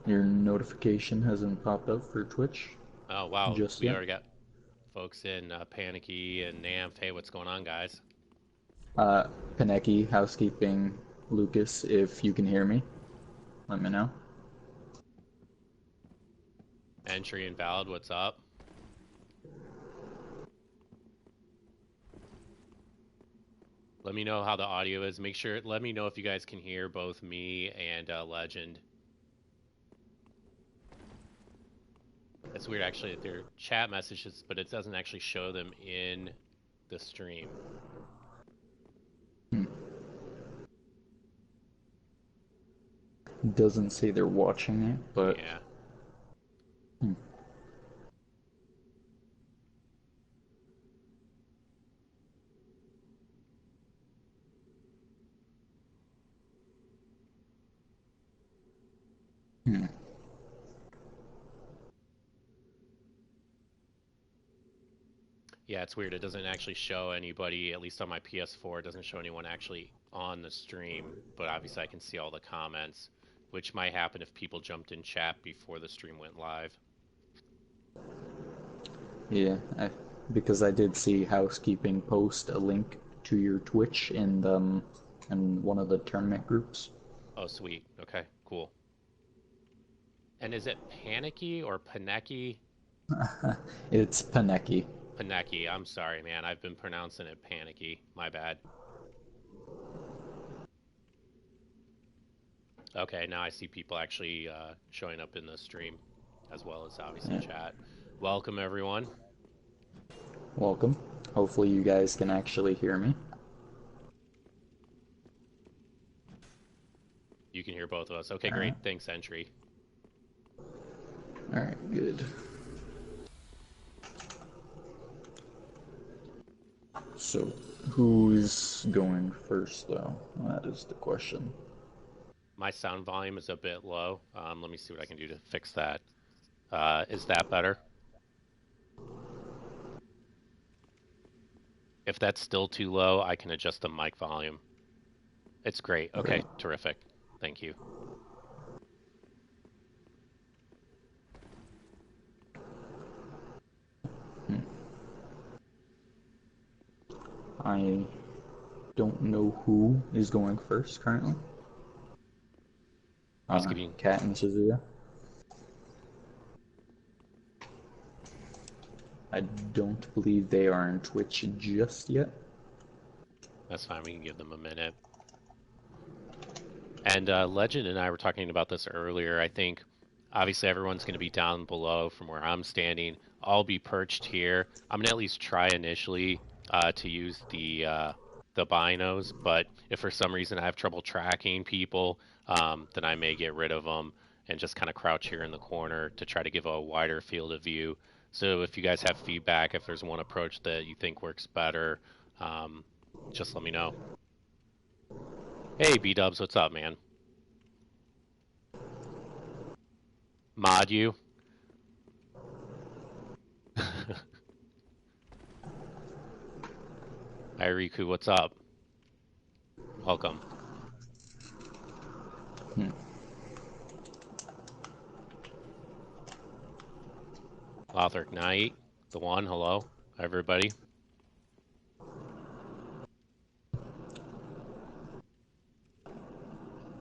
Your notification hasn't popped up for Twitch Oh, wow. just We yet. already got folks in Panecky and Gnampf. Hey, what's going on, guys? Uh, Panecky, HouseKeeping, Lucas, if you can hear me, let me know. Entry Invalid, what's up? Let me know how the audio is. Let me know if you guys can hear both me and Legend. It's weird, actually, that they're chat messages, but it doesn't actually show them in the stream. Hmm. Doesn't say they're watching it, but Yeah. hmm. Hmm. Yeah, it's weird. It doesn't actually show anybody, at least on my PS4, it doesn't show anyone actually on the stream, but obviously I can see all the comments, which might happen if people jumped in chat before the stream went live. Yeah, because I did see HouseKeeping post a link to your Twitch in one of the tournament groups. Oh, sweet. Okay, cool. And is it Panicky or Panecky? It's Panecky. Panecky. I'm sorry, man. I've been pronouncing it Panicky. My bad. Okay, now I see people actually showing up in the stream, as well as obviously Yeah. chat. Welcome, everyone. Welcome. Hopefully you guys can actually hear me. You can hear both of us. Okay, Alright. great. Thanks, Entry. Alright, good. So, who's going first, though? That is the question. My sound volume is a bit low. Let me see what I can do to fix that. Is that better? If that's still too low, I can adjust the mic volume. It's great. Okay. Okay, terrific. Thank you. Hmm. I don't know who is going first currently. Housekeeping. KATT and Suzuya. I don't believe they are on Twitch just yet. That's fine. We can give them a minute. And Legend and I were talking about this earlier. I think obviously everyone's going to be down below from where I'm standing. I'll be perched here. I'm going to at least try initially to use the binos, but if for some reason I have trouble tracking people, then I may get rid of them and just kind of crouch here in the corner to try to give a wider field of view. So if you guys have feedback, if there's one approach that you think works better, um, just let me know. Hey, B-Dubs, what's up, man? Mod you. iReekoo, what's up? Welcome. Hmm. Lothric Knight, the one, hello, everybody.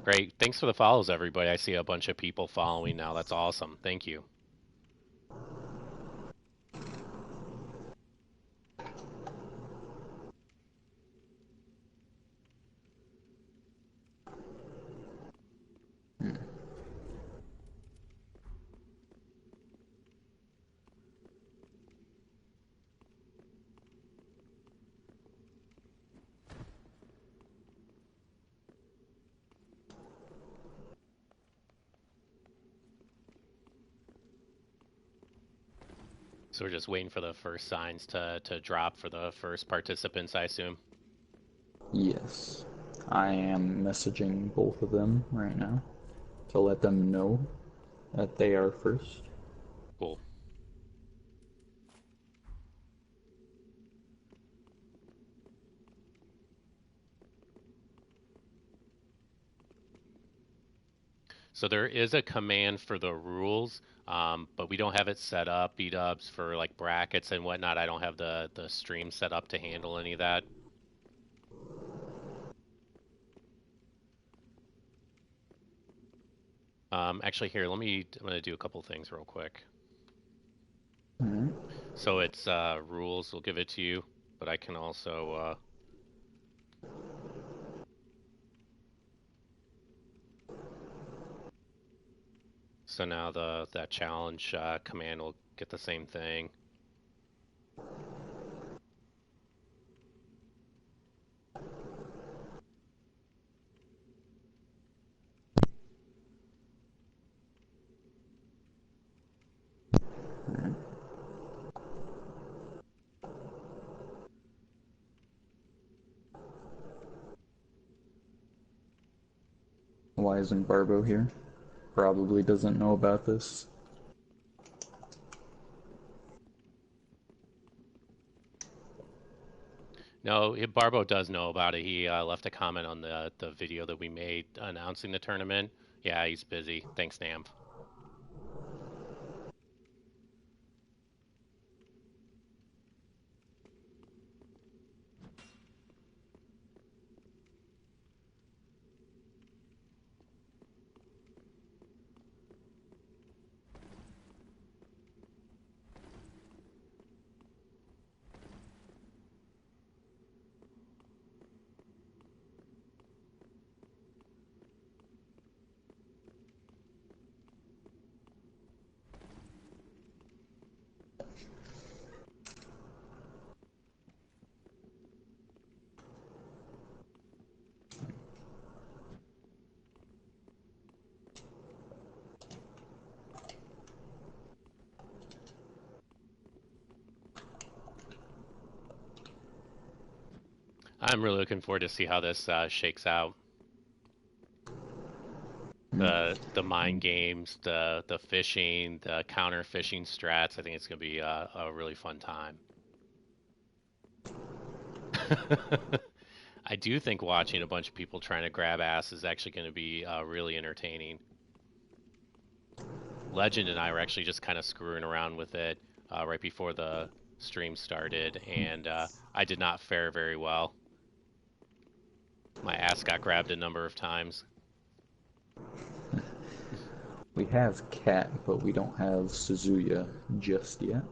Great. Thanks for the follows, everybody. I see a bunch of people following now. That's awesome. Thank you. Hmm. So we're just waiting for the first signs to drop for the first participants, I assume. Yes. I am messaging both of them right now to let them know that they are first. Cool. So there is a command for the rules, but we don't have it set up, B-dubs, for like brackets and whatnot. I don't have the stream set up to handle any of that. Actually, here, I'm going to do a couple things real quick. Alright. So it's rules, we'll give it to you, but I can also... So now that challenge command will get the same thing. Why isn't Barbo here? Probably doesn't know about this. No, Barbo does know about it. He left a comment on the video that we made announcing the tournament. Yeah, he's busy. Thanks, Gnampf. I'm really looking forward to see how this shakes out. The mind games, the fishing, the counter fishing strats. I think it's going to be a really fun time. I do think watching a bunch of people trying to grab ass is actually going to be really entertaining. Legend and I were actually just kind of screwing around with it right before the stream started, and I did not fare very well. My ass got grabbed a number of times. We have KATT, but we don't have Suzuya just yet.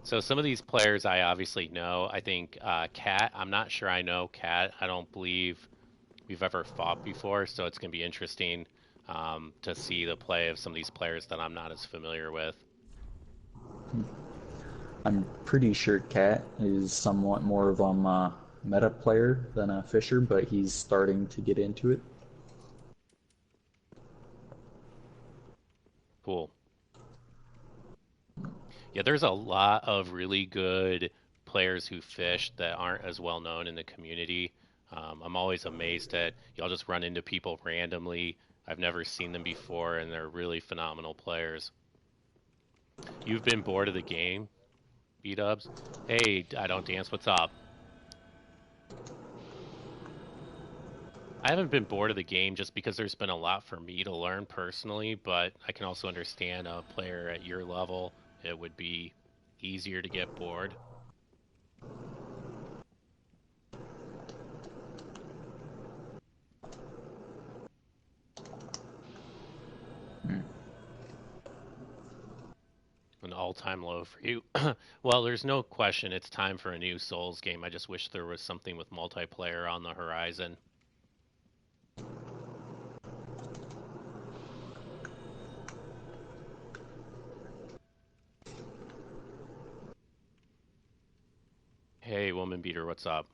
So some of these players I obviously know. I think KATT, I'm not sure I know KATT. I don't believe we've ever fought before, so it's going to be interesting to see the play of some of these players that I'm not as familiar with. I'm pretty sure KATT is somewhat more of a meta player than a fisher, but he's starting to get into it. Cool. Yeah, there's a lot of really good players who fish that aren't as well known in the community. I'm always amazed that y'all just run into people randomly. I've never seen them before, and they're really phenomenal players. You've been bored of the game, B-dubs? Hey, I don't dance, what's up? I haven't been bored of the game just because there's been a lot for me to learn personally, but I can also understand a player at your level, it would be easier to get bored. An all-time low for you. Well, there's no question it's time for a new Souls game. I just wish there was something with multiplayer on the horizon. Hey, woman beater, what's up?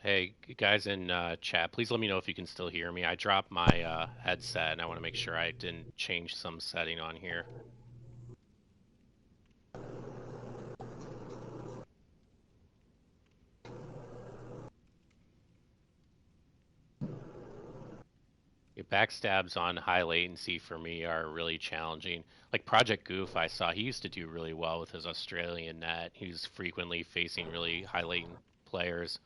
Hey, guys in chat, please let me know if you can still hear me. I dropped my headset and I want to make sure I didn't change some setting on here. Yeah, backstabs on high latency for me are really challenging. Like Project Goof, I saw he used to do really well with his Australian net. He was frequently facing really high latent players.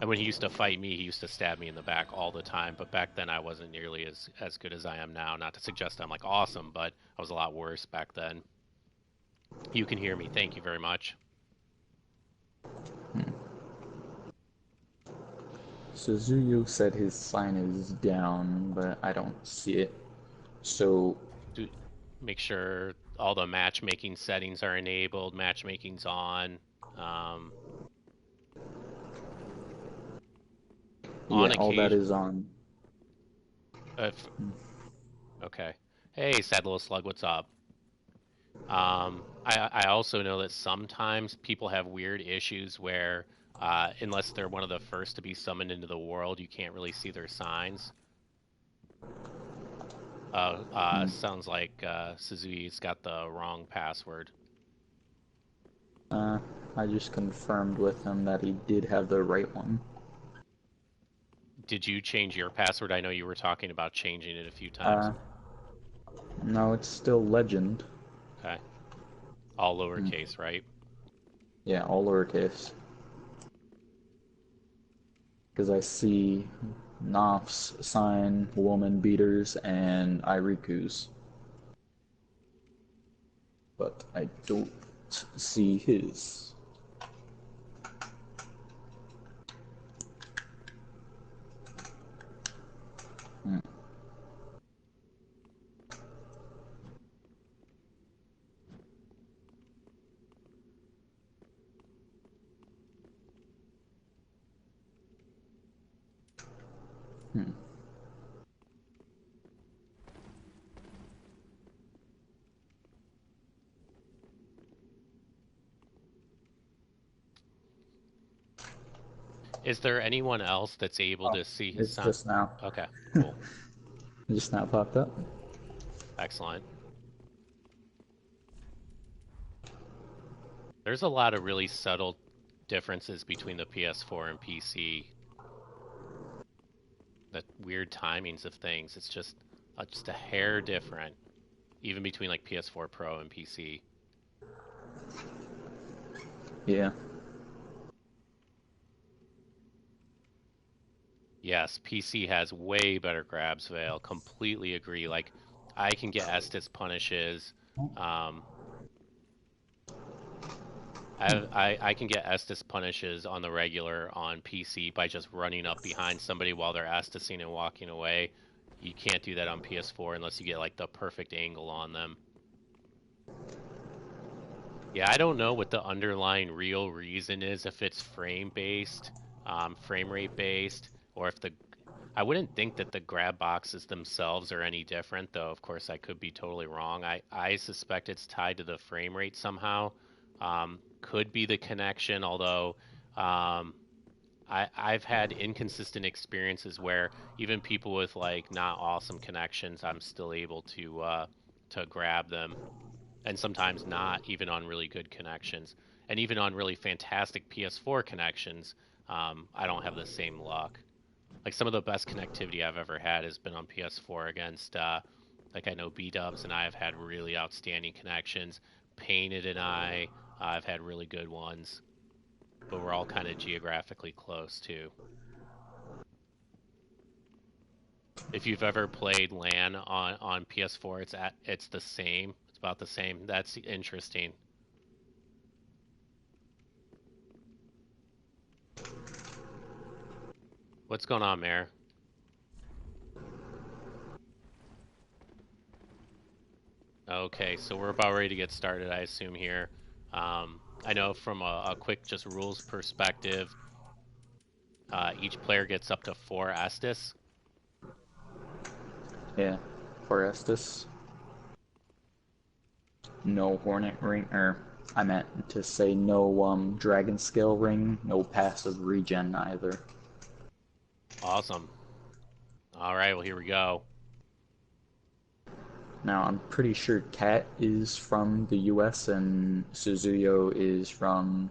And when he used to fight me, he used to stab me in the back all the time. But back then, I wasn't nearly as good as I am now. Not to suggest I'm like awesome, but I was a lot worse back then. You can hear me. Thank you very much. Suzuya said his sign is down, but I don't see it. So, Do make sure all the matchmaking settings are enabled. Matchmaking's Um, on yeah, all that occasion, is on. if okay. Hey, sad little slug, what's up? I also know that sometimes people have weird issues where, unless they're one of the first to be summoned into the world, you can't really see their signs. Sounds like Suzuki's got the wrong password. Uh, I just confirmed with him that he did have the right one. Did you change your password? I know you were talking about changing it a few times. Uh, no, it's still legend. Okay. All lowercase, right? Yeah, all lowercase. Because I see Gnampf's sign, woman beaters, and iReekoo's, but I don't see his. Hmm. Hmm. Is there anyone else that's able Oh, to see his it's sign? just now. Okay, cool. It just now popped up. Excellent. There's a lot of really subtle differences between the PS4 and PC. The weird timings of things. It's just a hair different, even between like PS4 Pro and PC. Yeah. Yes, PC has way better grabs veil. Completely agree. Like I can get Estus punishes. Um, I can get Estus punishes on the regular on PC by just running up behind somebody while they're Estusing and walking away. You can't do that on PS4 unless you get like the perfect angle on them. Yeah, I don't know what the underlying real reason is, if it's frame based, frame rate based, or if the I wouldn't think that the grab boxes themselves are any different, though of course I could be totally wrong. I suspect it's tied to the frame rate somehow. Could be the connection, although um, I've had inconsistent experiences where even people with like not awesome connections, I'm still able to grab them, and sometimes not even on really good connections, and even on really fantastic PS4 connections, I don't have the same luck. Like some of the best connectivity I've ever had has been on PS4 against, like I know B Dubs and I have had really outstanding connections. Painted and I've had really good ones, but we're all kind of geographically close too. If you've ever played LAN on PS4, it's the same. It's about the same. That's interesting. What's going on, Mayor? Okay, so we're about ready to get started, I assume here. I know from a quick just rules perspective, each player gets up to 4 Estus. Yeah. For Estus, no Hornet ring or I meant to say no dragon scale ring, no passive regen either. Awesome. All right, well, here we go. Now, I'm pretty sure KATT is from the US and Suzuya is from,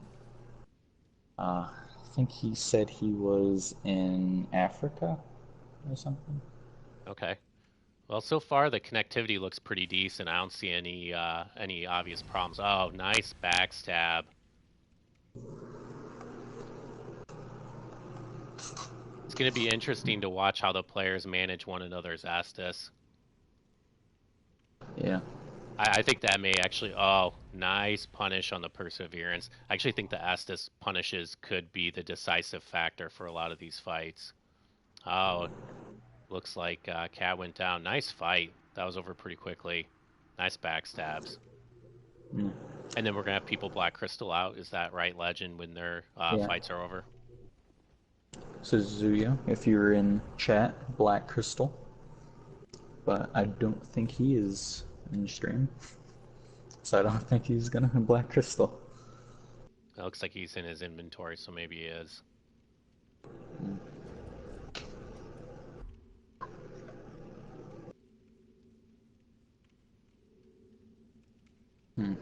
I think he said he was in Africa or something. Okay. Well, so far the connectivity looks pretty decent. I don't see any obvious problems. Oh, nice backstab. It's going to be interesting to watch how the players manage one another's Estus. Yeah. I think that may actually. Oh, nice punish on the Perseverance. I actually think the Estus punishes could be the decisive factor for a lot of these fights. Oh, looks like KATT went down. Nice fight. That was over pretty quickly. Nice backstabs. Mm. And then we're gonna have people Black Crystal out. Is that right, Legend? When their Yeah. fights are over. Suzuya, if you're in chat, Black Crystal. But I don't think he is in stream. So I don't think he's gonna Black Crystal. It looks like he's in his inventory, so maybe he is. Mm. Hmm.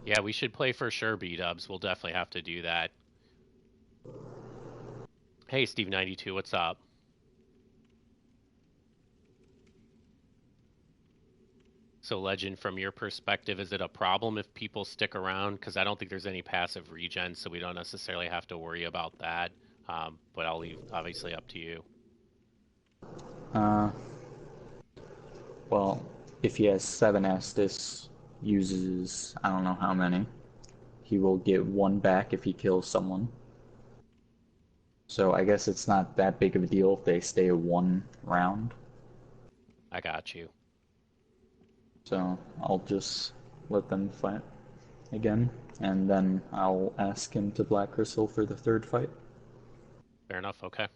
Yeah, we should play for sure, B-dubs. We'll definitely have to do that. Hey, Steve92, what's up? So, Legend, from your perspective, is it a problem if people stick around? Because I don't think there's any passive regen, so we don't necessarily have to worry about that. But I'll leave, obviously, up to you. Uh, well, if he has 7 Estus, uses I don't know how many, he will get 1 back if he kills someone. So I guess it's not that big of a deal if they stay 1 round. I got you. So I'll just let them fight again, and then I'll ask him to Black Crystal for the 3rd fight. Fair enough, okay.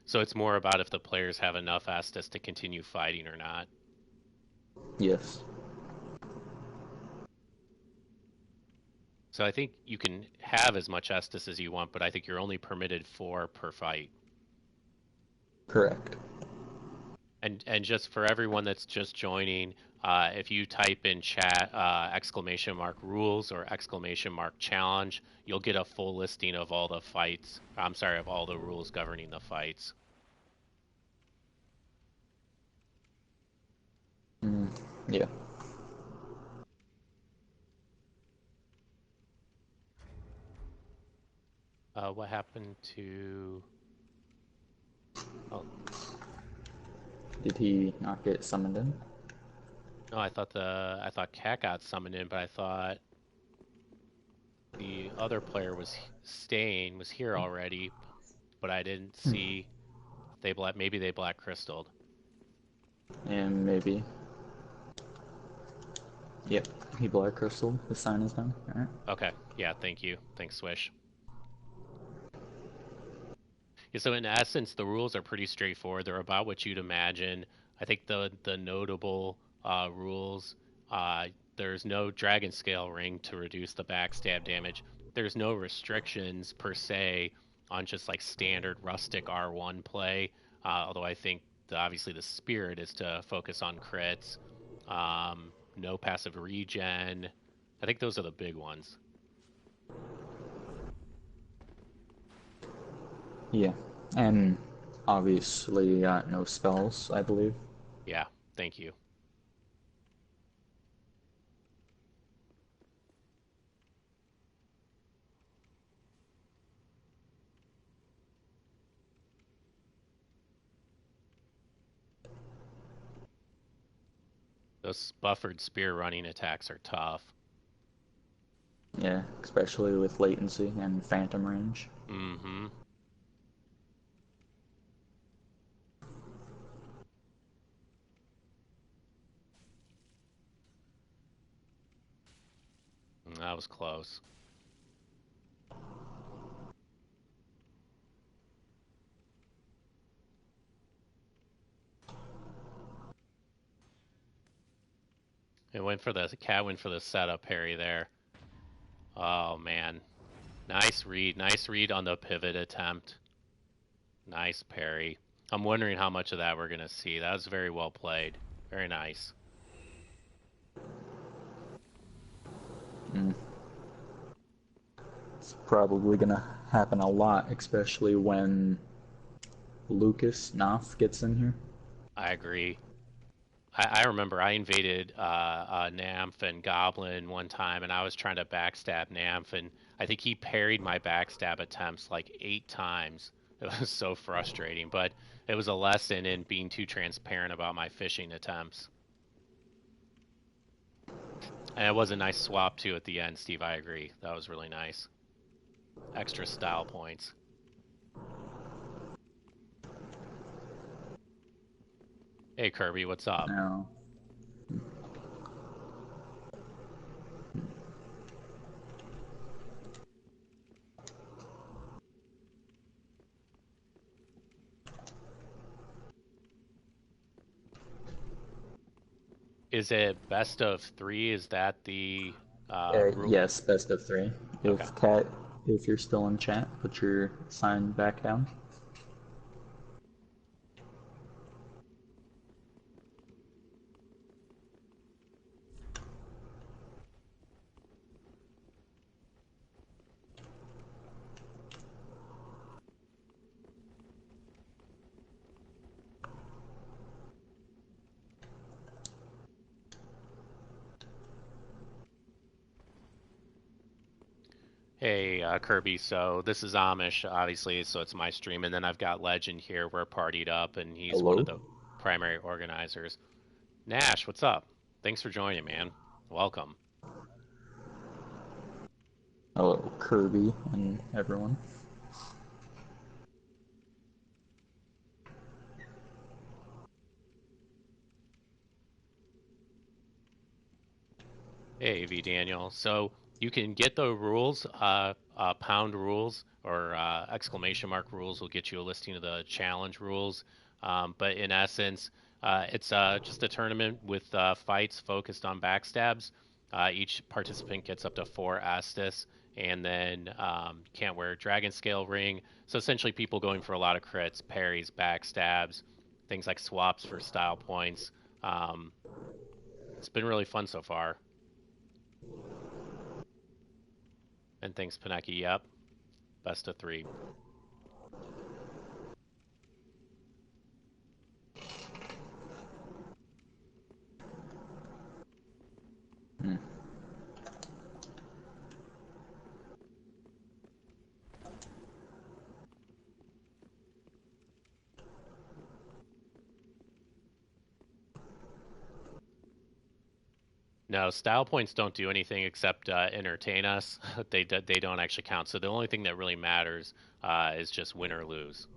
So it's more about if the players have enough Estus to continue fighting or not. Yes. So I think you can have as much Estus as you want, but I think you're only permitted 4 per fight. Correct. And just for everyone that's just joining, if you type in chat !rules or !challenge, you'll get a full listing of all the fights. I'm sorry, of all the rules governing the fights. Yeah. What happened to? Oh Did he not get summoned in? no, I thought KATT got summoned in, but I thought the other player was here already, but I didn't see maybe they Black Crystalled. And maybe. Yep, he Black Crystal. The sign is down. Alright. Okay, yeah, thank you. Thanks, Swish. Yeah, so in essence, the rules are pretty straightforward. They're about what you'd imagine. I think the notable rules, there's no dragon scale ring to reduce the backstab damage. There's no restrictions per se on just like standard rustic R1 play. Although I think obviously the spirit is to focus on crits. No passive regen. I think those are the big ones. Yeah. And obviously no spells, I believe. Yeah, thank you. Those buffered spear running attacks are tough. Yeah, especially with latency and phantom range. Mm-hmm. That was close. KATT went for the setup parry there. Oh man, nice read. Nice read on the pivot attempt. Nice parry. I'm wondering how much of that we're gonna see. That was very well played. Very nice. Mm. It's probably gonna happen a lot, especially when Gnampf gets in here. I agree. I remember I invaded Gnampf and Goblin one time, and I was trying to backstab Gnampf, and I think he parried my backstab attempts like 8 times. It was so frustrating, but it was a lesson in being too transparent about my fishing attempts. And it was a nice swap too at the end, Steve. I agree. That was really nice. Extra style points. Hey Kirby, what's up? Now, Is it best of three? Is that the rule? yes, best of three. Okay. If KATT, if you're still in chat, put your sign back down. Hey, Kirby, so this is Amish, obviously, so it's my stream, and then I've got Legend here. We're partied up, and he's one of Hello? the primary organizers. Nash, what's up? Thanks for joining, man. Welcome. Hello, Kirby and everyone. Hey, V Daniel. So you can get the rules, pound rules or exclamation mark rules will get you a listing of the challenge rules. But in essence, it's just a tournament with fights focused on backstabs. Each participant gets up to 4 Estus, and then you can't wear Dragon Scale Ring. So essentially, people going for a lot of crits, parries, backstabs, things like swaps for style points. Um, it's been really fun so far. And thanks, Panecky. Yep. Best of three. Hmm. No, style points don't do anything except entertain us. They don't actually count. So the only thing that really matters is just win or lose.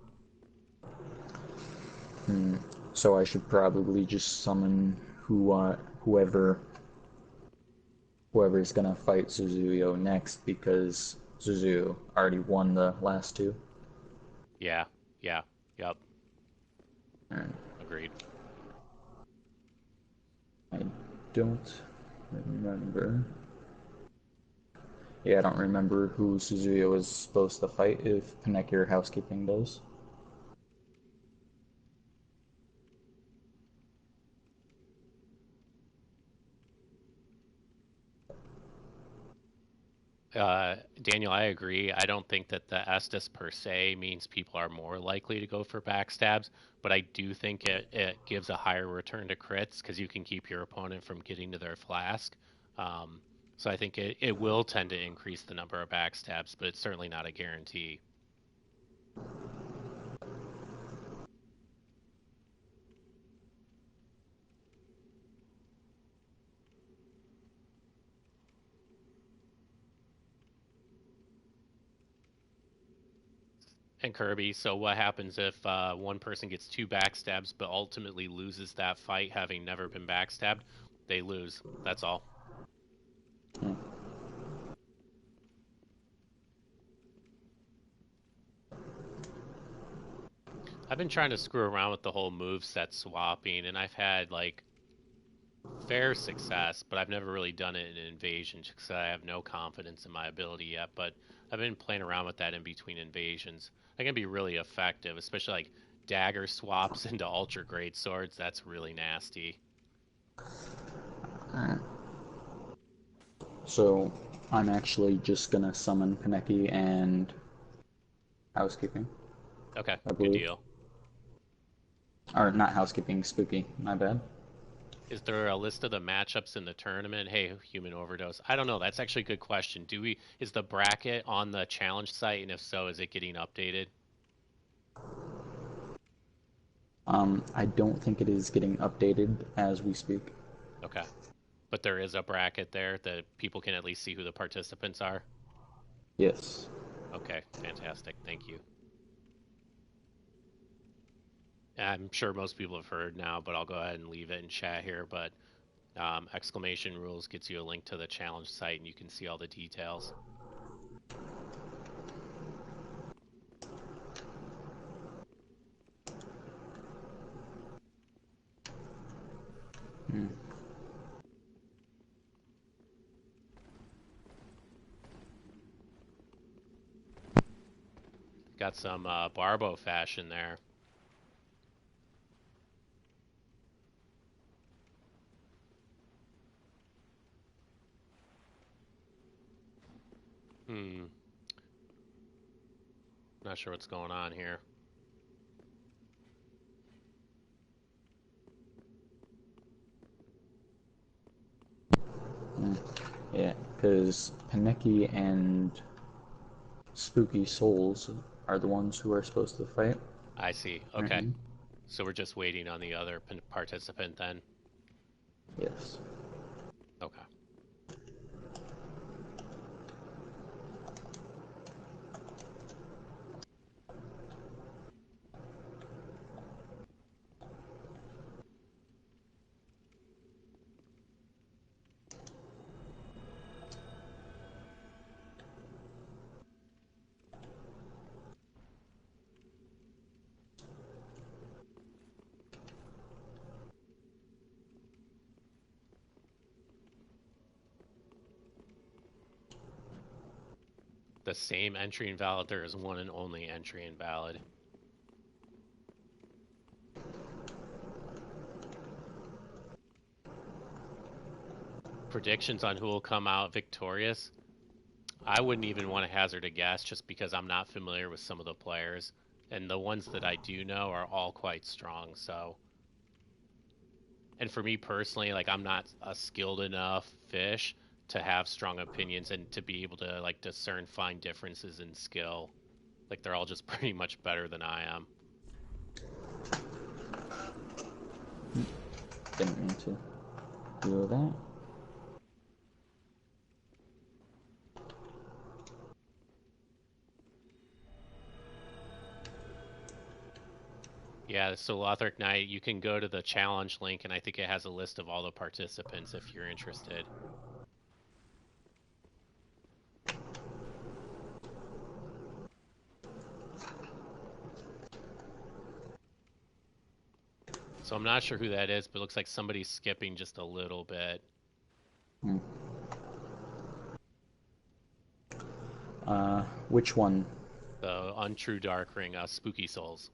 Hmm. So I should probably just summon whoever whoever's gonna fight Suzuya next because Suzuya already won the last two. Yeah. Yeah. Yep. Alright. Agreed. I don't remember. Yeah, I don't remember who Suzuya was supposed to fight if Panecky or HouseKeeping does. Daniel, I agree. I don't think that the Estus per se means people are more likely to go for backstabs, but I do think it gives a higher return to crits because you can keep your opponent from getting to their flask. Um, so I think it will tend to increase the number of backstabs, but it's certainly not a guarantee. And Kirby, so what happens if one person gets 2 backstabs but ultimately loses that fight having never been backstabbed? They lose. That's all. Hmm. I've been trying to screw around with the whole move set swapping, and I've had like fair success, but I've never really done it in invasions because I have no confidence in my ability yet. But I've been playing around with that in between invasions. That can be really effective, especially like dagger swaps into ultra great swords. That's really nasty. Alright. So I'm actually just gonna summon Panecky and HouseKeeping, Okay, I good believe. deal. Or not HouseKeeping, Spooky, my bad. Is there a list of the matchups in the tournament? Hey, human overdose. I don't know. That's actually a good question. Is the bracket on the challenge site, and if so, is it getting updated? I don't think it is getting updated as we speak. Okay. But there is a bracket there that people can at least see who the participants are. Yes. Okay, fantastic. Thank you. I'm sure most people have heard now, but I'll go ahead and leave it in chat here. But exclamation rules gets you a link to the challenge site, and you can see all the details. Hmm. Got some Barbo fashion there. Not sure what's going on here. Yeah, because Panecky and SpookySoulz are the ones who are supposed to fight I see. right Okay. now. So we're just waiting on the other participant then? Yes. Okay. The same entry invalid. There is one and only entry invalid. Predictions on who will come out victorious. I wouldn't even want to hazard a guess just because I'm not familiar with some of the players. And the ones that I do know are all quite strong, so. And for me personally, like I'm not a skilled enough fish to have strong opinions and to be able to like discern fine differences in skill. Like they're all just pretty much better than I am. Didn't mean to do that. Yeah, so Lothric Knight, you can go to the challenge link, and I think it has a list of all the participants if you're interested. So I'm not sure who that is, but it looks like somebody's skipping just a little bit. Hmm. Which one? The Untrue Dark Ring, SpookySoulz.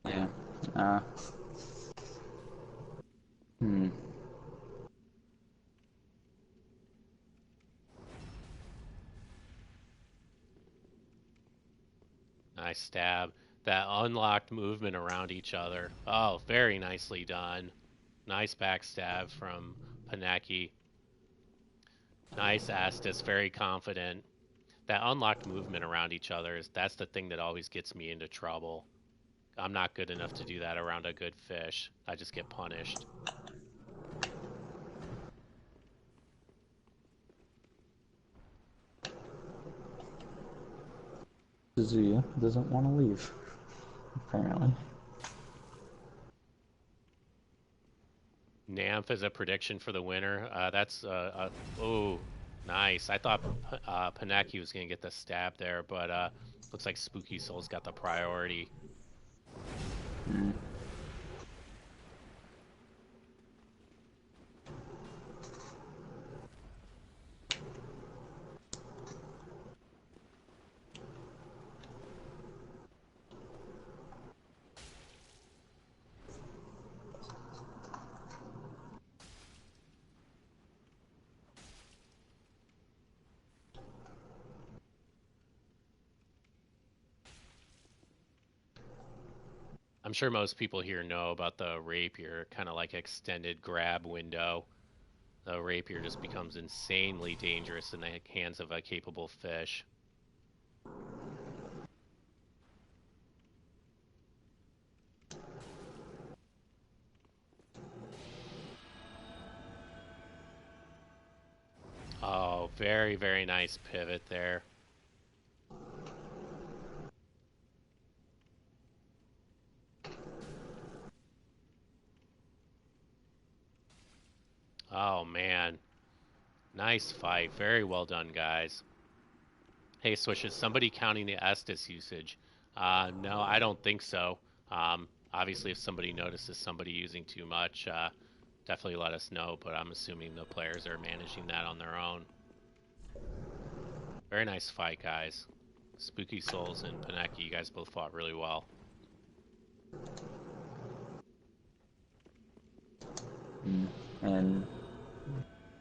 Yeah. Uh, hmm. Nice stab. That unlocked movement around each other. Oh, very nicely done. Nice backstab from Panecky. Nice Estus, very confident. That unlocked movement around each other that's the thing that always gets me into trouble. I'm not good enough to do that around a good fish. I just get punished. Suzuya doesn't want to leave, apparently. Gnampf is a prediction for the winner. Oh, nice. I thought Panecky was going to get the stab there, but looks like SpookySoulz got the priority. Hmm. I'm sure most people here know about the rapier, kind of like extended grab window. The rapier just becomes insanely dangerous in the hands of a capable fish. Oh, very, very nice pivot there. Oh, man. Nice fight. Very well done, guys. Hey, Swish, is somebody counting the Estus usage? No, I don't think so. Obviously, if somebody notices somebody using too much, definitely let us know, but I'm assuming the players are managing that on their own. Very nice fight, guys. SpookySoulz and Panecky, you guys both fought really well. And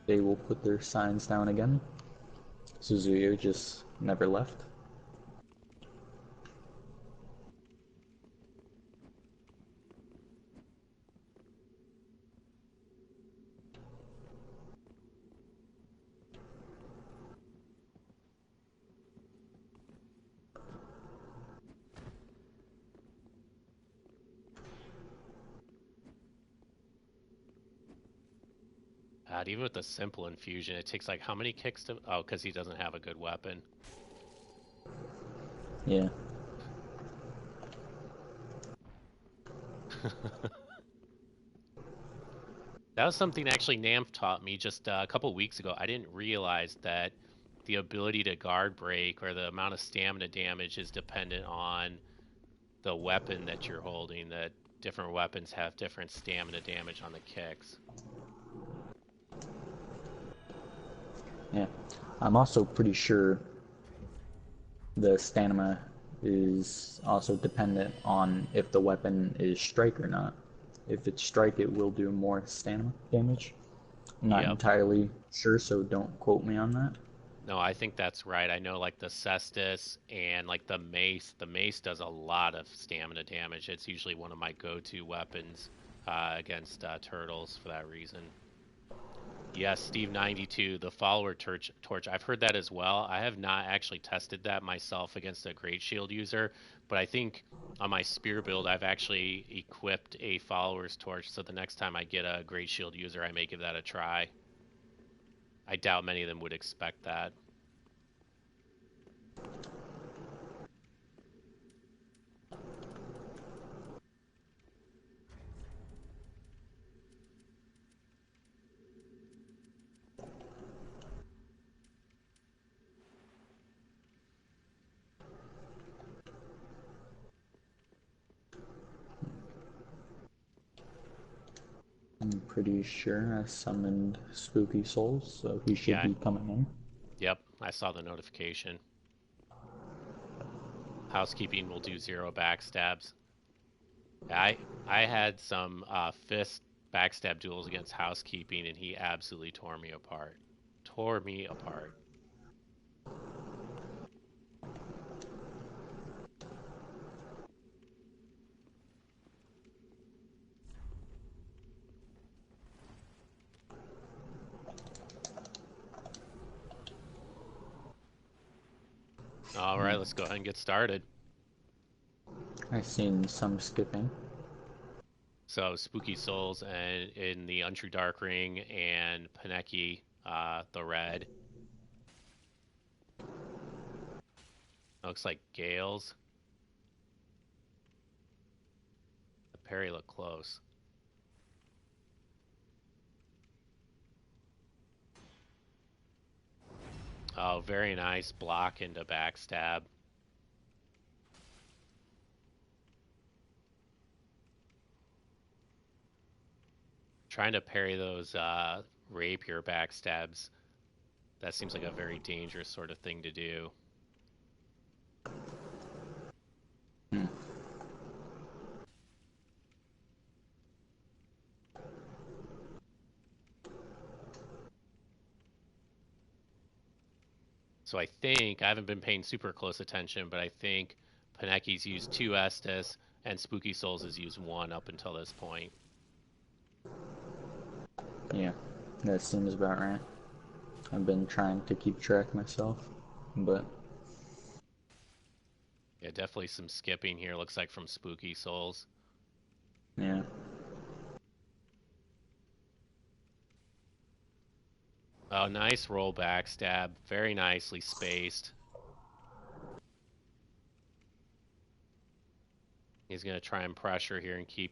they will put their signs down again. Suzuya just never left. God, even with the simple infusion, it takes like how many kicks to... Oh, because he doesn't have a good weapon. Yeah. That was something actually Gnampf taught me just a couple weeks ago. I didn't realize that the ability to guard break or the amount of stamina damage is dependent on the weapon that you're holding, that different weapons have different stamina damage on the kicks. Yeah. I'm also pretty sure the stamina is also dependent on if the weapon is strike or not. If it's strike, it will do more stamina damage. I'm not Yep. entirely sure, so don't quote me on that. No, I think that's right. I know like the Cestus and like the mace. The mace does a lot of stamina damage. It's usually one of my go-to weapons against turtles for that reason. Yes, Steve92, the follower torch. I've heard that as well. I have not actually tested that myself against a Great Shield user, but I think on my spear build, I've actually equipped a follower's torch. So the next time I get a Great Shield user, I may give that a try. I doubt many of them would expect that. I'm pretty sure I summoned SpookySoulz, so he should Yeah, be coming in. yep, I saw the notification. Housekeeping will do 0 backstabs. I had some fist backstab duels against Housekeeping, and he absolutely tore me apart. Tore me apart. All right, let's go ahead and get started. I've seen some skipping. So SpookySoulz and in the Untrue Dark Ring and Panecky, the red. Looks like Gales. The parry looked close. Oh, very nice block into backstab. Trying to parry those rapier backstabs. That seems like a very dangerous sort of thing to do. Hmm. So I think, I haven't been paying super close attention, but I think Panecki's used 2 Estus and SpookySoulz has used 1 up until this point. Yeah, that seems about right. I've been trying to keep track myself, but yeah, definitely some skipping here. Looks like from SpookySoulz. yeah. Oh, nice roll backstab. Very nicely spaced. He's going to try and pressure here and keep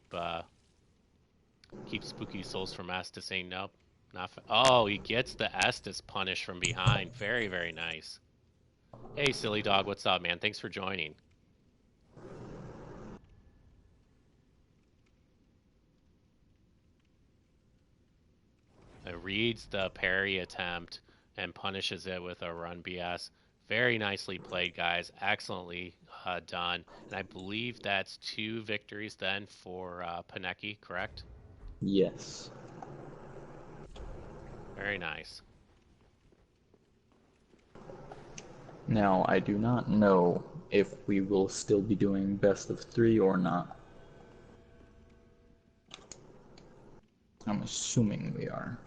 SpookySoulz from Estusing. Nope. Oh, he gets the Estus punish from behind. Very, very nice. Hey, Silly Dog, what's up, man? Thanks for joining. Reads the parry attempt and punishes it with a run BS. Very nicely played, guys. Excellently done. And I believe that's 2 victories then for Panecky, correct? Yes. Very nice. Now, I do not know if we will still be doing best of 3 or not. I'm assuming we are.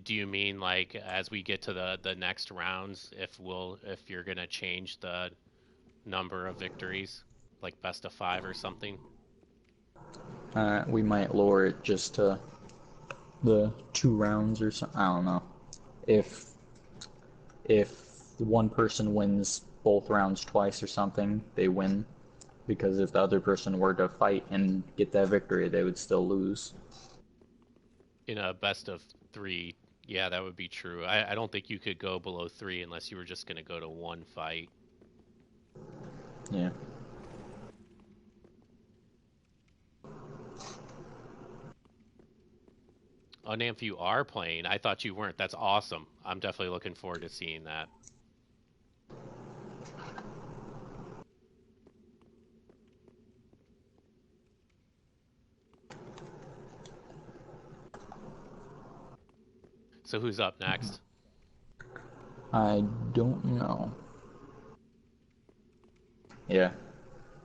Do you mean like as we get to the next rounds, if you're gonna change the number of victories, like best of 5 or something? We might lower it just to the 2 rounds or something. I don't know. If one person wins both rounds twice or something, they win. Because if the other person were to fight and get that victory, they would still lose. In a best of 3, yeah, that would be true. I don't think you could go below 3 unless you were just gonna go to 1 fight. Yeah. Oh, Gnampf, you are playing. I thought you weren't. That's awesome. I'm definitely looking forward to seeing that. So who's up next? I don't know. Yeah.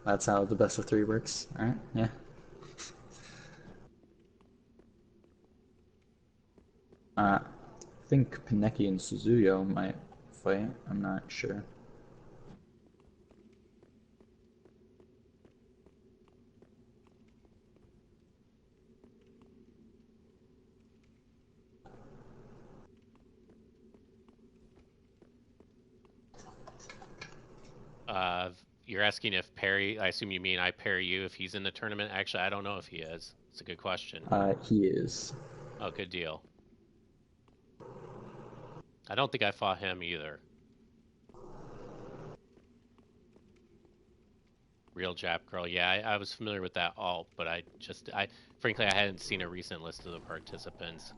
That's how the best of 3 works. Alright, yeah. I think Panecky and Suzuya might fight. I'm not sure. You're asking if parry, I assume you mean I parry you if he's in the tournament. Actually, I don't know if he is. It's a good question. He is. Oh, good deal. I don't think I fought him either. Real Jap Girl. Yeah, I was familiar with that alt, but frankly, I hadn't seen a recent list of the participants.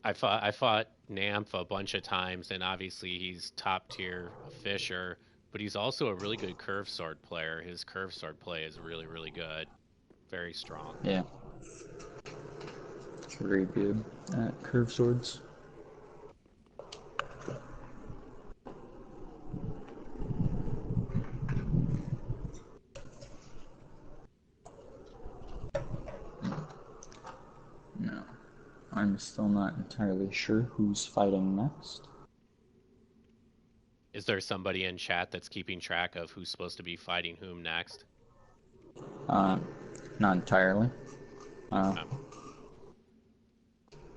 I fought Gnampf a bunch of times, and obviously he's top tier fisher, but he's also a really good curve sword player. His curve sword play is really, really good. Very strong. Yeah. It's very good at curve swords. No. I'm still not entirely sure who's fighting next. Is there somebody in chat that's keeping track of who's supposed to be fighting whom next? Not entirely. Okay.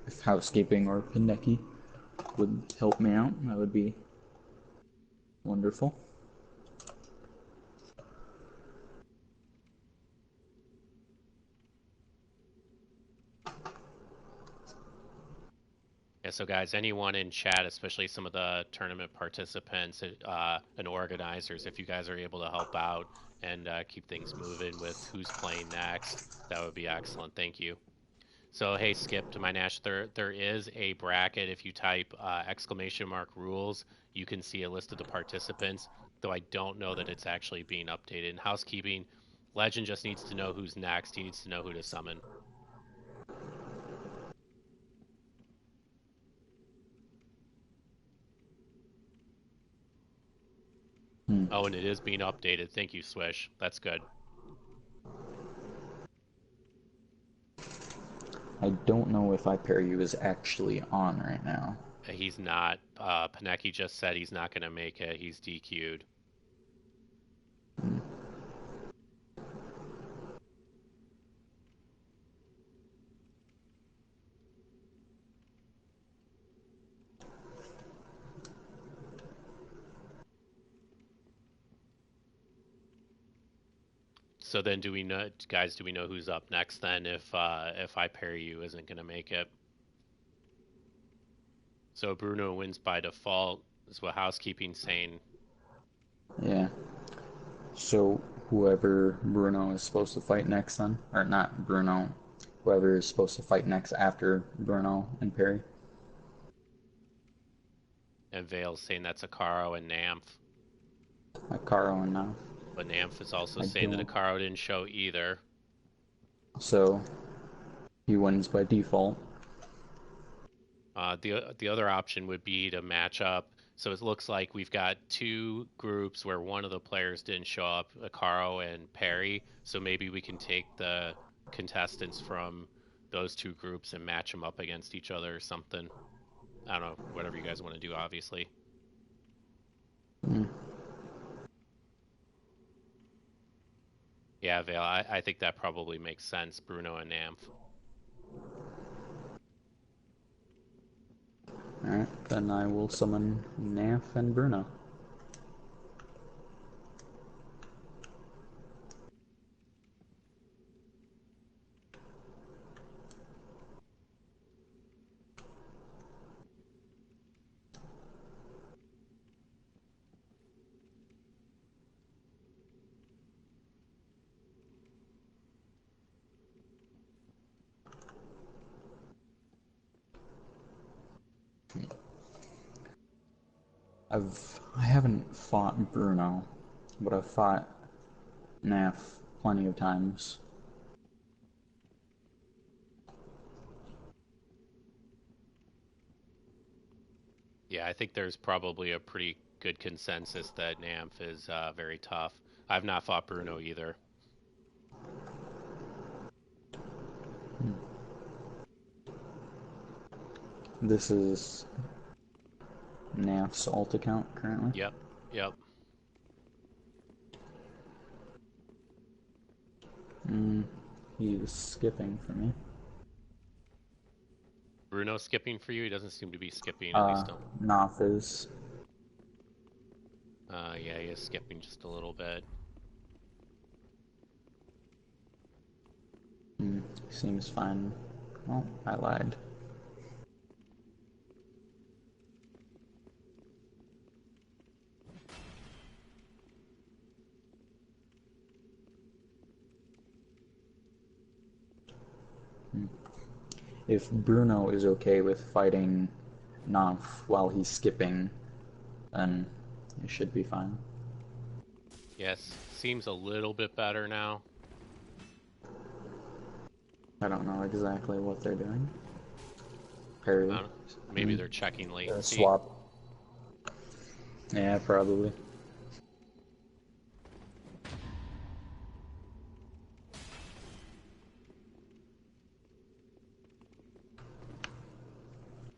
If HouseKeeping or Panecky would help me out, that would be wonderful. Yeah, so guys, anyone in chat, especially some of the tournament participants and organizers, if you guys are able to help out and keep things moving with who's playing next, that would be excellent. Thank you. So hey, Skip to my Nash. There is a bracket. If you type !rules, you can see a list of the participants. Though I don't know that it's actually being updated. In housekeeping, Legend just needs to know who's next. He needs to know who to summon. Oh, and it is being updated. Thank you, Swish. That's good. I don't know if I pair you is actually on right now. He's not. Panecky just said he's not going to make it. He's DQ'd. So then, do we know, guys? Do we know who's up next then? If I pair you isn't going to make it. So Bruno wins by default, is what housekeeping's saying. Yeah. So whoever Bruno is supposed to fight next then, or not Bruno, whoever is supposed to fight next after Bruno and Perry. And Vale's saying that's Akaro and Gnampf. Akaro and Gnampf. But Gnampf is also saying that Akaro didn't show either. So he wins by default. The other option would be to match up. So it looks like we've got two groups where one of the players didn't show up, Akaro and Perry. So maybe we can take the contestants from those two groups and match them up against each other or something. I don't know, whatever you guys want to do, obviously. Yeah, Vale, I think that probably makes sense, Bruno and Gnampf. Alright, then I will summon Gnampf and Bruno. I haven't fought Bruno, but I've fought Gnampf plenty of times. Yeah, I think there's probably a pretty good consensus that Gnampf is very tough. I've not fought Bruno either. This is Gnampf's alt account currently. Yep. He's skipping for me. Bruno skipping for you? He doesn't seem to be skipping, at least. Gnampf is. Yeah, he is skipping just a little bit. Seems fine. Oh, I lied. If Bruno is okay with fighting Gnampf while he's skipping, then it should be fine. Yes, seems a little bit better now. I don't know exactly what they're doing. Parry. Maybe they're checking latency. Swap. Yeah, probably.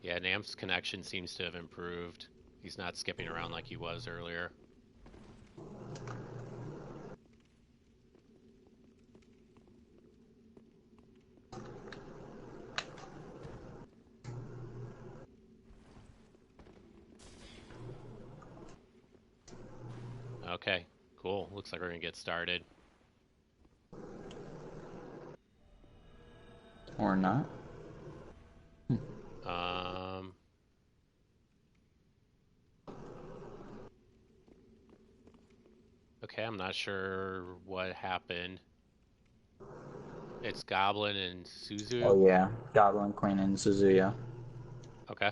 Yeah, Gnampf's connection seems to have improved. He's not skipping around like he was earlier. Okay, cool. Looks like we're gonna get started. Or not. Okay, I'm not sure what happened. It's Goblin and Suzu. Oh yeah, GoblinQueen and Suzuya. Okay.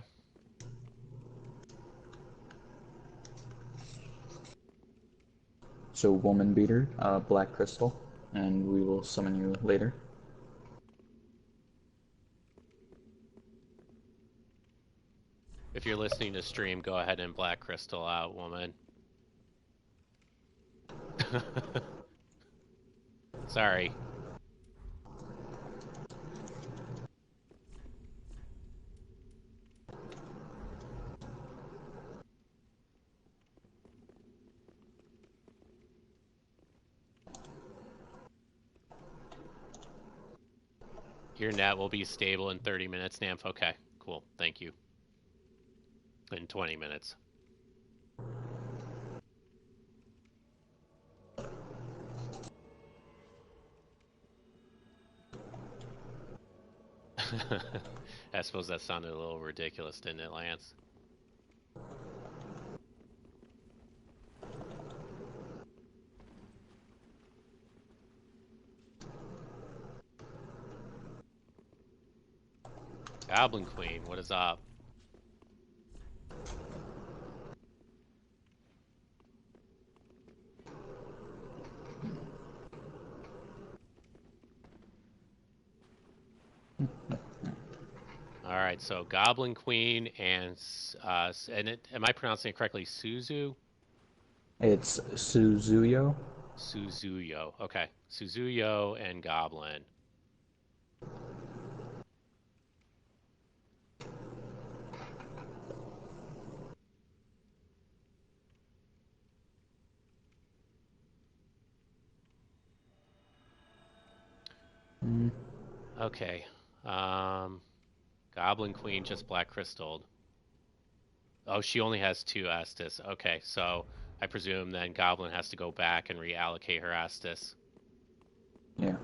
So Woman Beater, Black Crystal, and we will summon you later. If you're listening to stream, go ahead and Black Crystal out, woman. Sorry. Your net will be stable in 30 minutes, Gnampf. Okay, cool. Thank you. In 20 minutes. I suppose that sounded a little ridiculous, didn't it, Lance? GoblinQueen, what is up? All right, so GoblinQueen and am I pronouncing it correctly? Suzu? It's Suzuyo. Suzuyo. Okay, Suzuyo and Goblin. Okay. GoblinQueen just Black Crystalled. Oh, she only has 2 Estus. Okay, so I presume then Goblin has to go back and reallocate her Estus. Yeah.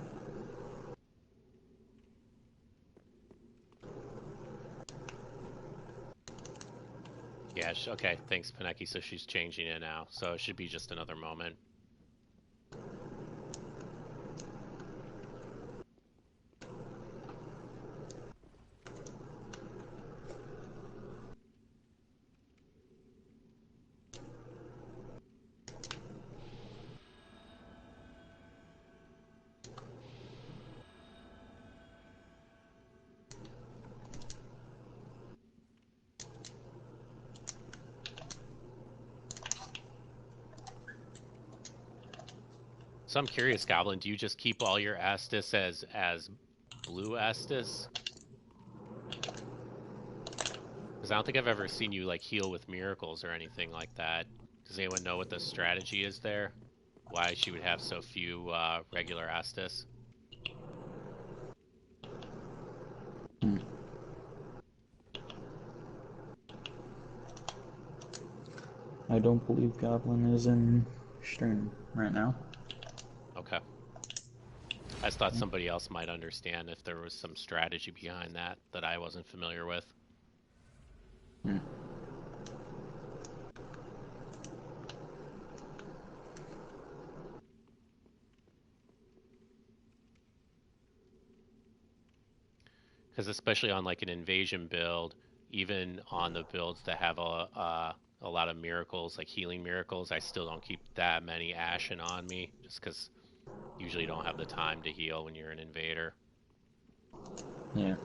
Yeah, okay, thanks, Panecky. So she's changing it now. So it should be just another moment. So I'm curious, Goblin, do you just keep all your Estus as blue Estus? Because I don't think I've ever seen you like heal with miracles or anything like that. Does anyone know what the strategy is there? Why she would have so few regular Estus? I don't believe Goblin is in stream right now. Okay. I just thought somebody else might understand if there was some strategy behind that I wasn't familiar with. Because especially on like an invasion build, even on the builds that have a lot of miracles, like healing miracles, I still don't keep that many Ashen on me, just because usually you don't have the time to heal when you're an invader. Yeah.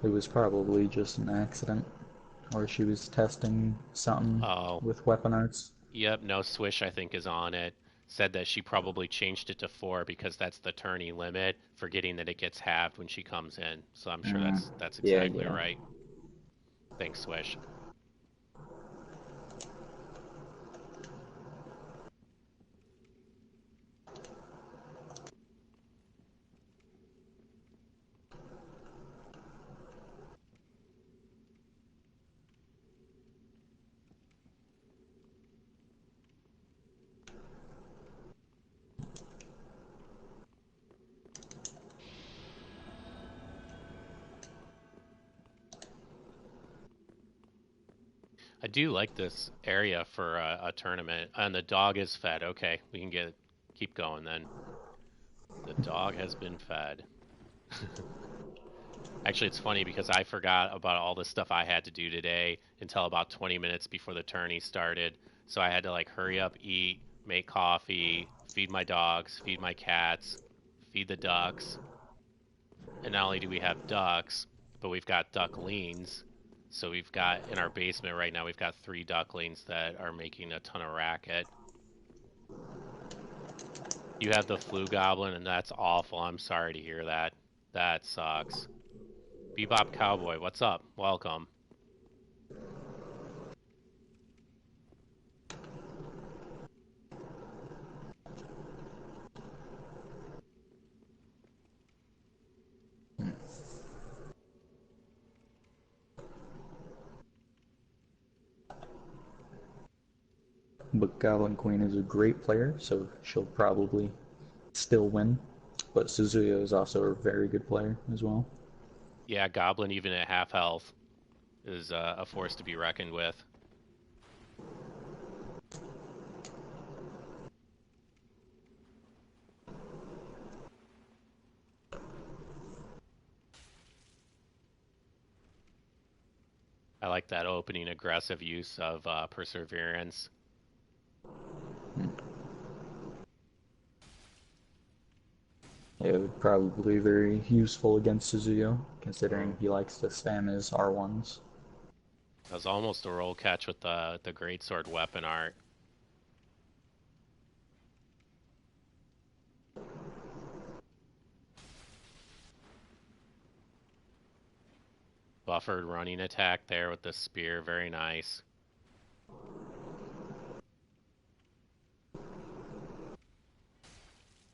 It was probably just an accident, or she was testing something with weapon arts. Yep, no, Swish I think is on it. Said that she probably changed it to 4 because that's the tourney limit, forgetting that it gets halved when she comes in. So I'm sure that's exactly right. Thanks, Swish. I do like this area for a tournament, and the dog is fed. Okay, we can keep going then. The dog has been fed. Actually, it's funny because I forgot about all the stuff I had to do today until about 20 minutes before the tourney started. So I had to like hurry up, eat, make coffee, feed my dogs, feed my cats, feed the ducks. And not only do we have ducks, but we've got ducklings. So we've got in our basement right now, we've got 3 ducklings that are making a ton of racket. You have the flu goblin, and that's awful. I'm sorry to hear that. That sucks. Bebop Cowboy, what's up? Welcome. But GoblinQueen is a great player, so she'll probably still win. But Suzuya is also a very good player as well. Yeah, Goblin, even at half health, is a force to be reckoned with. I like that opening aggressive use of Perseverance. It would probably be very useful against Suzuya, considering he likes to spam his R1s. That was almost a roll catch with the greatsword weapon art. Buffered running attack there with the spear, very nice.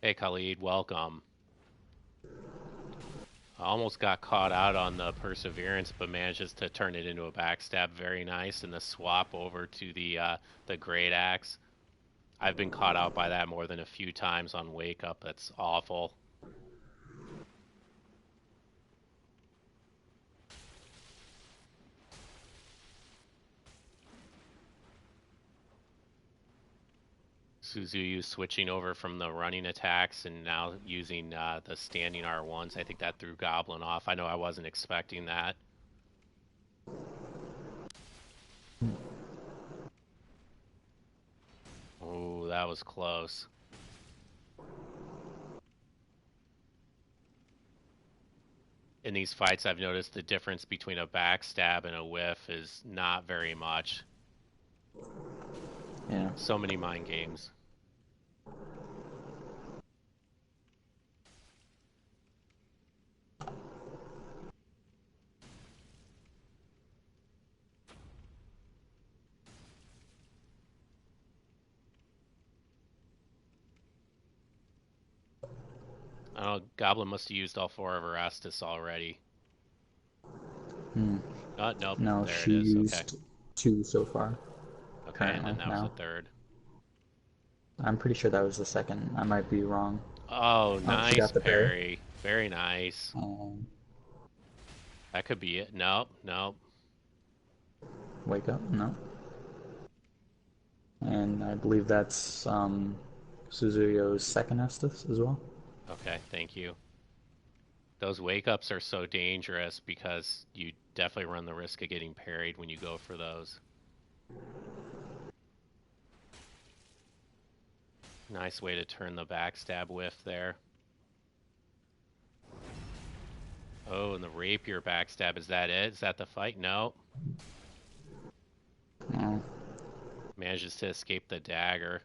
Hey Khalid, welcome. I almost got caught out on the Perseverance, but manages to turn it into a backstab, very nice. And the swap over to the Great Axe. I've been caught out by that more than a few times on Wake Up. That's awful. Suzuya switching over from the running attacks and now using the standing R1s. I think that threw Goblin off. I know I wasn't expecting that. Oh, that was close. In these fights, I've noticed the difference between a backstab and a whiff is not very much. Yeah. So many mind games. Oh, Goblin must have used all 4 of her Estus already. Oh, nope. No, there she it is. used Okay. 2 so far. Okay, and Currently, then that was the third. I'm pretty sure that was the second. I might be wrong. Oh, Oh, she nice got the parry. parry. Very nice. That could be it. Nope, nope. Wake Up? No. And I believe that's Suzuyo's second Estus as well. Okay, thank you. Those wake-ups are so dangerous because you definitely run the risk of getting parried when you go for those. Nice way to turn the backstab whiff there. Oh, and the rapier backstab, is that it? Is that the fight? No. Oh. Manages to escape the dagger.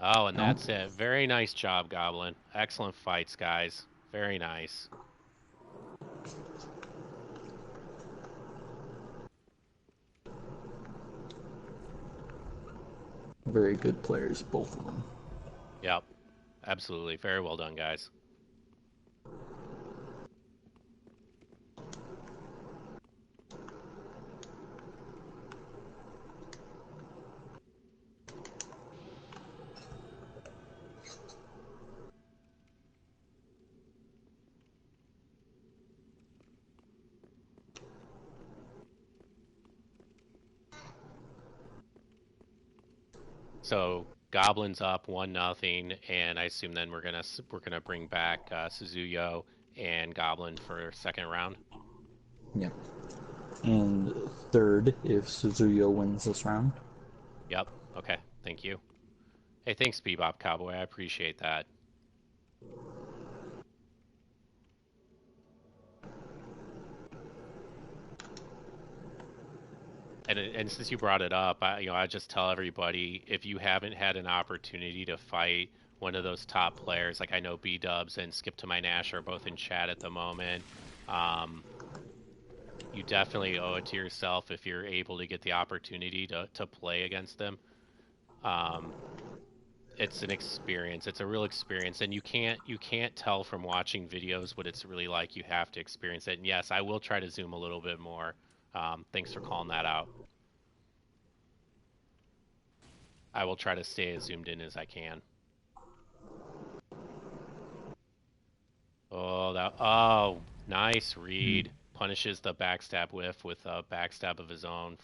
Oh, and that's it. Very nice job, Goblin. Excellent fights, guys. Very nice. Very good players, both of them. Yep. Absolutely. Very well done, guys. So Goblins up 1-0, and I assume then we're gonna bring back Suzuya and Goblin for second round. Yep. And third if Suzuya wins this round. Yep. Okay. Thank you. Hey, thanks, Bebop Cowboy. I appreciate that. And since you brought it up, I just tell everybody, if you haven't had an opportunity to fight one of those top players, like I know B Dubs and Skip to My Nash are both in chat at the moment. You definitely owe it to yourself if you're able to get the opportunity to play against them. It's an experience. It's a real experience, and you can't tell from watching videos what it's really like. You have to experience it. And yes, I will try to zoom a little bit more. Thanks for calling that out. I will try to stay as zoomed in as I can. Oh, nice read. Punishes the backstab whiff with a backstab of his own.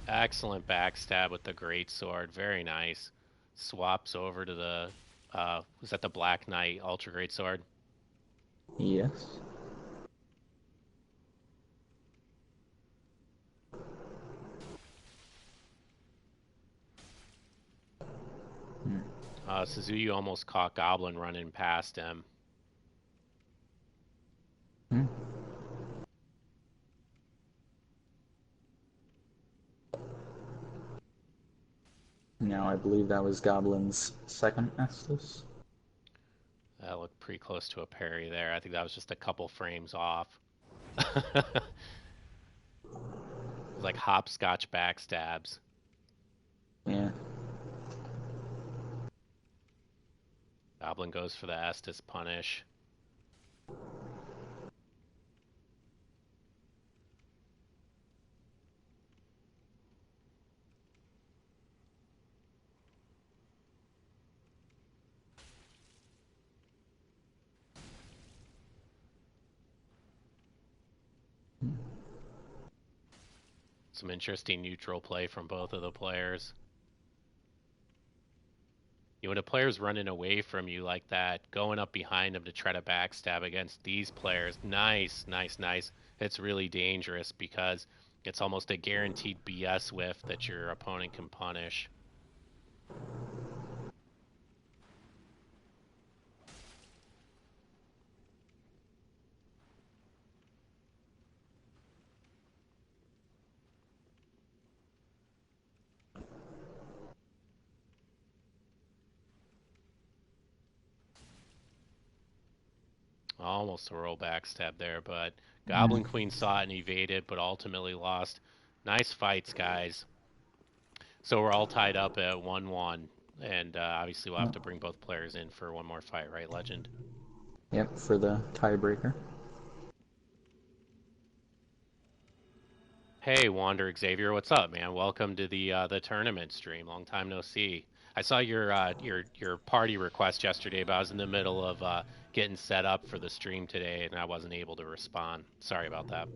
Excellent backstab with the great sword. Very nice. Swaps over to the was that the Black Knight Ultra Great Sword? Yes. Suzuya almost caught Goblin running past him. Now I believe that was Goblin's second Estus. That looked pretty close to a parry there. I think that was just a couple frames off. It was like hopscotch backstabs. Yeah. Goblin goes for the Estus punish. Some interesting neutral play from both of the players. When a player's running away from you like that, going up behind them to try to backstab against these players, nice. It's really dangerous because it's almost a guaranteed BS whiff that your opponent can punish. Almost a roll backstab there, but GoblinQueen saw it and evaded, but ultimately lost. Nice fights, guys. So we're all tied up at 1-1, and obviously we'll have to bring both players in for one more fight, right, Legend? Yep, for the tiebreaker. Hey, Wander Xavier, what's up, man? Welcome to the tournament stream. Long time no see. I saw your party request yesterday, but I was in the middle of getting set up for the stream today, and I wasn't able to respond. Sorry about that.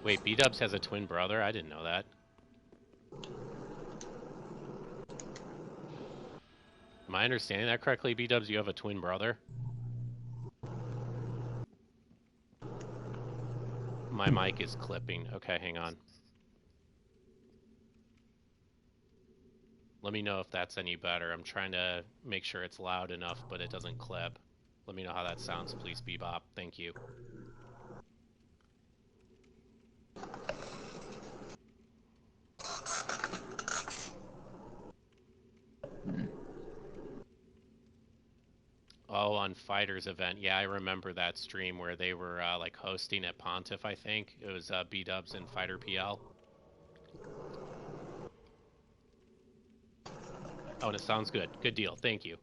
Wait, B-Dubs has a twin brother? I didn't know that. Am I understanding that correctly, B-Dubs? You have a twin brother? My mic is clipping. Okay, hang on. Let me know if that's any better. I'm trying to make sure it's loud enough, but it doesn't clip. Let me know how that sounds, please, Bebop. Thank you. Oh, on Fighter's event. Yeah, I remember that stream where they were like hosting at Pontiff, I think. It was B-Dubs and Fighter PL. Oh, and it sounds good. Good deal. Thank you.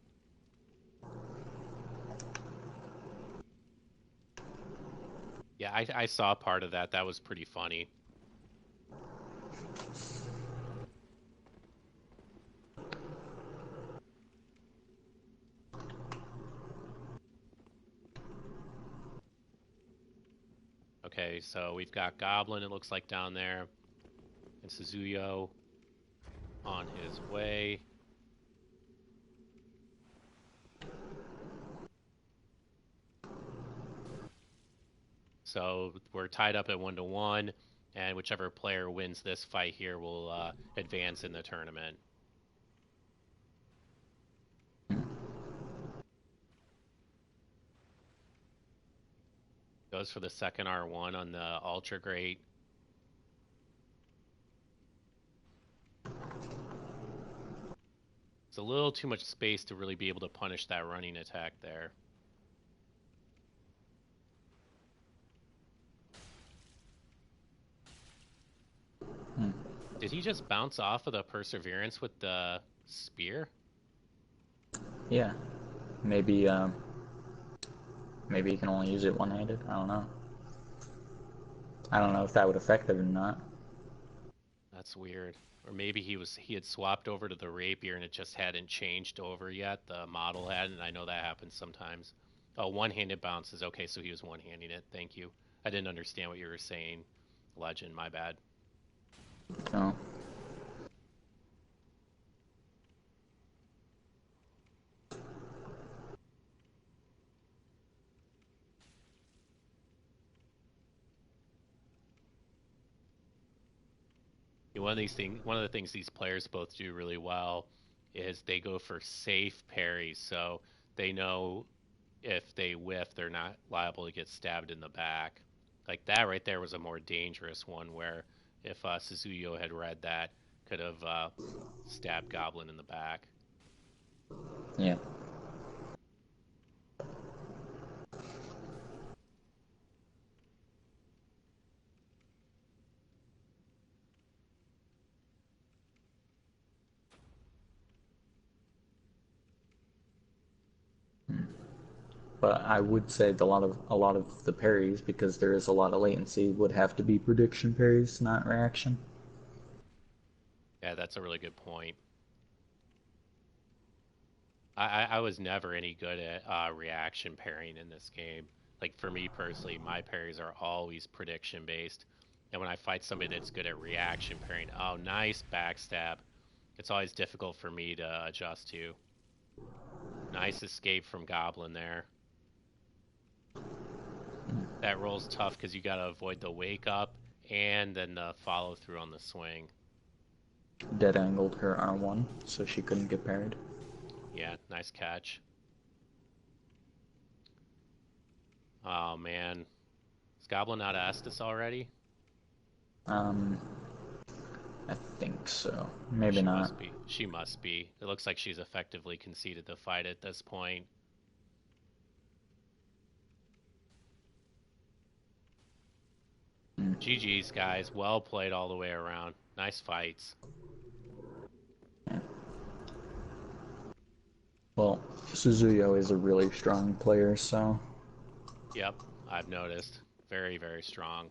Yeah, I saw part of that. That was pretty funny. Okay, so we've got Goblin, it looks like, down there, and Suzuya on his way. So we're tied up at 1-1, and whichever player wins this fight here will advance in the tournament. Goes for the second R1 on the Ultra Great. It's a little too much space to really be able to punish that running attack there. Did he just bounce off of the Perseverance with the spear? Yeah. Maybe, maybe he can only use it one-handed. I don't know. I don't know if that would affect it or not. That's weird. Or maybe he had swapped over to the rapier and it just hadn't changed over yet. The model hadn't. I know that happens sometimes. Oh, one-handed bounces. Okay, so he was one-handing it. Thank you. I didn't understand what you were saying. Legend, my bad. So. One of the things these players both do really well is they go for safe parries. So they know if they whiff, they're not liable to get stabbed in the back. Like that right there was a more dangerous one where if Suzuya had read that, could have stabbed Goblin in the back. Yeah. But I would say a lot of the parries, because there is a lot of latency, would have to be prediction parries, not reaction. Yeah, that's a really good point. I was never any good at reaction parrying in this game. Like for me personally, my parries are always prediction based. And when I fight somebody that's good at reaction parrying, oh, nice backstab. It's always difficult for me to adjust to. Nice escape from Goblin there. That roll's tough because you got to avoid the wake up and then the follow through on the swing. Dead angled her R1 so she couldn't get parried. Yeah, nice catch. Oh man. Is Goblin out of Estus already? I think so. Maybe She not. must be. She must be. It looks like she's effectively conceded the fight at this point. GG's, guys. Well played all the way around. Nice fights. Yeah. Well, Suzuya is a really strong player, so... Yep, I've noticed. Very, very strong.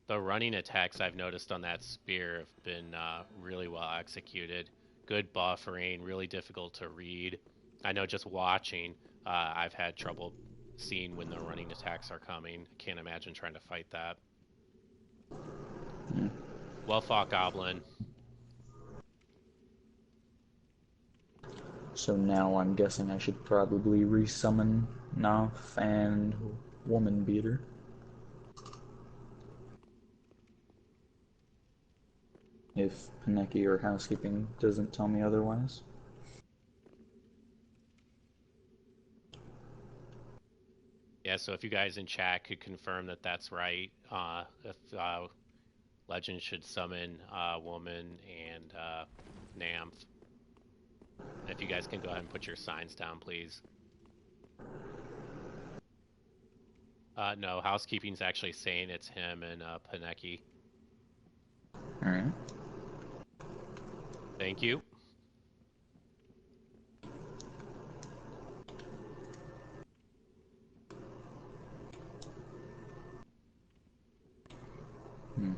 The running attacks I've noticed on that spear have been really well executed. Good buffering, really difficult to read. I know just watching, I've had trouble seeing when the running attacks are coming. I can't imagine trying to fight that. Yeah. Well fought, Goblin. So now I'm guessing I should probably resummon Gnampf and Woman Beater. If Panecky or HouseKeeping doesn't tell me otherwise. Yeah, so if you guys in chat could confirm that that's right, if Legend should summon Woman and Gnampf. If you guys can go ahead and put your signs down, please. No, HouseKeeping's actually saying it's him and Panecky. Alright. Thank you. Hmm.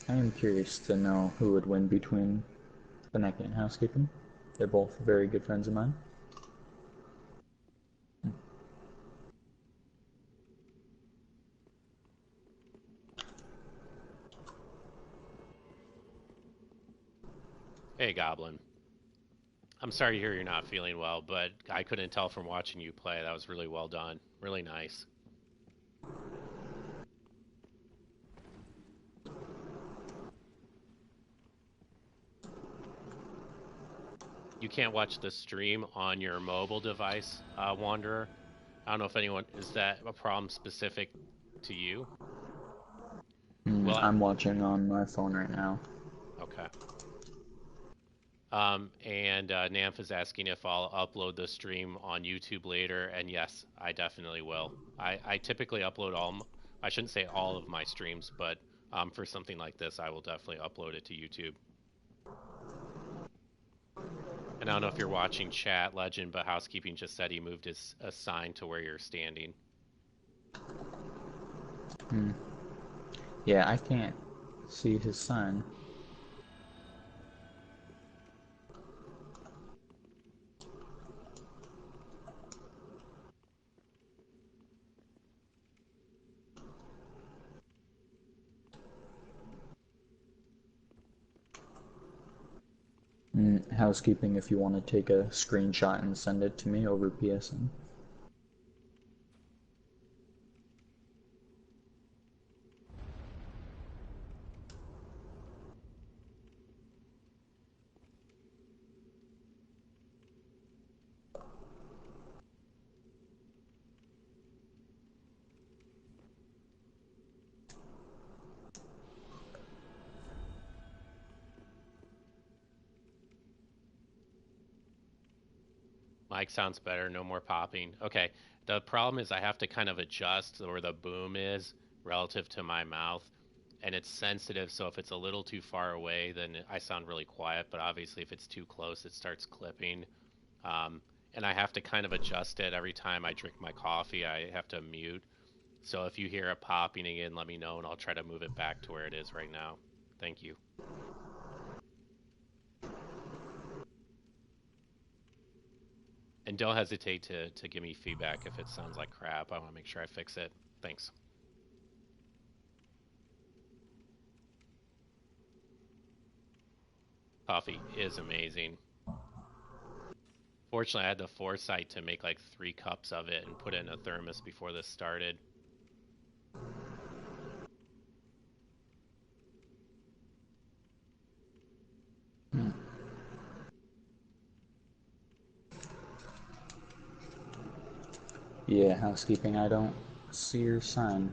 I am curious to know who would win between Panecky and HouseKeeping. They're both very good friends of mine. Hey, Goblin. I'm sorry to hear you're not feeling well, but I couldn't tell from watching you play. That was really well done. Really nice. You can't watch the stream on your mobile device, Wanderer. I don't know if anyone, is that a problem specific to you? Well, I'm watching on my phone right now. okay. And Gnampf is asking if I'll upload the stream on YouTube later, and yes, I definitely will. I typically upload I shouldn't say all of my streams, but for something like this, I will definitely upload it to YouTube. And I don't know if you're watching chat, Legend, but HouseKeeping just said he moved his sign to where you're standing. Yeah, I can't see his sign. HouseKeeping, if you want to take a screenshot and send it to me over PSN. Mic sounds better, no more popping. Okay, the problem is I have to kind of adjust where the boom is relative to my mouth, and it's sensitive, so if it's a little too far away, then I sound really quiet, but obviously if it's too close, it starts clipping. And I have to kind of adjust it every time I drink my coffee. I have to mute. So if you hear it popping again, let me know, and I'll try to move it back to where it is right now. Thank you. And don't hesitate to give me feedback if it sounds like crap. I want to make sure I fix it. Thanks. Coffee is amazing. Fortunately, I had the foresight to make like 3 cups of it and put it in a thermos before this started. Yeah, HouseKeeping, I don't see your sign.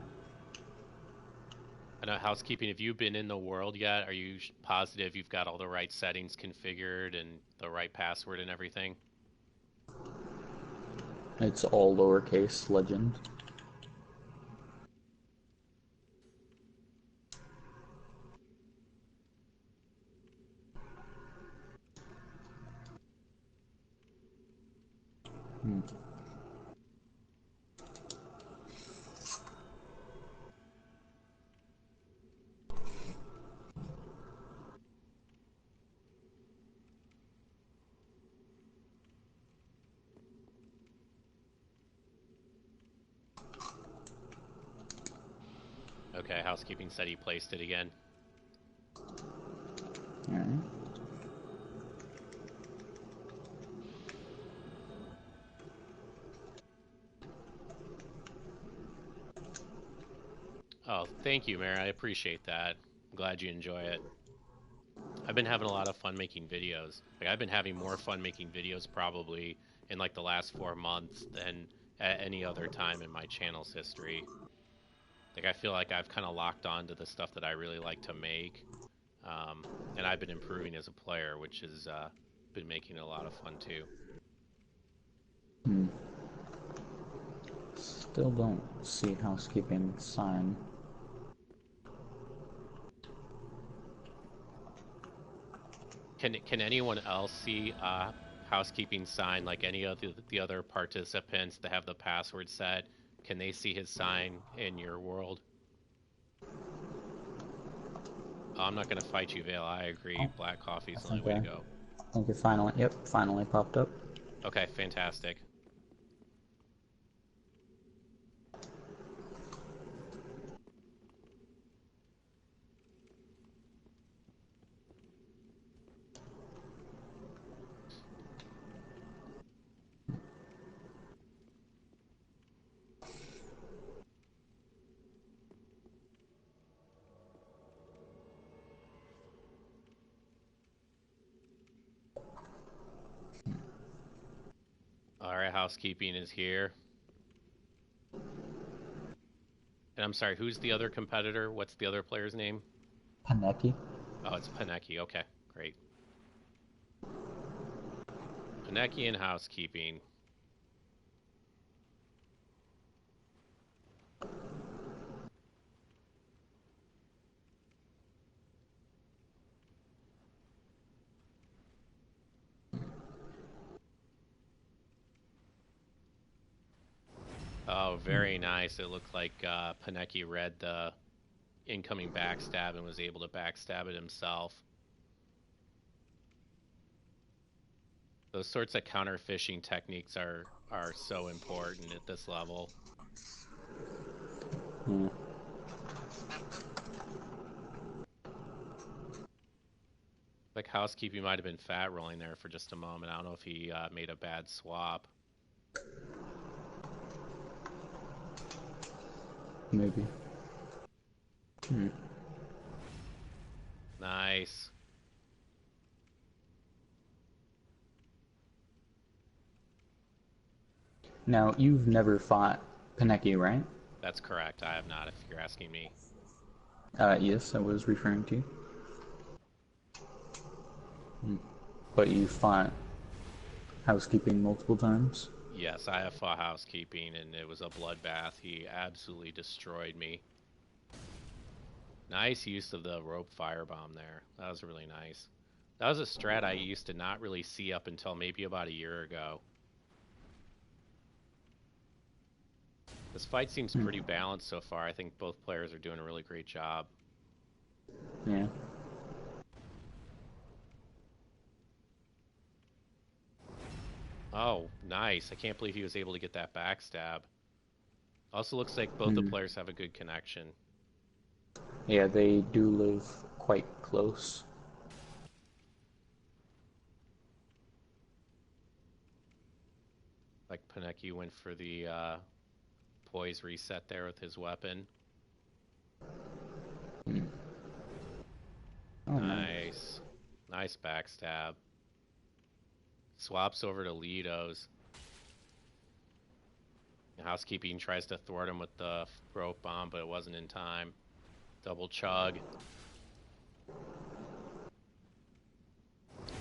I know HouseKeeping, have you been in the world yet? Are you positive you've got all the right settings configured and the right password and everything? It's all lowercase, Legend. Okay, HouseKeeping said he placed it again. Alright. Oh, thank you, Mary. I appreciate that. I'm glad you enjoy it. I've been having a lot of fun making videos. Like I've been having more fun making videos probably in like the last 4 months than at any other time in my channel's history. Like I feel like I've kind of locked on to the stuff that I really like to make, and I've been improving as a player, which has been making it a lot of fun too. Still don't see HouseKeeping sign. Can anyone else see HouseKeeping sign like any of the other participants that have the password set? Can they see his sign in your world? Oh, I'm not going to fight you, Vale. I agree. Black coffee is the only way to go. I think it finally, yep, finally popped up. Okay, fantastic. All right, housekeeping is here. And I'm sorry, who's the other competitor? What's the other player's name? Panecky. Oh, it's Panecky. Okay, great. Panecky and housekeeping. Oh, very nice. It looked like Panecky read the incoming backstab and was able to backstab it himself. Those sorts of counter phishing techniques are so important at this level. Yeah. Like housekeeping might have been fat rolling there for just a moment. I don't know if he made a bad swap. Maybe. Nice. Now, you've never fought Panecky, right? That's correct. I have not, if you're asking me. Yes, I was referring to you. But you fought housekeeping multiple times? Yes, I have fought housekeeping, and it was a bloodbath. He absolutely destroyed me. Nice use of the rope firebomb there. That was really nice. That was a strat I used to not really see up until maybe about a year ago. This fight seems pretty balanced so far. I think both players are doing a really great job. Yeah. Oh, nice. I can't believe he was able to get that backstab. Also looks like both the players have a good connection. Yeah, they do live quite close. Like Panecky went for the poise reset there with his weapon. Oh, nice. Nice backstab. Swaps over to Lido's. Housekeeping tries to thwart him with the rope bomb, but it wasn't in time. Double chug.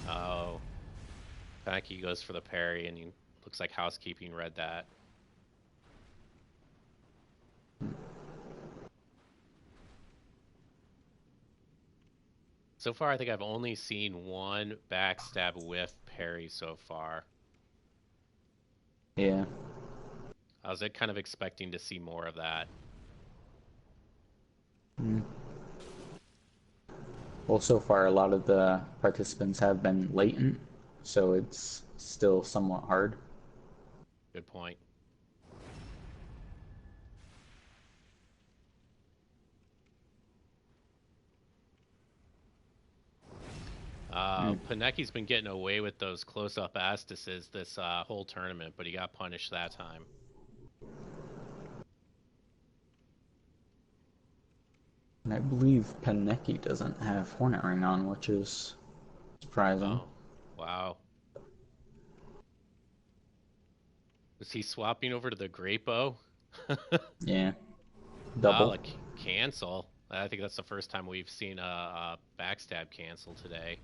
Oh. Panecky goes for the parry, and he looks like housekeeping read that. So far, I think I've only seen one backstab with parry so far. Yeah. I was kind of expecting to see more of that. Well, so far, a lot of the participants have been latent, so it's still somewhat hard. Good point. Panecky's been getting away with those close-up astises this whole tournament, but he got punished that time. And I believe Panecky doesn't have Hornet Ring on, which is surprising. Oh, wow. Was he swapping over to the Great Bow? Yeah. Double. Like cancel. I think that's the first time we've seen a backstab cancel today.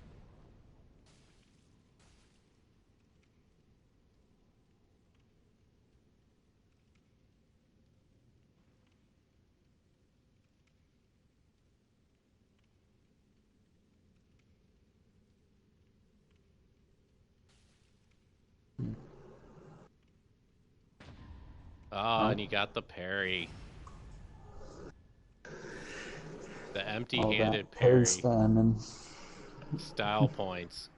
Oh, Oh, and he got the parry. The all that empty-handed parry parry. spamming. Style points.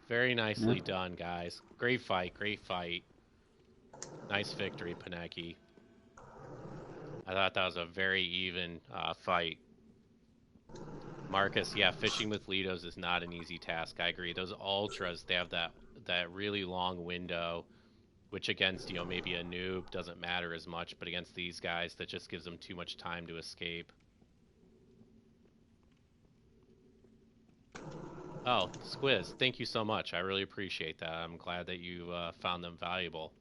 Very Yeah. nicely done, guys. Great fight, great fight. Nice victory, Panecky. I thought that was a very even fight. Marcus, yeah, fishing with Lidos is not an easy task. I agree. Those ultras, they have that really long window, which against, maybe a noob doesn't matter as much, but against these guys, that just gives them too much time to escape. Oh, Squiz, thank you so much. I really appreciate that. I'm glad that you found them valuable.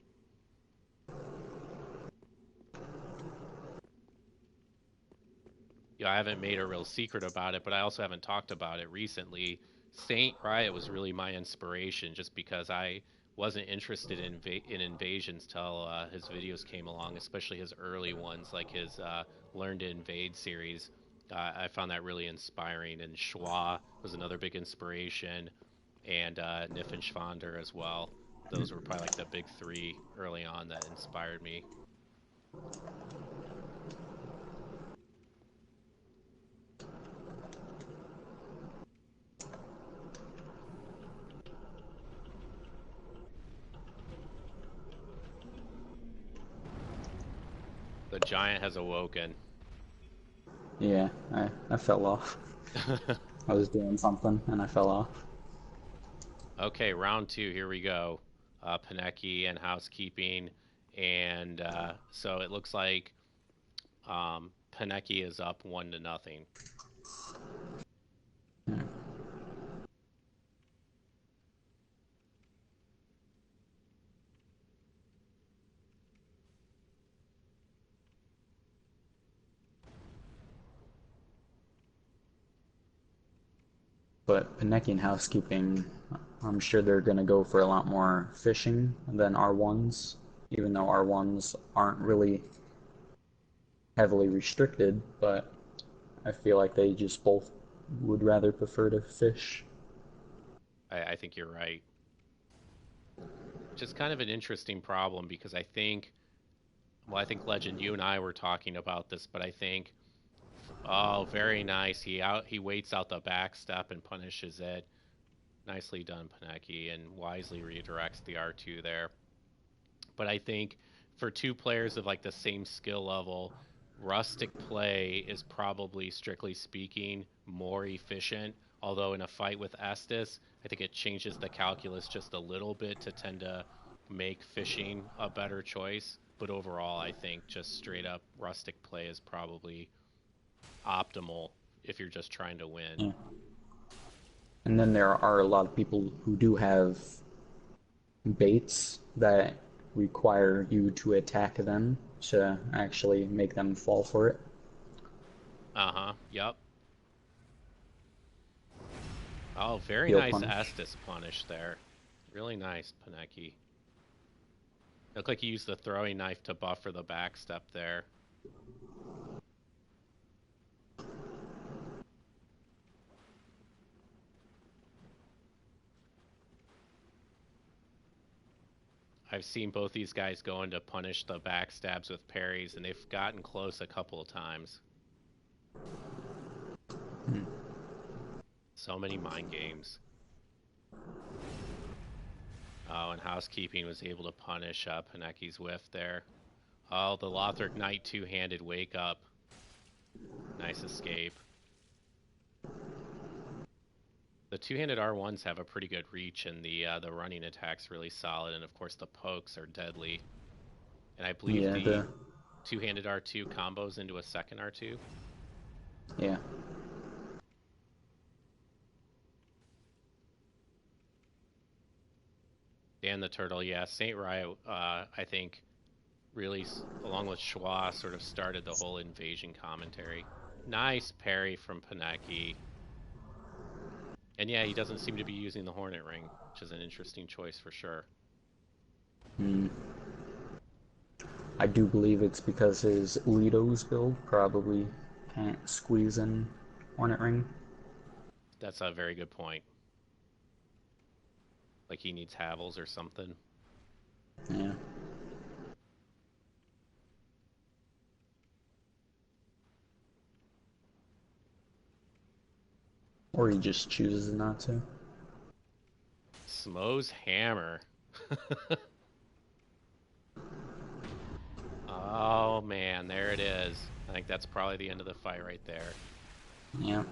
I haven't made a real secret about it, but I also haven't talked about it recently. Saint Riot was really my inspiration, just because I wasn't interested in invasions till his videos came along, especially his early ones, like his Learn to Invade series. I found that really inspiring, and Schwa was another big inspiration, and Niffenschwander as well. Those were probably like the big three early on that inspired me. The giant has awoken. Yeah, I fell off. I was doing something and I fell off. Okay, round two. Here we go. Panecky and housekeeping, and so it looks like Panecky is up 1-0. But Panecky and housekeeping, I'm sure they're going to go for a lot more fishing than R1s, even though R1s aren't really heavily restricted, but I feel like they just both would rather prefer to fish. I think you're right. Which is kind of an interesting problem because I think Legend, you and I were talking about this, but I think, oh, very nice. He waits out the back step and punishes it. Nicely done, Panecky, and wisely redirects the R2 there. But I think for two players of like the same skill level, rustic play is probably, strictly speaking, more efficient. Although in a fight with Estus, I think it changes the calculus just a little bit to tend to make fishing a better choice. But overall, I think just straight up rustic play is probably optimal if you're just trying to win. Yeah. And then there are a lot of people who do have baits that require you to attack them to actually make them fall for it. Uh huh. Yep. Oh, very Heal nice punish. Estus punish there. Really nice, Panecky. Looked like he used the throwing knife to buffer the backstep there. I've seen both these guys go in to punish the backstabs with parries, and they've gotten close a couple of times. Hmm. So many mind games. Oh, and housekeeping was able to punish Panecki's whiff there. Oh, the Lothric Knight two-handed wake up. Nice escape. The two-handed R1s have a pretty good reach, and the running attack's really solid, and of course the pokes are deadly. And I believe Yeah, the two-handed R2 combos into a second R2. yeah. Dan the Turtle, yeah. Saint Riot, I think, really, along with Schwa, sort of started the whole invasion commentary. Nice parry from Panecky. And yeah, he doesn't seem to be using the Hornet Ring, which is an interesting choice for sure. Hmm. I do believe it's because his Lido's build probably can't squeeze in Hornet Ring. That's a very good point. Like he needs Havels or something. Yeah. Or he just chooses not to. Smo's hammer. Oh man, there it is. I think that's probably the end of the fight right there. Yeah.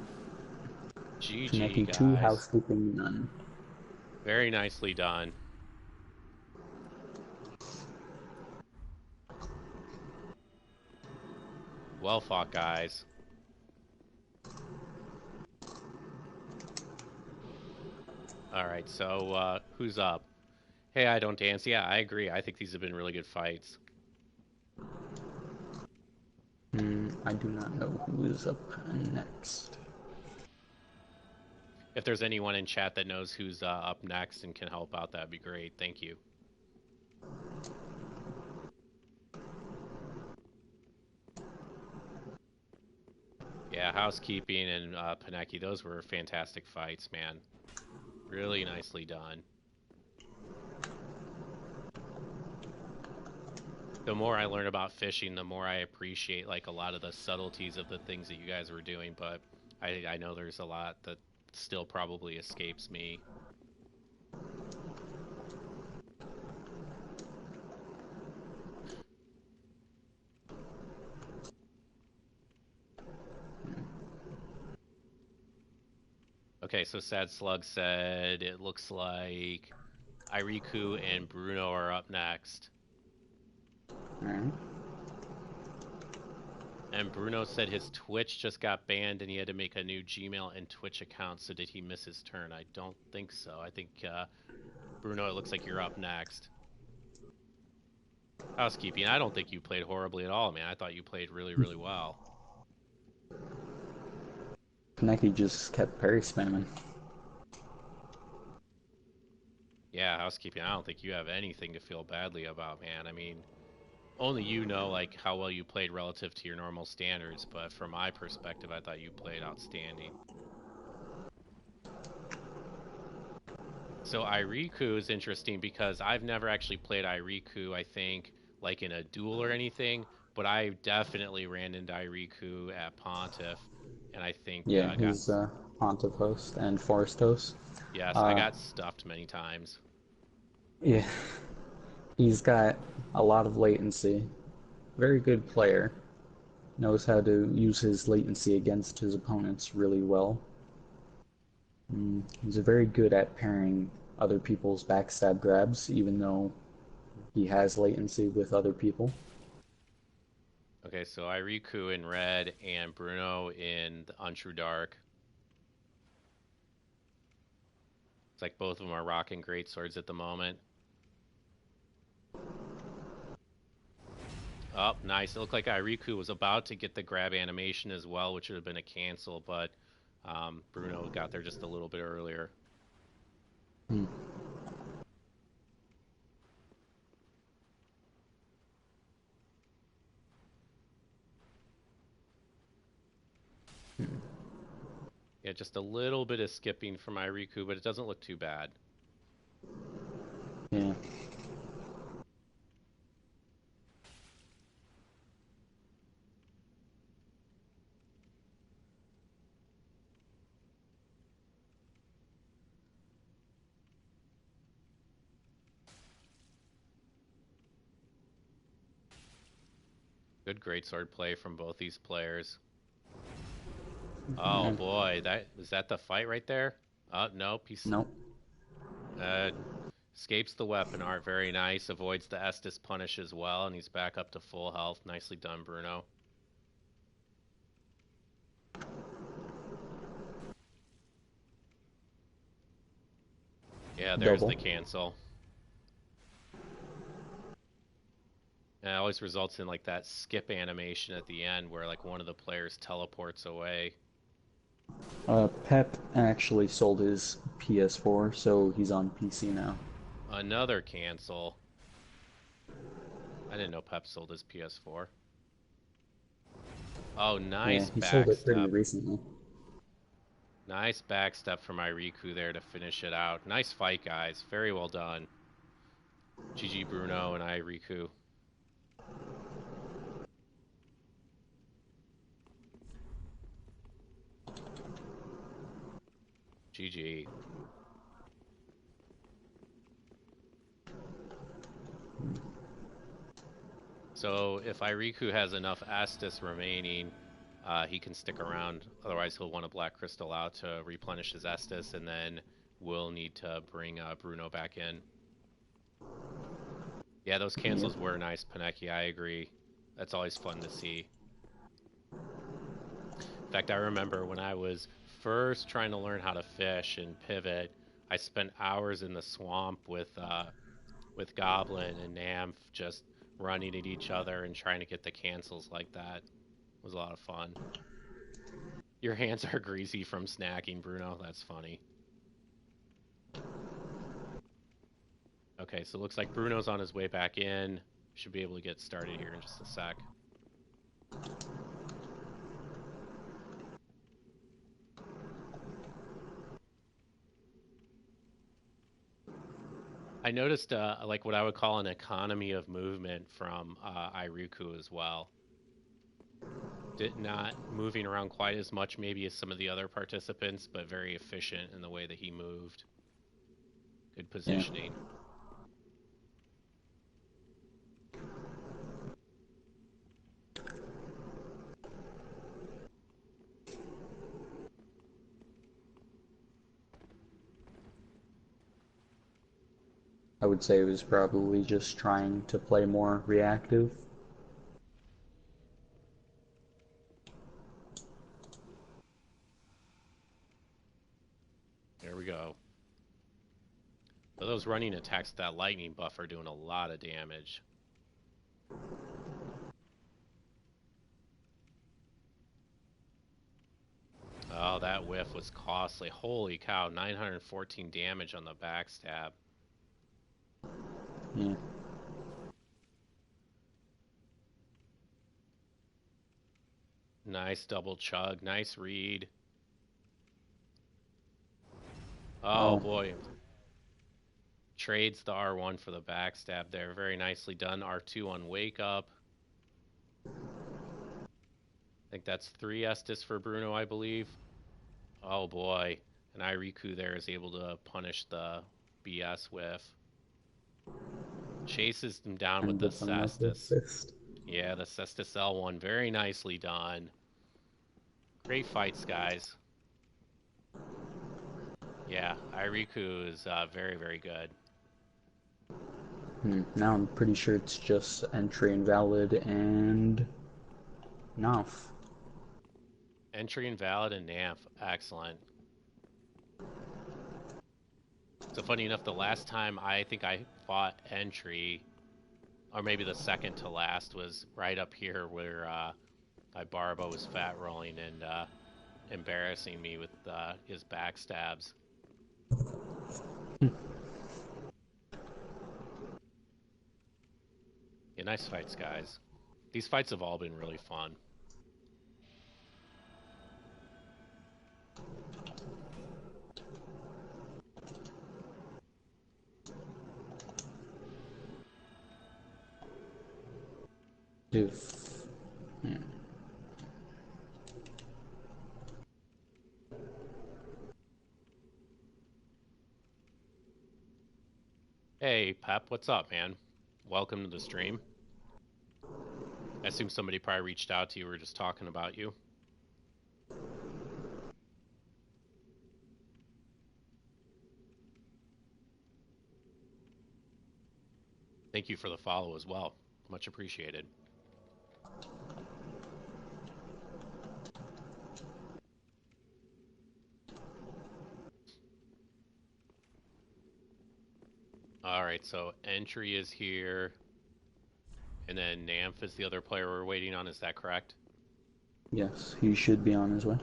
GG, Panecky guys. 2, housekeeping none. Very nicely done. Well fought, guys. Alright, so who's up? Hey, I don't dance. Yeah, I agree. I think these have been really good fights. I do not know who is up next. If there's anyone in chat that knows who's up next and can help out, that'd be great. Thank you. Yeah, housekeeping and Panecky, those were fantastic fights, man. Really nicely done. The more I learn about fishing, the more I appreciate like a lot of the subtleties of the things that you guys were doing, but I know there's a lot that still probably escapes me. Okay, so Sad Slug said it looks like iReekoo and Bruno are up next. Alright. And Bruno said his Twitch just got banned and he had to make a new Gmail and Twitch account, so did he miss his turn? I don't think so. I think, Bruno, it looks like you're up next. Housekeeping, I don't think you played horribly at all, man. I thought you played really, really well. Panecky just kept parry spamming. Yeah, housekeeping, I don't think you have anything to feel badly about, man. I mean, only you know like how well you played relative to your normal standards, but from my perspective, I thought you played outstanding. So iReekoo is interesting because I've never actually played iReekoo, I think, like in a duel or anything, but I definitely ran into iReekoo at Pontiff, and I think Yeah, he's Pontiff host and Forest host. yes, I got stuffed many times. Yeah. He's got a lot of latency. Very good player. Knows how to use his latency against his opponents really well. He's very good at pairing other people's backstab grabs, even though he has latency with other people. Okay, so iReekoo in red and Bruno in the Untrue Dark. It's like both of them are rocking great swords at the moment. Oh, nice. It looked like iReekoo was about to get the grab animation as well, which would have been a cancel, but Bruno got there just a little bit earlier. Yeah, just a little bit of skipping from iReekoo, but it doesn't look too bad. Yeah. Good greatsword play from both these players. Oh boy, was that the fight right there? Nope. Nope. Escapes the weapon art, very nice. Avoids the Estus punish as well, and he's back up to full health. Nicely done, Bruno. Yeah, there's the cancel. And it always results in like that skip animation at the end where like one of the players teleports away. Pep actually sold his PS4, so he's on PC now. Another cancel. I didn't know Pep sold his PS4. Oh, nice he sold it pretty backstep. recently. Nice backstep from iReekoo there to finish it out. Nice fight, guys. Very well done. GG Bruno and iReekoo. GG. So if iReekoo has enough Estus remaining, he can stick around. Otherwise, he'll want a Black Crystal out to replenish his Estus, and then we'll need to bring Bruno back in. Yeah, those cancels were nice, Panecky. I agree. That's always fun to see. In fact, I remember when I was first trying to learn how to fish and pivot, I spent hours in the swamp with Goblin and Gnampf just running at each other and trying to get the cancels like that. It was a lot of fun. Your hands are greasy from snacking, Bruno. That's funny. Okay, so it looks like Bruno's on his way back in. Should be able to get started here in just a sec. I noticed like what I would call an economy of movement from iReekoo as well. Not moving around quite as much maybe as some of the other participants, but very efficient in the way that he moved. Good positioning. Yeah. I would say it was probably just trying to play more reactive. There we go. So those running attacks with that lightning buff are doing a lot of damage. Oh, that whiff was costly. Holy cow, 914 damage on the backstab. Yeah. Nice double chug. Nice read. Oh, boy. Trades the R1 for the backstab there. Very nicely done. R2 on wake up. I think that's 3 Estus for Bruno, I believe. Oh, boy. And iReekoo there is able to punish the BS whiff. Chases them down with the Cestus. Yeah, the Cestus L1. Very nicely done. Great fights, guys. Yeah, iReekoo is very, very good. Now I'm pretty sure it's just Entry, Invalid, and Gnampf. Entry, Invalid, and Gnampf. Excellent. So funny enough, the last time I think I fought Entry, or maybe the second to last, was right up here where Barba was fat rolling and embarrassing me with his backstabs. Yeah, nice fights, guys. These fights have all been really fun. Hey, Pep, what's up, man? Welcome to the stream. I assume somebody probably reached out to you. We were just talking about you. Thank you for the follow as well. Much appreciated. All right, so Entry is here. And then Gnampf is the other player we're waiting on. Is that correct? Yes, he should be on his way.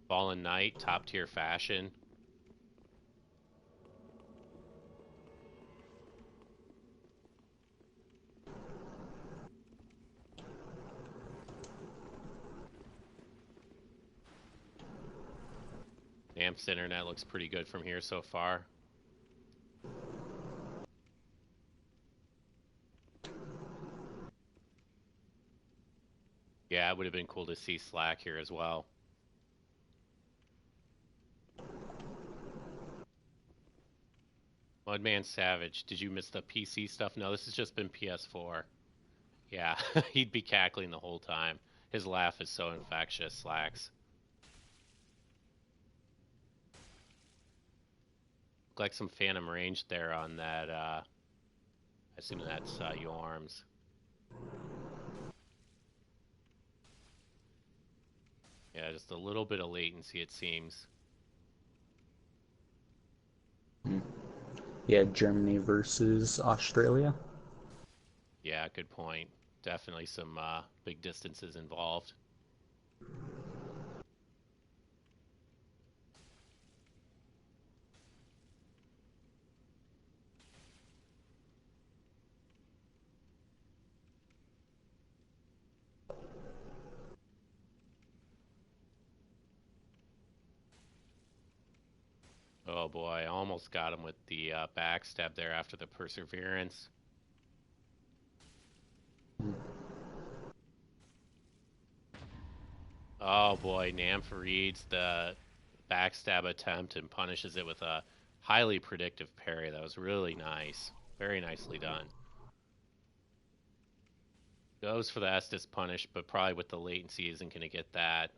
Fallen Knight, top tier fashion. Gnampf's internet looks pretty good from here so far. Yeah, it would have been cool to see Slack here as well. Mudman Savage, did you miss the PC stuff? No, this has just been PS4. Yeah, he'd be cackling the whole time. His laugh is so infectious, Slacks. Look like some phantom range there on that, I assume that's Yorms. Yeah, just a little bit of latency, it seems. Yeah, Germany versus Australia. Yeah, good point. Definitely some big distances involved. Oh boy, I almost got him with the backstab there after the perseverance. Oh boy, Gnampf reads the backstab attempt and punishes it with a highly predictive parry. That was really nice. Very nicely done. Goes for the Estus punish, but probably with the latency isn't going to get that.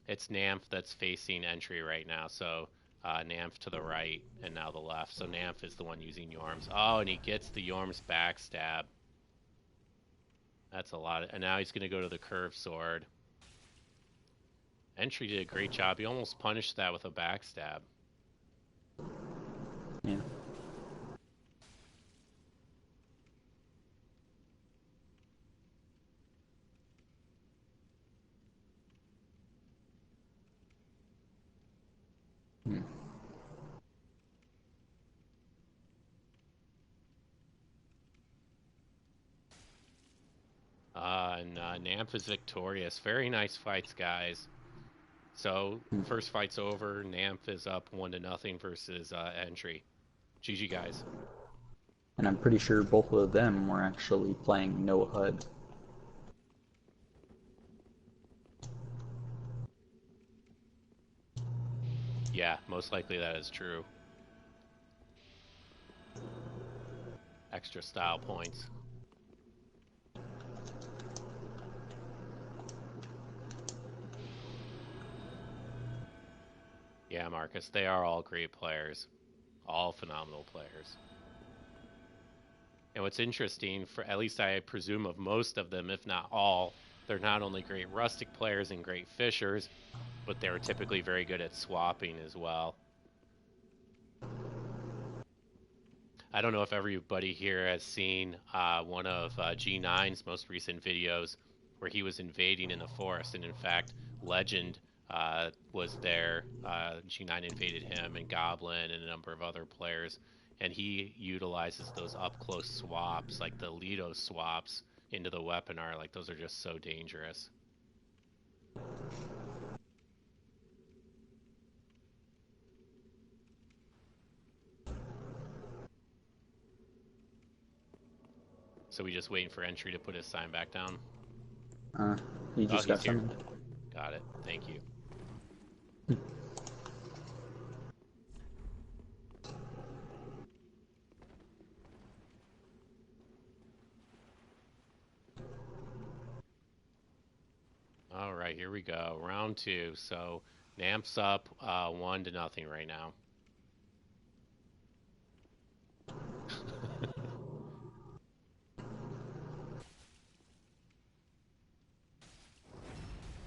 It's Gnampf that's facing entry right now, so Gnampf to the right and now the left. So Gnampf is the one using Yorms. Oh, and he gets the Yorms backstab. That's a lot. And now he's going to go to the curved sword. Entry did a great job. He almost punished that with a backstab. Yeah. And Gnampf is victorious. Very nice fights, guys. So, first fight's over. Gnampf is up 1-0 versus Entry. GG, guys. And I'm pretty sure both of them were actually playing no HUD. Yeah, most likely that is true. Extra style points. Yeah, Marcus, they are all great players. All phenomenal players. And what's interesting, for at least I presume of most of them, if not all, they're not only great rustic players and great fishers, but they're typically very good at swapping as well. I don't know if everybody here has seen one of G9's most recent videos where he was invading in the forest, and in fact, Legend was there. G9 invaded him, and Goblin, and a number of other players, and he utilizes those up-close swaps, like the Lido swaps, into the weapon art. Like, those are just so dangerous. So we just waiting for Entry to put his sign back down? He just got here. summoned. Got it. Thank you. All right, here we go. Round 2. So Gnampf's up 1-0 right now.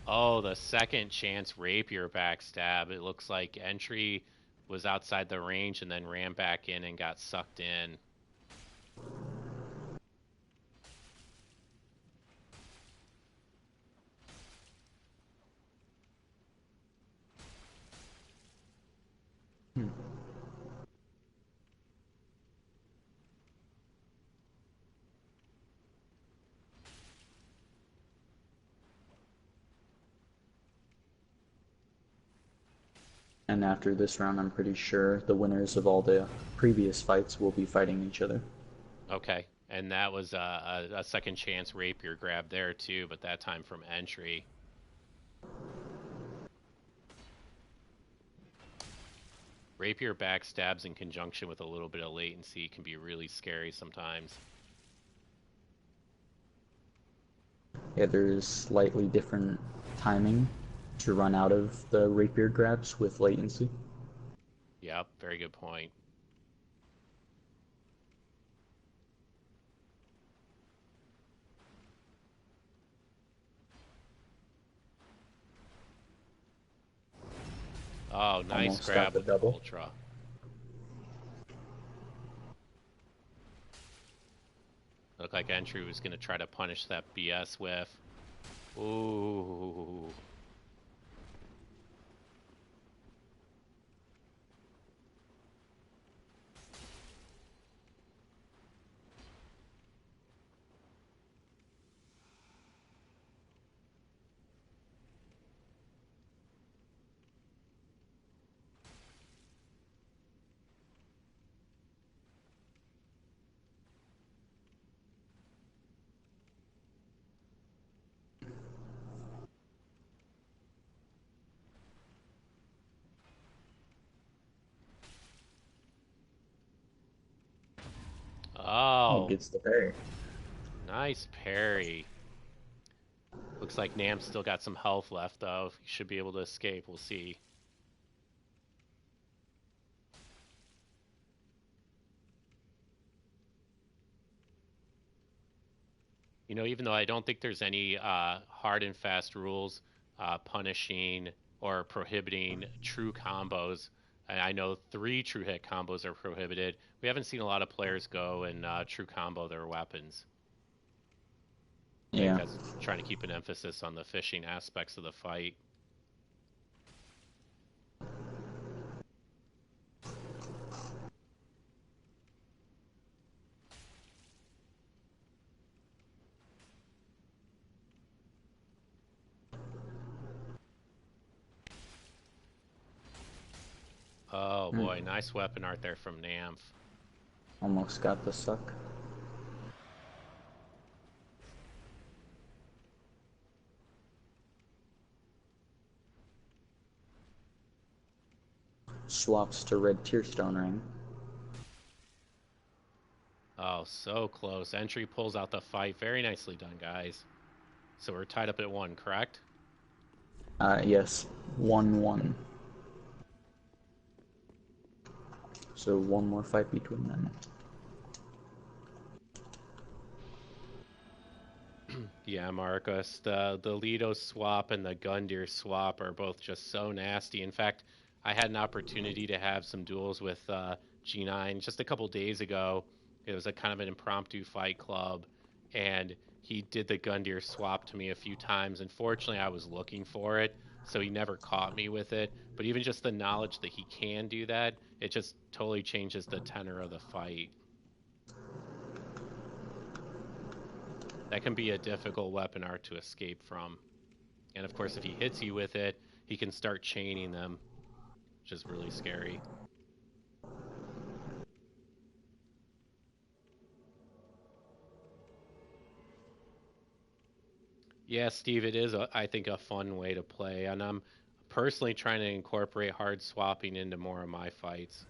Oh, the second chance rapier backstab. It looks like Entry was outside the range and then ran back in and got sucked in. And after this round, I'm pretty sure the winners of all the previous fights will be fighting each other. Okay, and that was a second chance rapier grab there too, but that time from Entry. Rapier backstabs in conjunction with a little bit of latency can be really scary sometimes. Yeah, there's slightly different timing to run out of the rapier grabs with latency. Yep, very good point. Oh, nice Almost got grab the with the double. Ultra. Looked like Entry was going to try to punish that BS whiff. Ooh. Oh, Oh, gets the parry. nice parry. Looks like Gnampf still got some health left, though. He should be able to escape. We'll see. You know, even though I don't think there's any hard and fast rules punishing or prohibiting true combos, and I know 3 true hit combos are prohibited, we haven't seen a lot of players go and true combo their weapons. I think Yeah. that's trying to keep an emphasis on the fishing aspects of the fight. Oh boy, nice weapon art there from Gnampf. Almost got the suck. Swaps to red tearstone ring. Oh, so close. Entry pulls out the fight. Very nicely done, guys. So we're tied up at 1, correct? Yes, 1-1. So one more fight between them. Yeah, Marcus. The Lido swap and the Gundyr swap are both just so nasty. In fact, I had an opportunity to have some duels with G9 just a couple days ago. It was a kind of an impromptu fight club, and he did the Gundyr swap to me a few times. Unfortunately, I was looking for it, so he never caught me with it. But even just the knowledge that he can do that, it just totally changes the tenor of the fight. That can be a difficult weapon art to escape from. And of course, if he hits you with it, he can start chaining them, which is really scary. Yeah, Steve, it is, I think, a fun way to play. And I'm personally trying to incorporate hard swapping into more of my fights.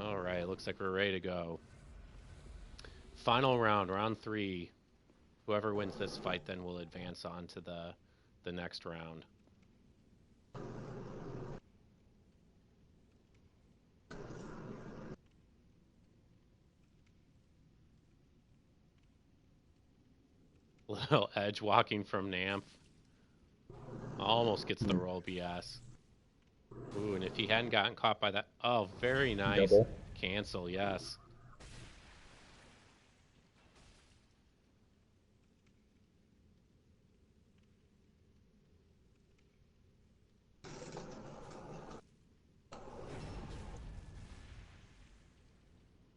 All right, looks like we're ready to go. Final round, round 3. Whoever wins this fight then will advance on to the next round. Little edge walking from Gnampf. Almost gets the roll BS. Ooh, and if he hadn't gotten caught by that... Oh, very nice. Double. Cancel, yes.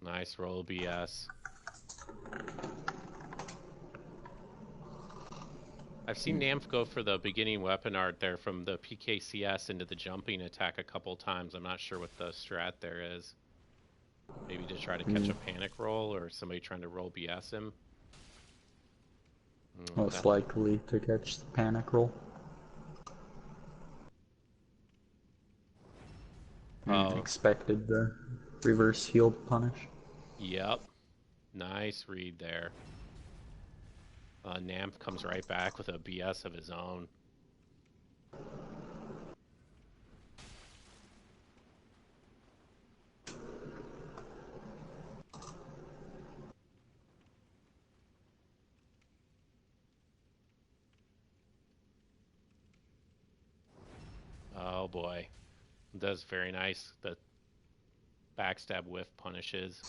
Nice roll BS. I've seen Gnampf go for the beginning weapon art there from the PKCS into the jumping attack a couple times. I'm not sure what the strat there is. Maybe to try to catch a panic roll or somebody trying to roll BS him. Most likely to catch the panic roll. Oh. Expected the reverse healed punish. Yep. Nice read there. Gnampf comes right back with a BS of his own. Oh boy. That's very nice. The backstab whiff punishes.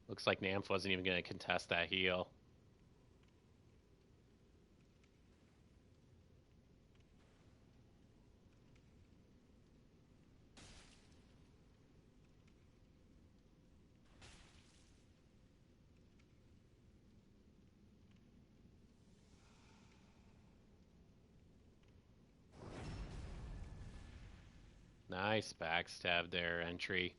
Looks like Gnampf wasn't even going to contest that heal. Nice backstab there, entry.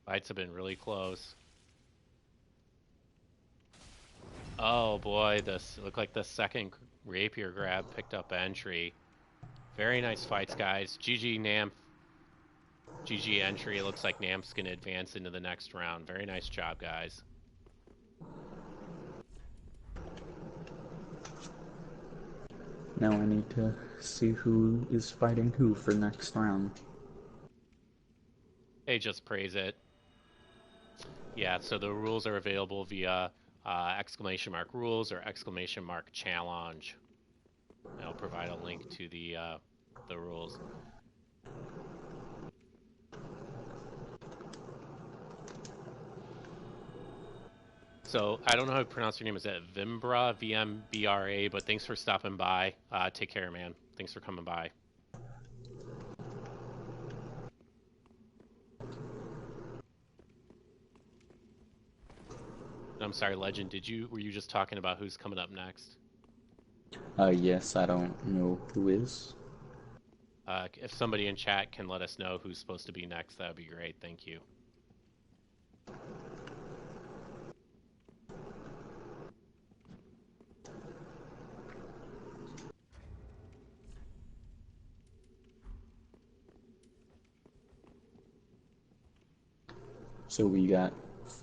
Fights have been really close. Oh boy, this looked like the second rapier grab picked up entry. Very nice fights, guys. GG Gnampf. GG entry. It looks like Gnampf's going to advance into the next round. Very nice job, guys. Now I need to see who is fighting who for next round. Hey, just praise it. Yeah, so the rules are available via !rules or !challenge. I'll provide a link to the rules. So I don't know how to pronounce your name. Is that Vimbra, VMBRA? But thanks for stopping by. Take care, man. Thanks for coming by. I'm sorry, Legend. Were you just talking about who's coming up next? Yes, I don't know who is. If somebody in chat can let us know who's supposed to be next, that would be great. Thank you. So we got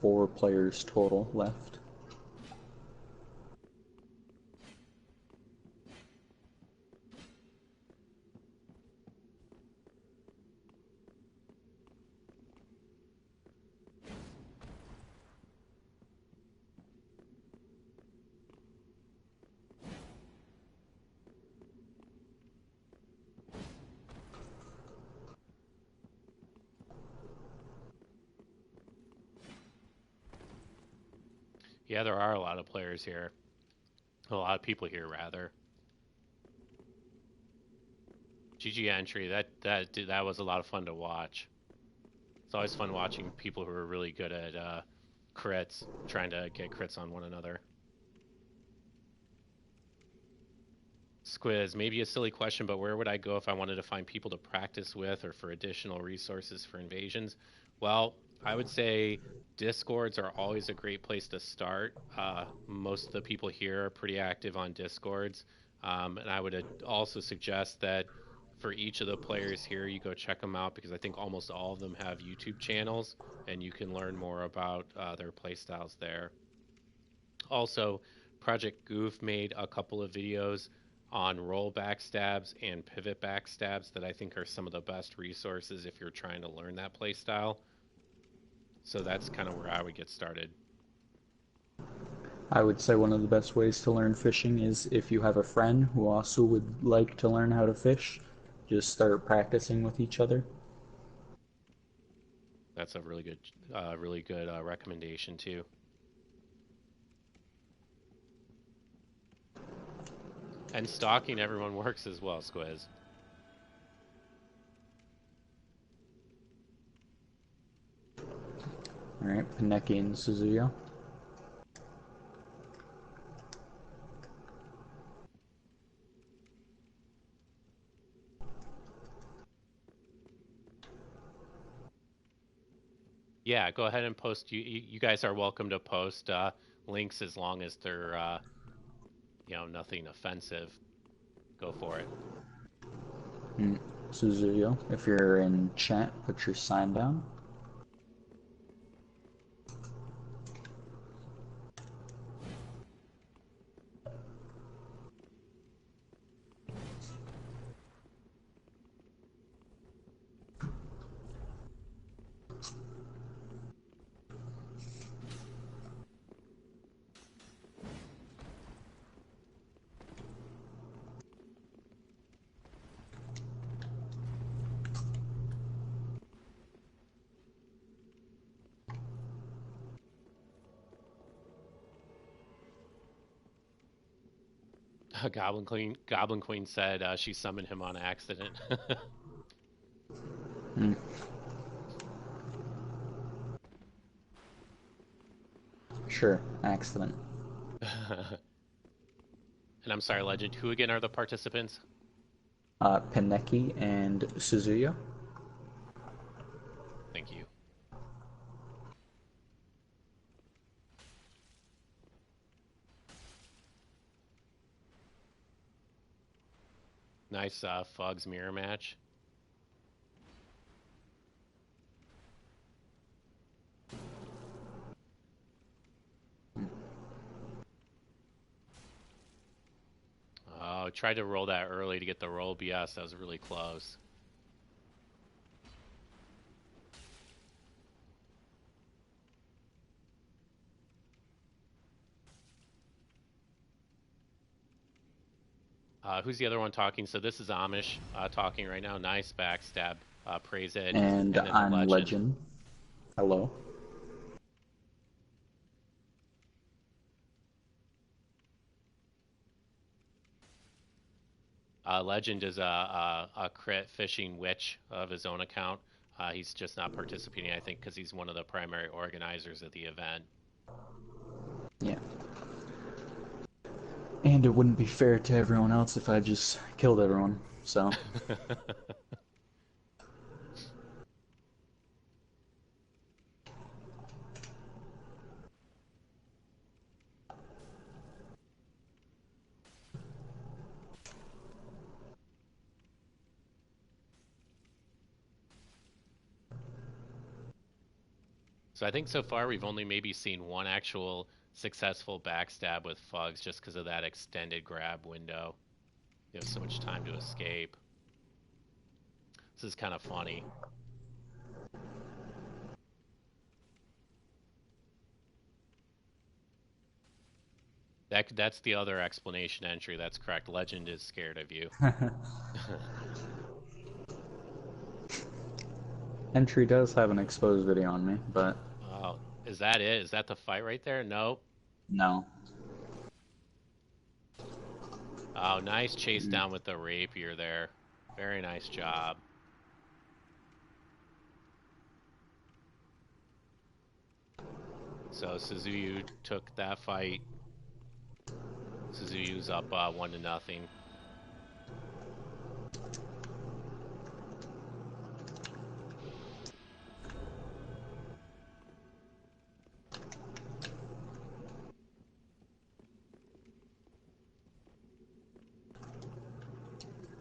4 players total left. Yeah, there are a lot of players here. A lot of people here, rather. GG entry. That was a lot of fun to watch. It's always fun watching people who are really good at crits, trying to get crits on one another. Squiz, maybe a silly question, but where would I go if I wanted to find people to practice with or for additional resources for invasions? Well, I would say Discords are always a great place to start. Most of the people here are pretty active on Discords. And I would also suggest that for each of the players here, you go check them out because I think almost all of them have YouTube channels and you can learn more about their playstyles there. Also, Project Goof made a couple of videos on roll backstabs and pivot backstabs that I think are some of the best resources if you're trying to learn that playstyle. So that's kind of where I would get started. I would say one of the best ways to learn fishing is if you have a friend who also would like to learn how to fish, just start practicing with each other. That's a really good recommendation too. And stalking everyone works as well, Squiz. Alright, Panecky and Suzuya. Yeah, go ahead and post. You guys are welcome to post links as long as they're nothing offensive. Go for it. Suzuya, if you're in chat, put your sign down. GoblinQueen said she summoned him on accident. Hmm. Sure, accident. And I'm sorry, Legend. Who again are the participants? Panecky and Suzuya. Thank you. Nice Fugs mirror match. Oh, tried to roll that early to get the roll BS. That was really close. Who's the other one talking? So this is Amish talking right now. Nice backstab. Praise it. And And then I'm Legend. Legend. Hello. Legend is a crit fishing witch of his own account. He's just not participating, I think, because he's one of the primary organizers of the event. Yeah. And it wouldn't be fair to everyone else if I just killed everyone, so. So I think so far we've only maybe seen one actual successful backstab with Fugs just because of that extended grab window. You have so much time to escape. This is kind of funny. That's the other explanation entry. That's correct. Legend is scared of you. Entry does have an exposed video on me, but Oh, is that it? Is that the fight right there? Nope. no. Oh, nice chase down with the rapier there. Very nice job. So Suzuyu took that fight. Suzuyu's up 1-0.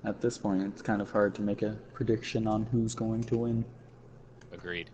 At this point, it's kind of hard to make a prediction on who's going to win. Agreed.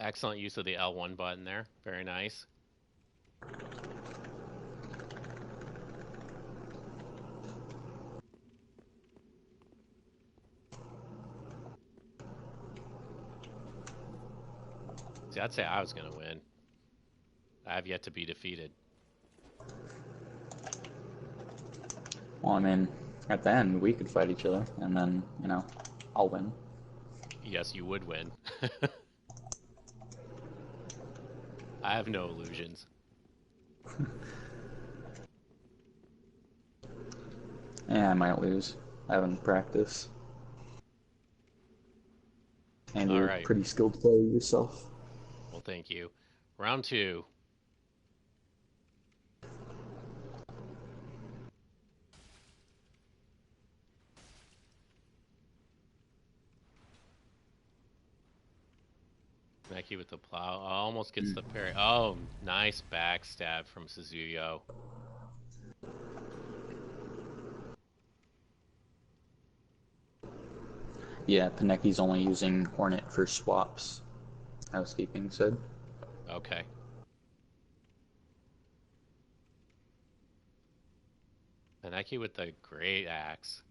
Excellent use of the L1 button there. Very nice. See, I'd say I was going to win. I have yet to be defeated. Well, I mean, at the end, we could fight each other, and then, you know, I'll win. Yes, you would win. I have no illusions. Yeah, I might lose. I haven't practiced. And All you're a right. pretty skilled player yourself. Well, thank you. Round 2. Panecky with the plow. Oh, almost gets the parry. Oh, nice backstab from Suzuya. Yeah, Panecky's only using Hornet for swaps, HouseKeeping said. Okay. Panecky with the great axe.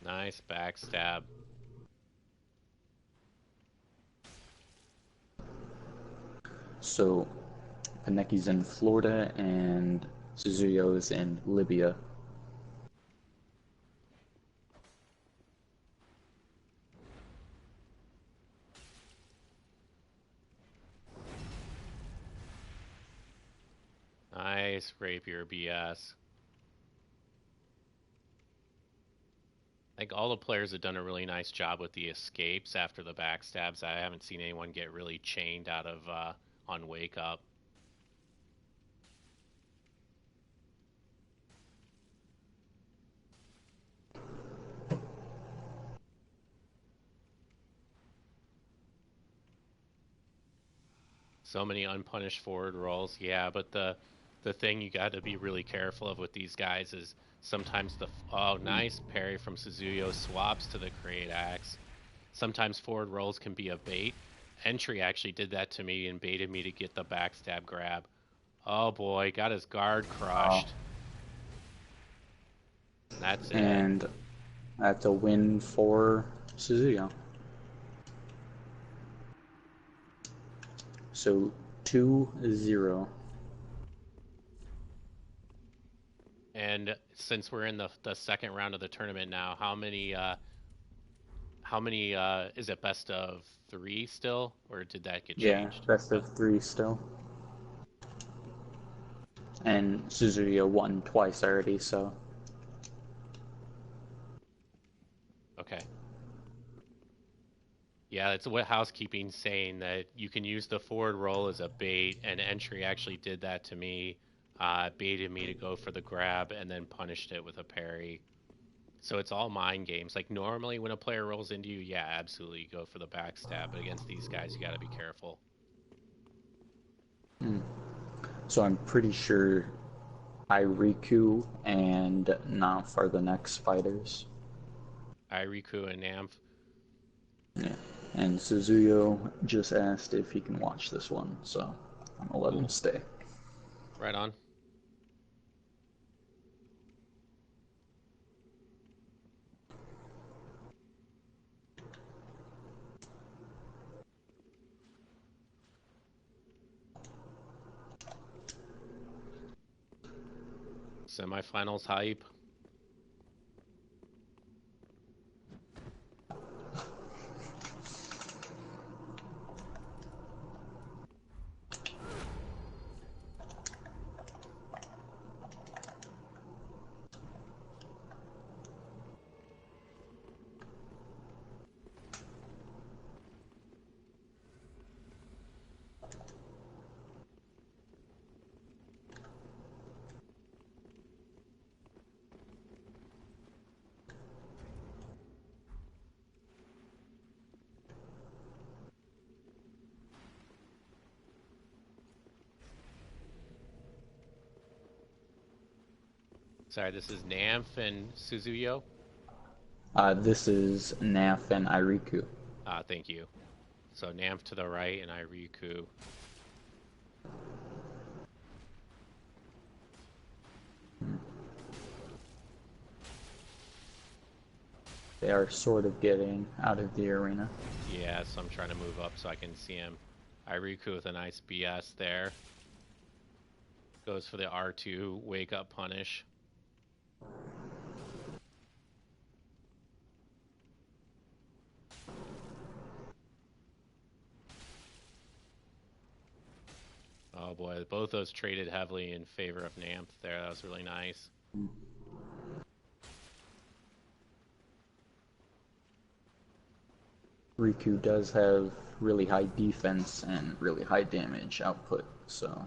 Nice backstab. So, Panecky's in Florida and Suzuya's in Libya. Nice rapier BS. I think all the players have done a really nice job with the escapes after the backstabs. I haven't seen anyone get really chained out of on wake up. So many unpunished forward rolls. Yeah, but the thing you got to be really careful of with these guys is sometimes nice parry from Suzuya swaps to the great axe. Sometimes forward rolls can be a bait. Entry actually did that to me and baited me to get the backstab grab. Oh boy, got his guard crushed. That's it. And that's a win for Suzuya. So 2-0. And since we're in the second round of the tournament now, how many is it, best of 3 still, or did that get changed? Yeah, best of 3 still. And Suzuya won twice already, so. Okay. Yeah, it's what HouseKeeping's saying, that you can use the forward roll as a bait, and Entry actually did that to me. Baited me to go for the grab and then punished it with a parry. So it's all mind games. Like normally when a player rolls into you, yeah, absolutely you go for the backstab. But against these guys, you got to be careful. So I'm pretty sure iReekoo and Gnampf are the next fighters. iReekoo and Gnampf. Yeah. And Suzuya just asked if he can watch this one, so I'm gonna let him stay. Right on. Semifinals hype. Sorry, this is Gnampf and Suzuya. This is Gnampf and iReekoo. Thank you. So Gnampf to the right and iReekoo. They are sort of getting out of the arena. Yeah, so I'm trying to move up so I can see him. iReekoo with a nice BS there. Goes for the R2 wake up punish. Oh boy, both those traded heavily in favor of Gnampf there. That was really nice. Riku does have really high defense and really high damage output, so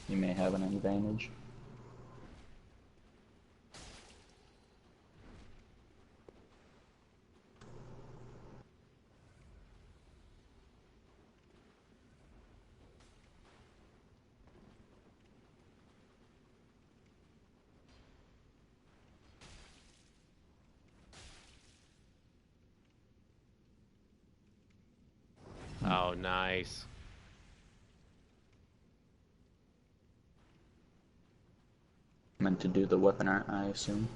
you may have an advantage. Oh, nice. Meant to do the weapon art, I assume.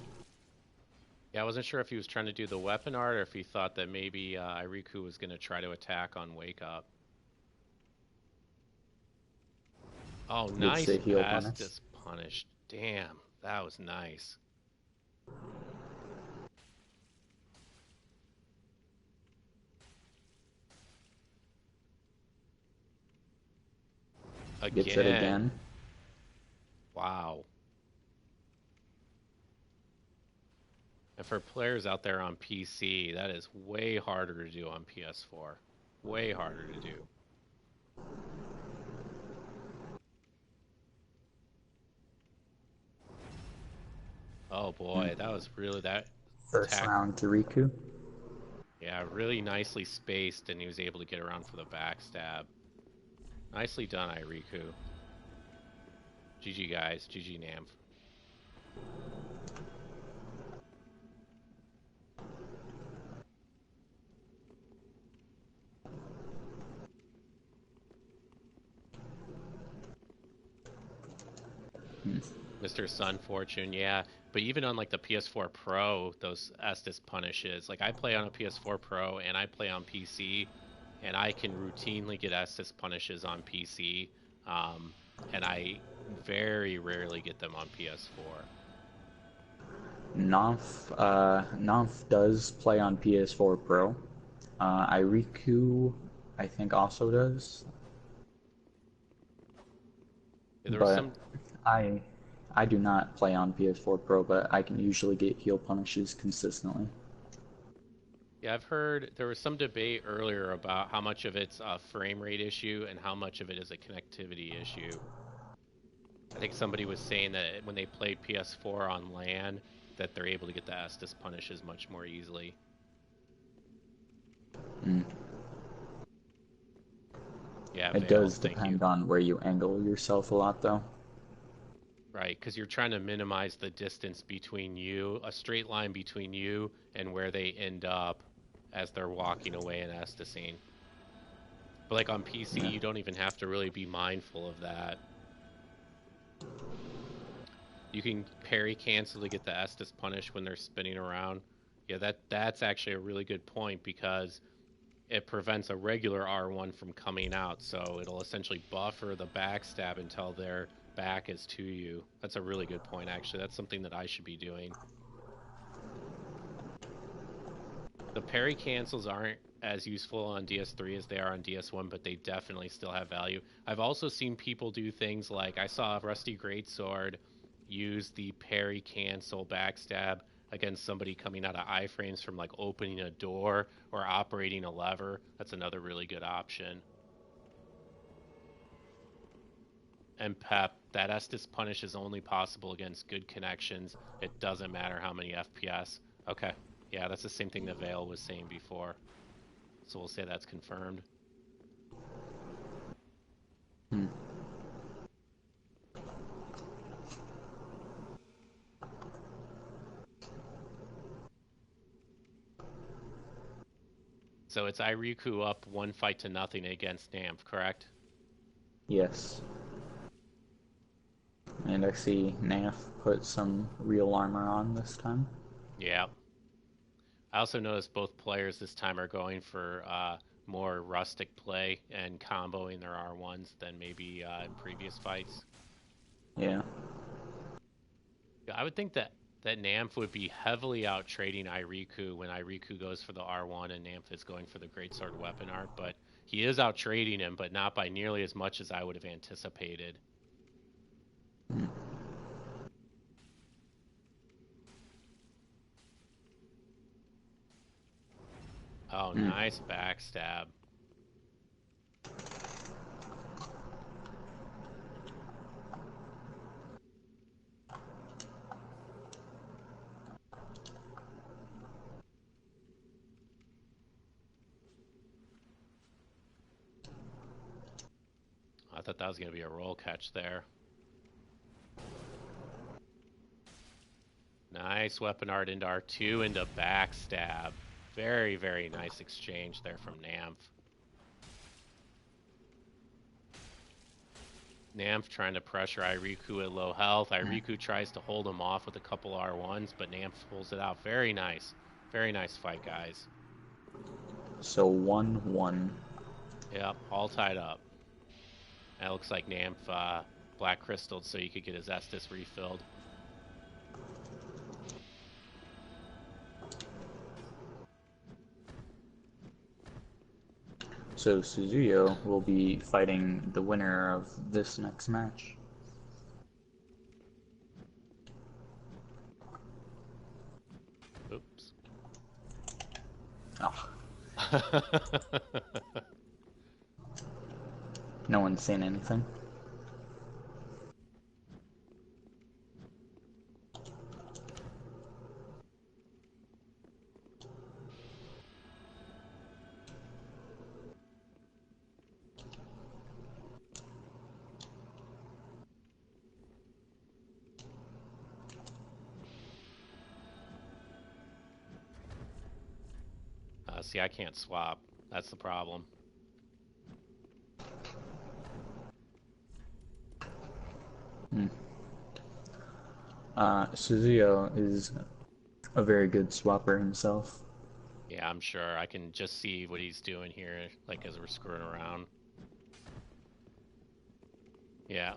Yeah, I wasn't sure if he was trying to do the weapon art or if he thought that maybe iReekoo was going to try to attack on wake up. Oh, nice Estus punish. Damn, that was nice. Again. Gets it again. Wow. And for players out there on PC, that is way harder to do on PS4. Way harder to do. Oh boy, that was really that first round to Riku. Yeah, really nicely spaced, and he was able to get around for the backstab. Nicely done, iReekoo. GG guys, GG Gnampf. Mr. Sun Fortune, yeah. But even on like the PS4 Pro, those Estus punishes, like I play on a PS4 Pro and I play on PC, and I can routinely get Estus punishes on PC, and I very rarely get them on PS4. Gnampf does play on PS4 Pro. iReekoo, I think, also does. Yeah, but I do not play on PS4 Pro, but I can usually get heal punishes consistently. Yeah, I've heard there was some debate earlier about how much of it's a frame rate issue and how much of it is a connectivity issue. I think somebody was saying that when they play PS4 on LAN, that they're able to get the Estus punishes much more easily. Yeah, it does depend on where you angle yourself a lot, though. Right, because you're trying to minimize the distance between you, a straight line between you and where they end up as they're walking away in Estusing. But like on PC, you don't even have to really be mindful of that. You can parry cancel to get the Estus punish when they're spinning around. Yeah, that's actually a really good point because it prevents a regular R1 from coming out, so it'll essentially buffer the backstab until their back is to you. That's a really good point, actually. That's something that I should be doing. The parry cancels aren't as useful on DS3 as they are on DS1, but they definitely still have value. I've also seen people do things like, I saw Rusty Greatsword use the parry cancel backstab against somebody coming out of iframes from like opening a door or operating a lever. That's another really good option. And Pep, that Estus punish is only possible against good connections. It doesn't matter how many FPS. Okay, yeah, that's the same thing that Vale was saying before. So we'll say that's confirmed. So it's iReekoo up 1-0 against Gnampf, correct? Yes. And I see Gnampf put some real armor on this time. Yeah. I also noticed both players this time are going for more rustic play and comboing their R1s than maybe in previous fights. Yeah. I would think that Gnampf would be heavily out trading iReekoo when iReekoo goes for the R1 and Gnampf is going for the Greatsword weapon art, but he is out trading him, but not by nearly as much as I would have anticipated. Oh, nice backstab. I thought that was going to be a roll catch there. Nice weapon art into R2 into backstab. Very, very nice exchange there from Gnampf. Gnampf trying to pressure iReekoo at low health. iReekoo tries to hold him off with a couple R1s, but Gnampf pulls it out. Very nice. Very nice fight, guys. So 1-1. Yep, all tied up. And it looks like Gnampf black crystalled so he could get his Estus refilled. So Suzuya will be fighting the winner of this next match. Oops. Oh. No one's saying anything. See, I can't swap. That's the problem. Suzuya is a very good swapper himself. Yeah, I'm sure. I can just see what he's doing here, like as we're screwing around. Yeah.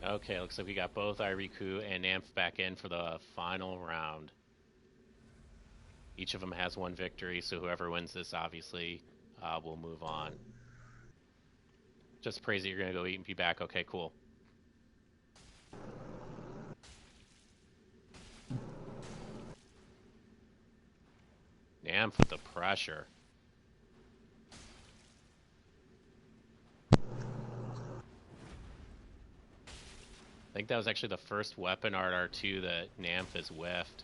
Okay, looks like we got both iReekoo and Gnampf back in for the final round. Each of them has one victory, so whoever wins this, obviously, will move on. Just praise that you're going to go eat and be back. Okay, cool. Gnampf with the pressure. I think that was actually the first weapon art R2 that Gnampf has whiffed.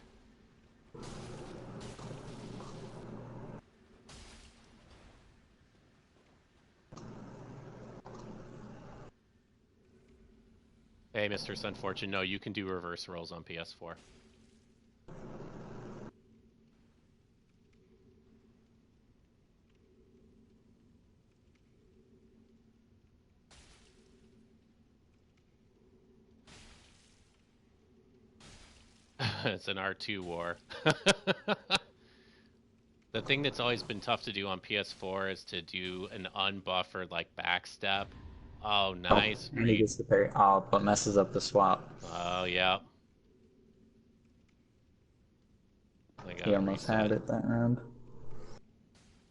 Hey, Mr. Sunfortune, no, you can do reverse rolls on PS4. It's an R2 war. The thing that's always been tough to do on PS4 is to do an unbuffered, like, backstep. Oh, nice. And he gets the parry. Oh, but messes up the swap. Oh, yeah. He almost had it that round.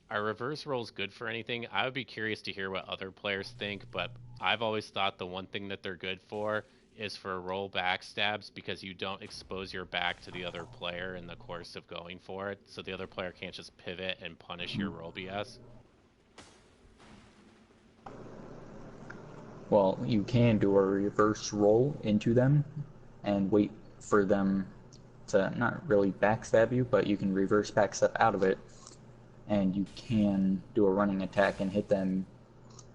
Are reverse rolls good for anything? I would be curious to hear what other players think, but I've always thought the one thing that they're good for is for roll backstabs because you don't expose your back to the other player in the course of going for it, so the other player can't just pivot and punish your roll BS. Well, you can do a reverse roll into them and wait for them to not really backstab you, but you can reverse backstab out of it, and you can do a running attack and hit them,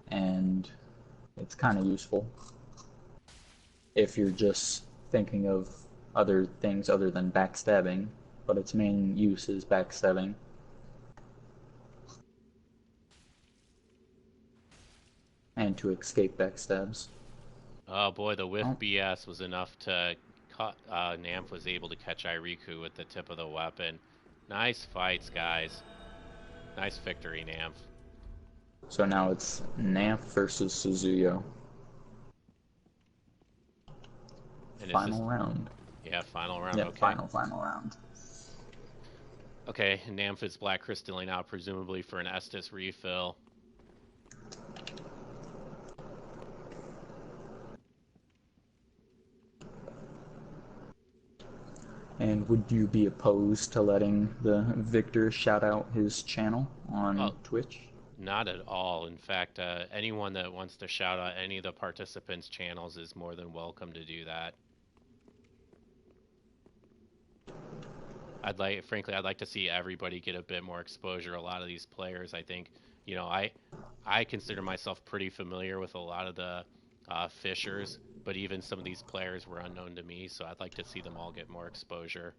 and it's kind of useful if you're just thinking of other things other than backstabbing, but its main use is backstabbing. And to escape backstabs. Oh boy, the whiff Oh, BS was enough to cut. Gnampf was able to catch iReekoo with the tip of the weapon. Nice fights, guys. Nice victory, Gnampf. so now it's Gnampf versus Suzuya. And is this, Final round. yeah, final round, Yeah, okay. final round. Okay, Gnampf is black crystalline out, presumably for an Estus refill. And would you be opposed to letting the victor shout out his channel on Oh, Twitch? not at all. In fact, anyone that wants to shout out any of the participants' channels is more than welcome to do that. Frankly, I'd like to see everybody get a bit more exposure. A lot of these players, I think, I consider myself pretty familiar with a lot of the fishers, but even some of these players were unknown to me, so I'd like to see them all get more exposure.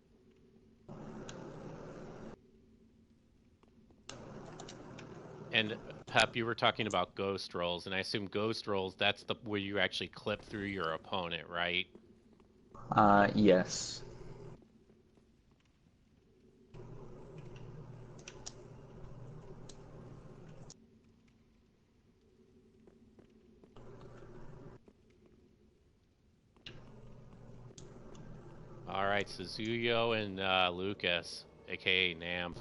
And Pep, you were talking about ghost rolls, and I assume ghost rolls, that's the where you actually clip through your opponent, right? Yes. All right, Suzuyo and Lucas, aka Gnampf.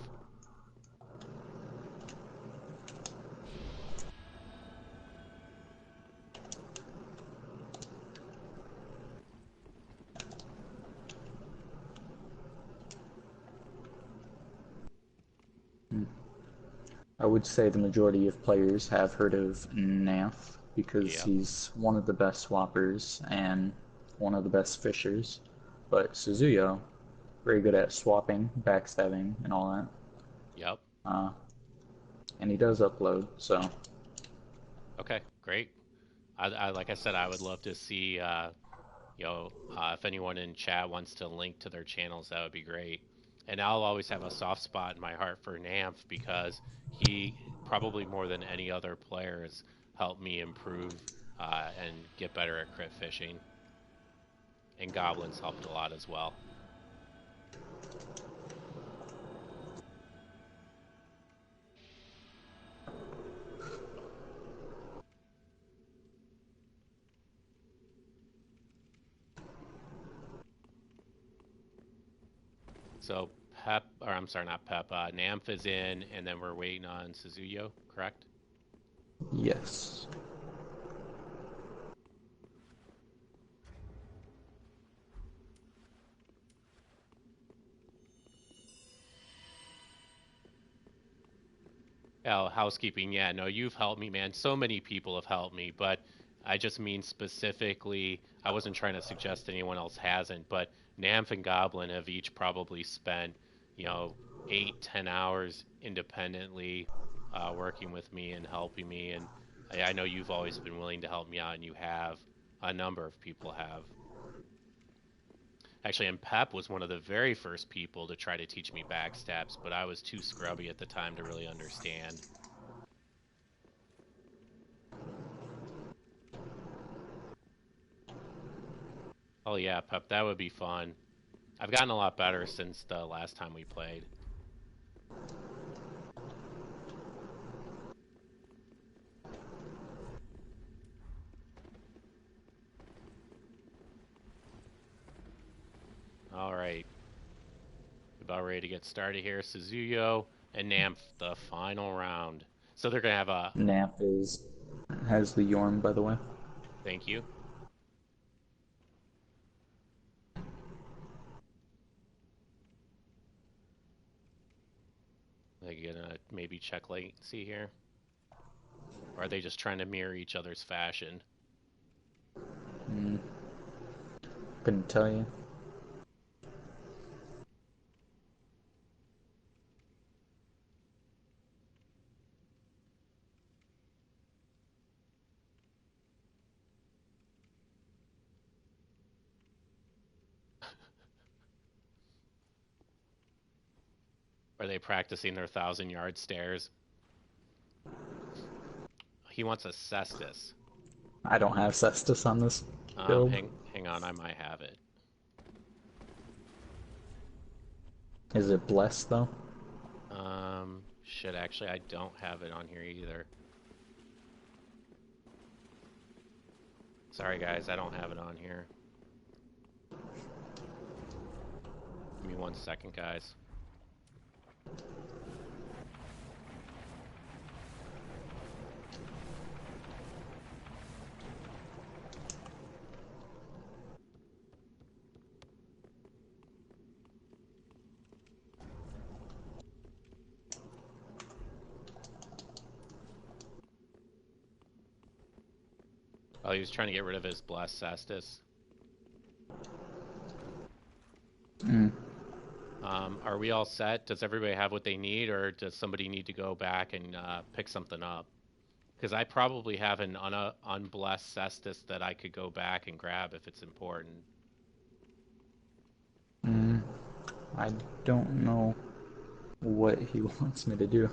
I would say the majority of players have heard of Gnampf because Yep, he's one of the best swappers and one of the best fishers. But Suzuya, very good at swapping, backstabbing, and all that. yep. Uh, and he does upload, so Okay, great. Like I said, I would love to see, if anyone in chat wants to link to their channels, that would be great. And I'll always have a soft spot in my heart for Gnampf because he probably more than any other player has helped me improve and get better at crit fishing. And Goblins helped a lot as well. So Pep, or I'm sorry, not Pep. Gnampf is in, and then we're waiting on Suzuyo, correct? yes. Oh, housekeeping. Yeah, no, you've helped me, man. So many people have helped me, but I just mean specifically, I wasn't trying to suggest anyone else hasn't, but Gnampf and Goblin have each probably spent, 8, 10 hours independently working with me and helping me. And I know you've always been willing to help me out, and you have. A number of people have. Actually, and Pep was one of the very first people to try to teach me backstabs, but I was too scrubby at the time to really understand. Oh yeah, Pep, that would be fun. I've gotten a lot better since the last time we played. All right, about ready to get started here. Suzuyo and Gnampf, the final round. So they're gonna have a Gnampf has the Yorm, by the way. thank you. They're gonna maybe check latency here, or are they just trying to mirror each other's fashion? Couldn't tell you. Are they practicing their 1,000-yard stairs? He wants a Cestus. I don't have Cestus on this build. Hang on, I might have it. Is it blessed though? Shit, actually, I don't have it on here either. Sorry, guys, I don't have it on here. Give me 1 second, guys. Oh, he was trying to get rid of his Blessed Cestus. Are we all set? Does everybody have what they need, or does somebody need to go back and pick something up? Because I probably have an unblessed Cestus that I could go back and grab if it's important. I don't know what he wants me to do.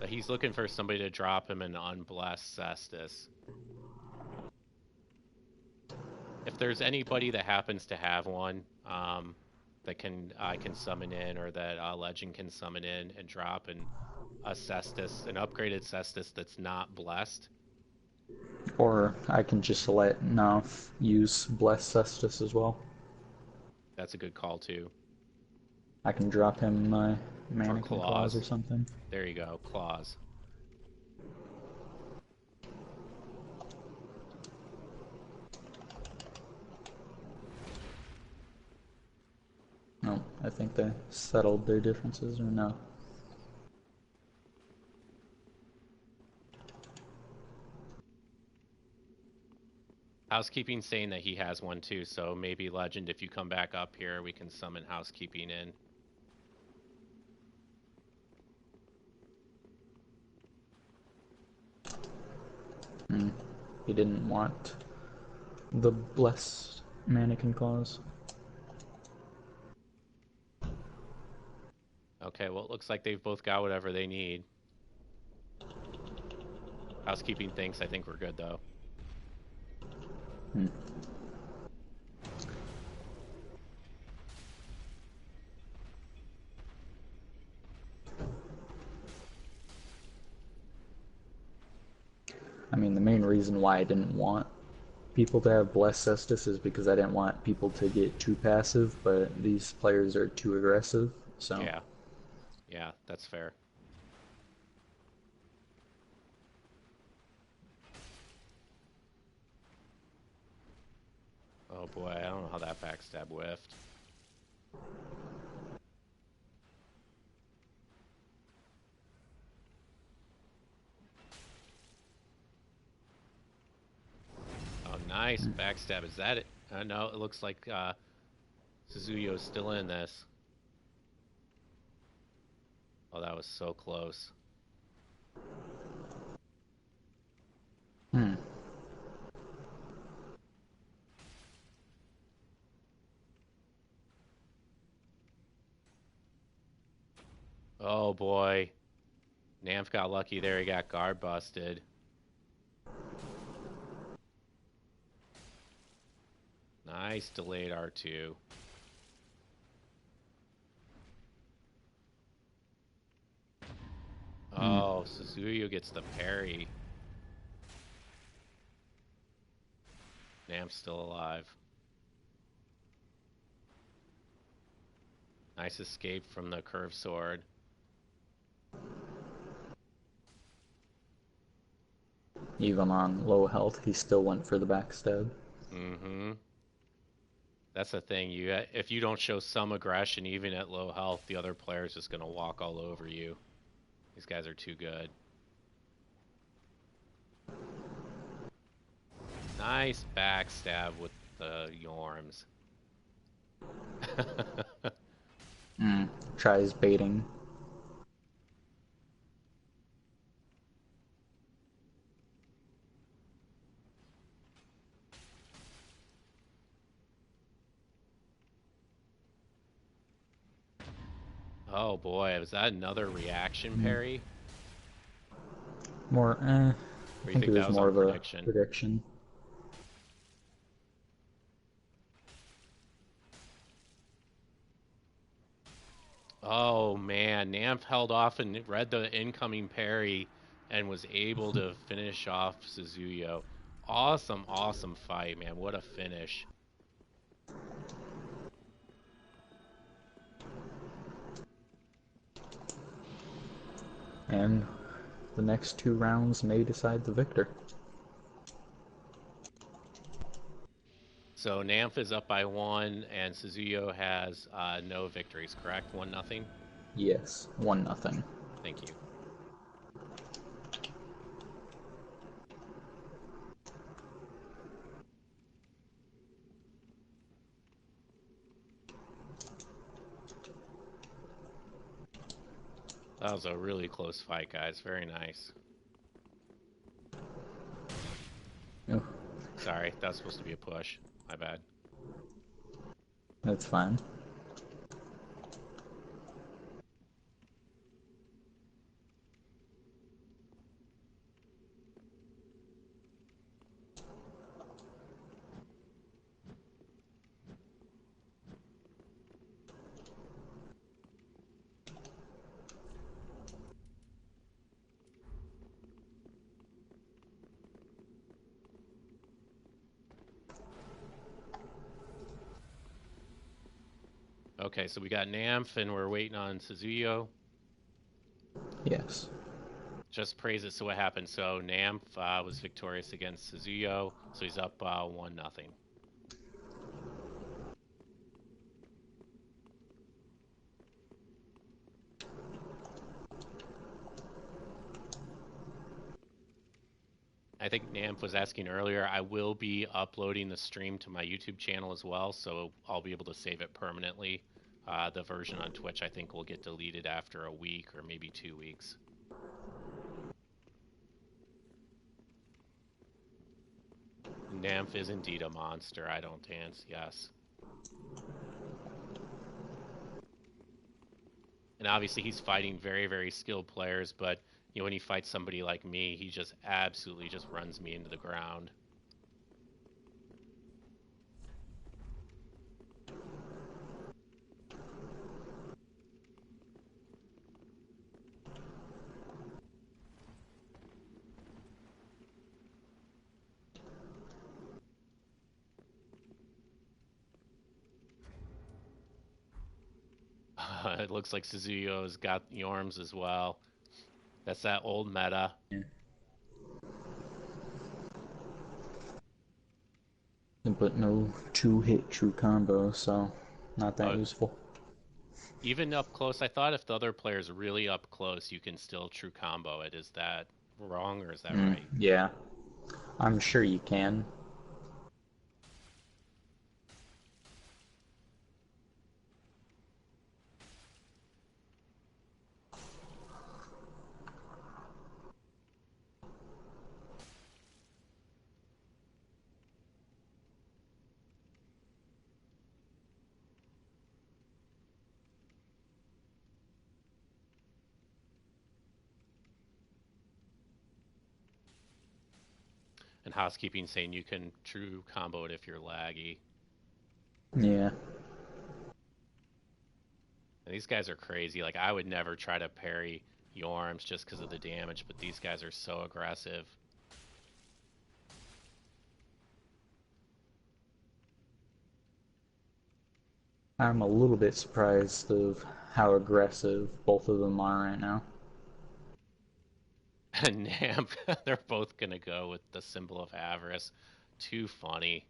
But he's looking for somebody to drop him an unblessed Cestus. If there's anybody that happens to have one, that I can summon in, or that Legend can summon in and drop an upgraded Cestus that's not blessed. Or I can just let Gnampf use Blessed Cestus as well. That's a good call too. I can drop him my Mannequin Claws or something. There you go, Claws. No, I think they settled their differences, or no? Housekeeping saying that he has one too, so maybe Legend, if you come back up here, we can summon Housekeeping in. He didn't want the Blessed Mannequin Claws. Okay, well, it looks like they've both got whatever they need. Housekeeping thinks I think we're good, though. I mean, the main reason why I didn't want people to have Blessed Cestus is because I didn't want people to get too passive, but these players are too aggressive, so... Yeah. Yeah, that's fair. Oh boy, I don't know how that backstab whiffed. Oh, nice backstab. Is that it? No, it looks like Suzuya is still in this. Oh, that was so close. Oh boy. Gnampf got lucky there, he got guard busted. Nice delayed R2. Oh, Suzuya gets the parry. Gnampf's still alive. Nice escape from the curved sword. Even on low health, he still went for the backstab. Mm-hmm. That's the thing. If you don't show some aggression, even at low health, the other player's just gonna walk all over you. These guys are too good. Nice backstab with the Yorms. Tries baiting. Oh boy, was that another reaction parry? More, Or I you think think it that was was more on of a prediction? prediction. Oh man, Gnampf held off and read the incoming parry and was able to finish off Suzuya. Awesome, awesome fight, man. What a finish. And the next 2 rounds may decide the victor. So Gnampf is up by 1 and Suzuya has no victories, correct? 1-0? Yes, 1-0. Thank you. That was a really close fight, guys. Very nice. Oh, Sorry, that was supposed to be a push. My bad. that's fine. Okay, so we got Gnampf and we're waiting on Suzuya. Yes. Just praise it. So what happened? So Gnampf was victorious against Suzuya, so he's up 1-0. I think Gnampf was asking earlier, I will be uploading the stream to my YouTube channel as well, so I'll be able to save it permanently. The version on Twitch, I think, will get deleted after a week or maybe 2 weeks. Gnampf is indeed a monster, I don't dance, yes. And obviously he's fighting very, very skilled players, but when he fights somebody like me, he just absolutely just runs me into the ground. It looks like Suzuya's got Yorms as well. That's that old meta. Yeah. But no 2-hit true combo, so not that useful. Even up close, I thought if the other player's really up close, you can still true combo it. Is that wrong or is that right? Yeah, I'm sure you can. And HouseKeeping saying you can true combo it if you're laggy. Yeah. And these guys are crazy. Like, I would never try to parry Yorms just because of the damage, but these guys are so aggressive. I'm a little bit surprised of how aggressive both of them are right now. And Gnampf, they're both going to go with the symbol of avarice. Too funny.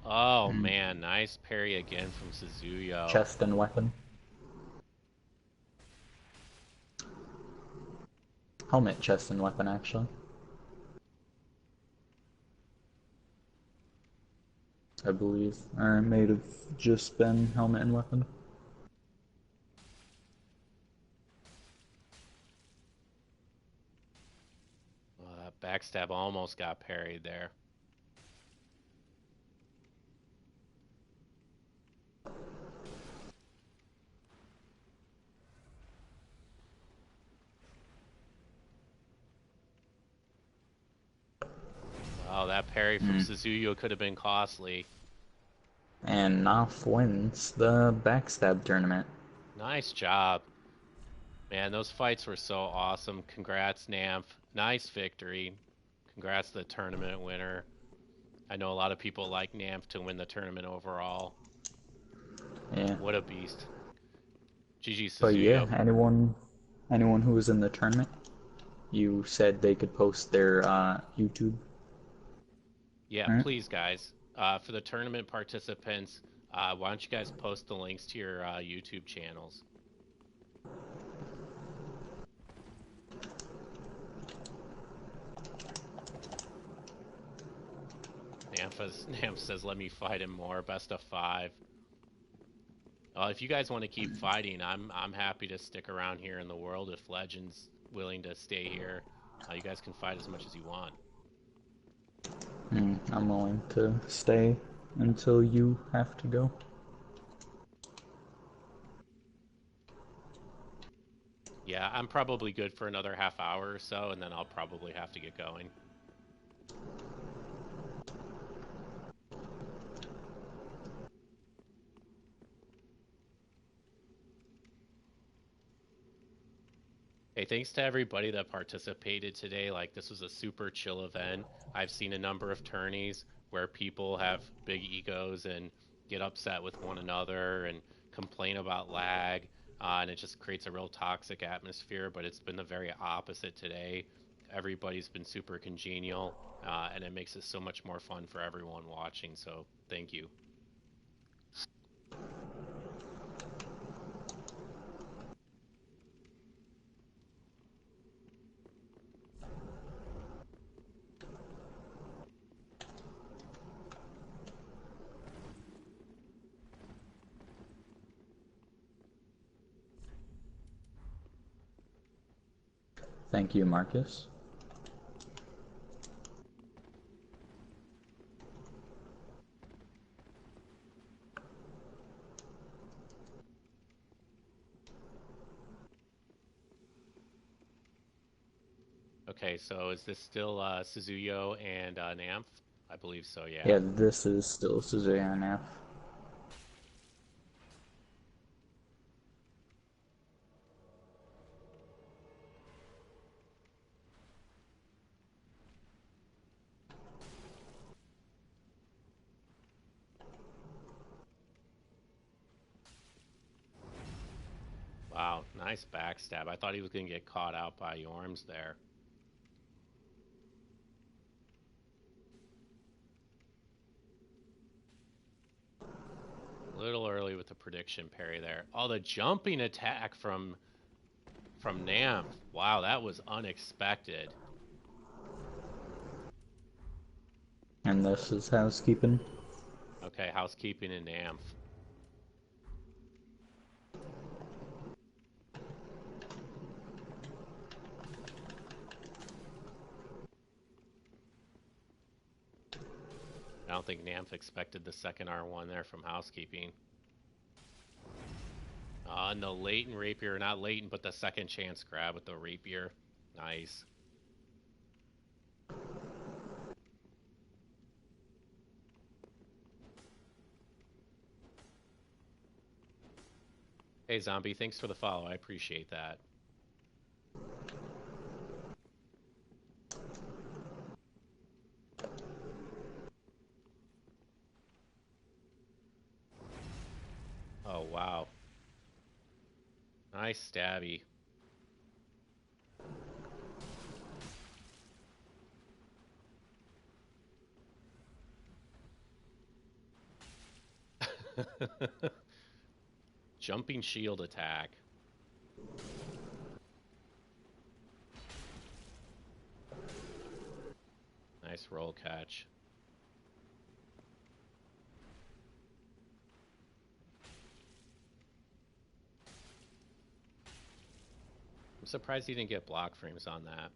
Oh man, nice parry again from Suzuya. Chest and weapon. Helmet, chest, and weapon, actually. I believe. Or it may have just been helmet and weapon. Backstab almost got parried there. Wow, that parry from Suzuya could have been costly. And Gnampf wins the Backstab Tournament. Nice job. Man, those fights were so awesome. Congrats, Gnampf. Nice victory. Congrats to the tournament winner. I know a lot of people like Gnampf to win the tournament overall. Yeah. What a beast. GG Suzuya. But yeah, anyone who was in the tournament, you said they could post their YouTube. Yeah, right? Please, guys. For the tournament participants, why don't you guys post the links to your YouTube channels? Gnampf says, let me fight him more. Best of 5. If you guys want to keep fighting, I'm happy to stick around here in the world. If Legend's willing to stay here, you guys can fight as much as you want. I'm willing to stay until you have to go. Yeah, I'm probably good for another half hour or so, and then I'll probably have to get going. Hey, thanks to everybody that participated today. Like, this was a super chill event. I've seen a number of tourneys where people have big egos and get upset with one another and complain about lag, and it just creates a real toxic atmosphere, but it's been the very opposite today. Everybody's been super congenial, and it makes it so much more fun for everyone watching, so thank you. Thank you, Marcus. Okay, so is this still Suzuya and Gnampf? I believe so, yeah. Yeah, this is still Suzuya and Gnampf. Wow, nice backstab. I thought he was going to get caught out by Yorms there. A little early with the prediction parry there. Oh, the jumping attack from Gnampf. Wow, that was unexpected. And this is HouseKeeping. Okay, HouseKeeping and Gnampf. I don't think Gnampf expected the second R1 there from HouseKeeping. And the latent rapier, not latent, but the second chance grab with the rapier. Nice. Hey, Zombie, thanks for the follow. I appreciate that. Oh, wow. Nice stabby. Jumping shield attack. nice roll catch. I'm surprised he didn't get block frames on that.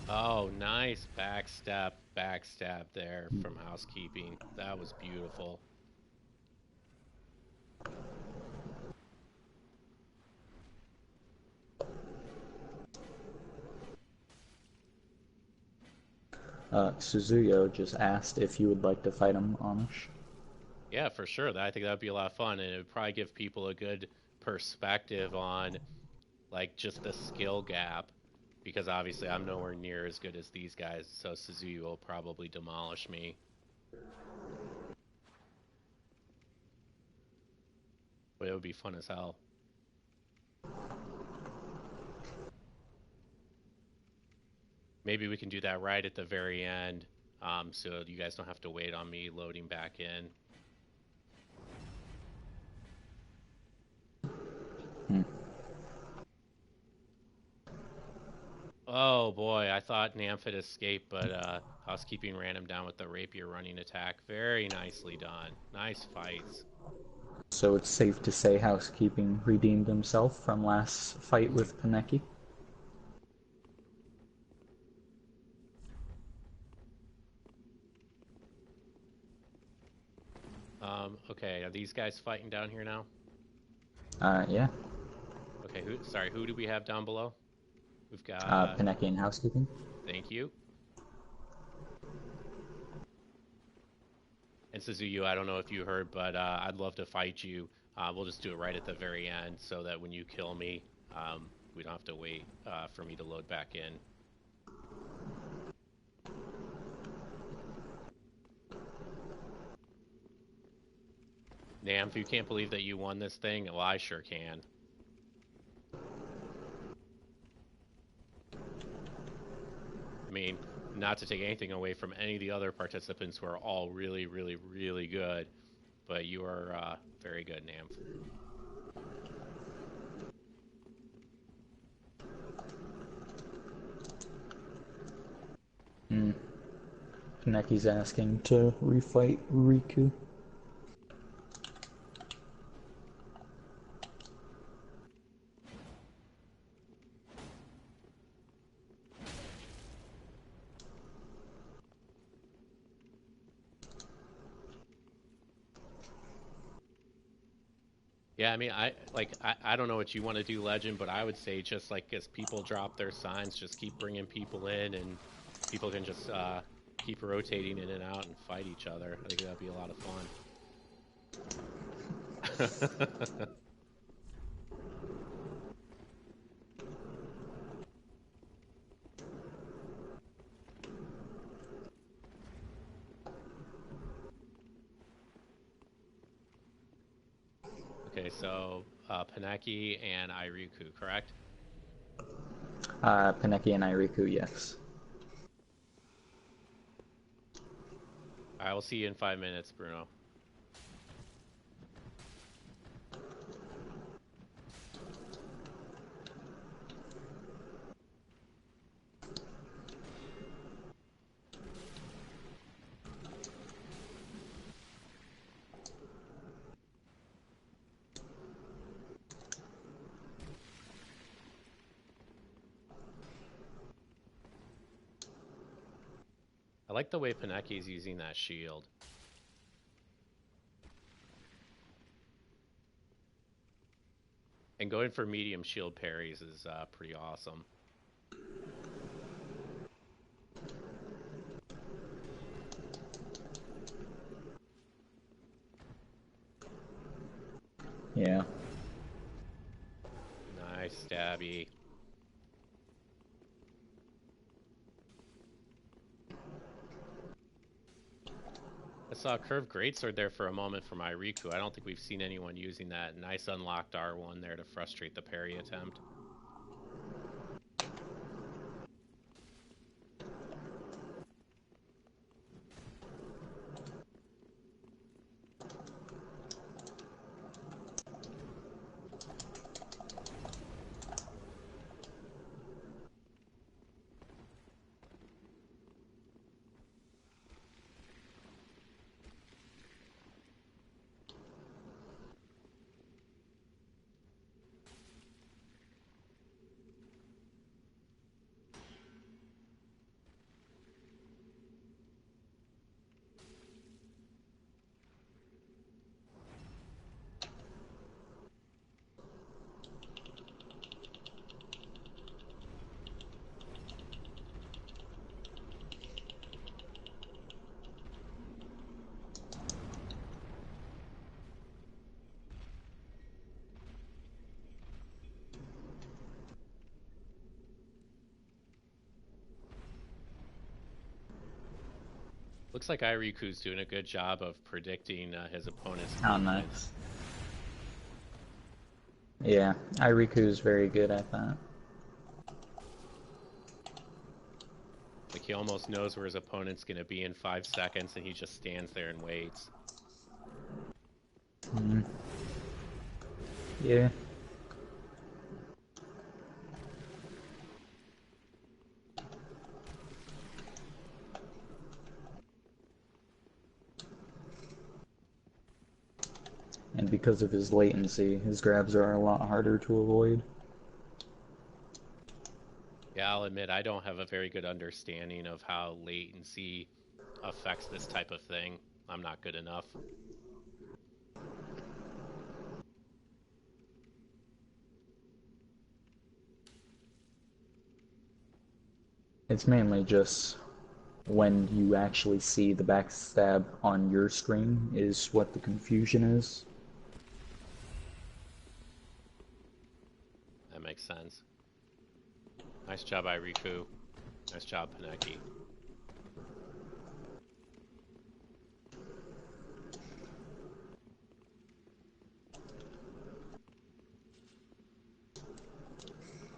Oh, nice backstab there from HouseKeeping. That was beautiful. Suzuya just asked if you would like to fight him, Amish. Yeah, for sure. I think that would be a lot of fun, and it would probably give people a good perspective on, like, just the skill gap, because obviously I'm nowhere near as good as these guys, so Suzuya will probably demolish me. But it would be fun as hell. Maybe we can do that right at the very end, so you guys don't have to wait on me loading back in. Oh boy, I thought Gnampf had escaped, but HouseKeeping ran him down with the rapier running attack. Very nicely done. Nice fights. So it's safe to say HouseKeeping redeemed himself from last fight with Panecky. Okay, are these guys fighting down here now? Yeah. Okay, who do we have down below? We've got Panecky and HouseKeeping. Thank you. And Suzuya, I don't know if you heard, but I'd love to fight you. We'll just do it right at the very end so that when you kill me, we don't have to wait for me to load back in. Gnampf, you can't believe that you won this thing? Well, I sure can. I mean, not to take anything away from any of the other participants who are all really, really, really good, but you are very good, Gnampf. Panecky's asking to refight Riku. Yeah, I mean, I don't know what you want to do, Legend, but I would say just like as people drop their signs, just keep bringing people in, and people can just keep rotating in and out and fight each other. I think that'd be a lot of fun. Okay, so Panecky and iReekoo, correct? Panecky and iReekoo, yes. I will see you in 5 minutes, Bruno. I like the way Panecky's using that shield. And And going for medium shield parries is pretty awesome. Yeah. Nice stabby. I saw a curved greatsword there for a moment from iReekoo. I don't think we've seen anyone using that. Nice unlocked R1 there to frustrate the parry attempt. Looks like iReekoo's doing a good job of predicting his opponent's Oh, movements. nice. Yeah, iReekoo's very good at that. Like he almost knows where his opponent's going to be in 5 seconds, and he just stands there and waits. Mm. Yeah. And because of his latency, his grabs are a lot harder to avoid. Yeah, I'll admit I don't have a very good understanding of how latency affects this type of thing. I'm not good enough. It's mainly just when you actually see the backstab on your screen is what the confusion is. That makes sense. Nice job, iReekoo. Nice job, Panecky.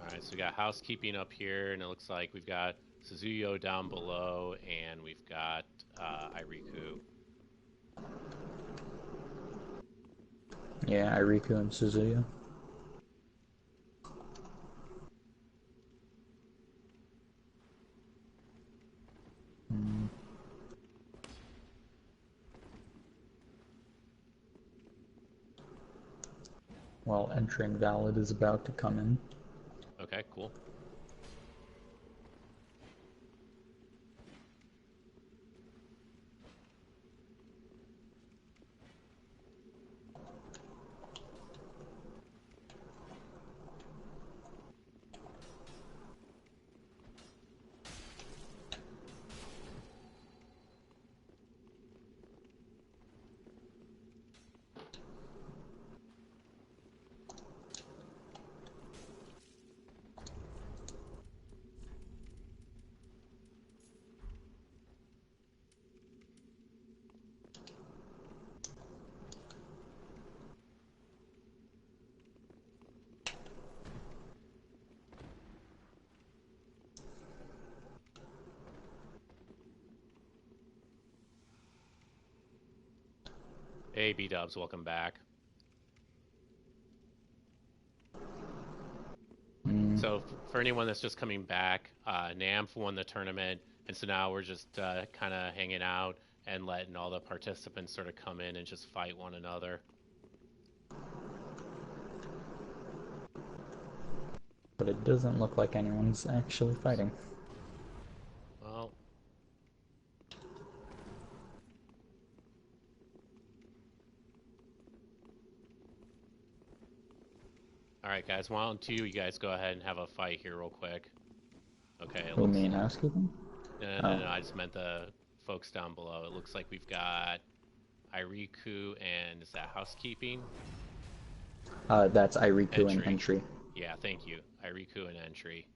Alright, so we got HouseKeeping up here, and it looks like we've got Suzuya down below, and we've got iReekoo. Yeah, iReekoo and Suzuya. Well, entering Valid is about to come in. Okay, cool. Hey, B-dubs, welcome back. So for anyone that's just coming back, Gnampf won the tournament, and so now we're just kind of hanging out and letting all the participants sort of come in and just fight one another. But it doesn't look like anyone's actually fighting. Well, Alright, guys, why don't you guys go ahead and have a fight here real quick. Okay, it Who, looks... me and housekeeping? No, I just meant the folks down below. It looks like we've got iReekoo and is that housekeeping? That's iReekoo and entry. Yeah, thank you. iReekoo and entry.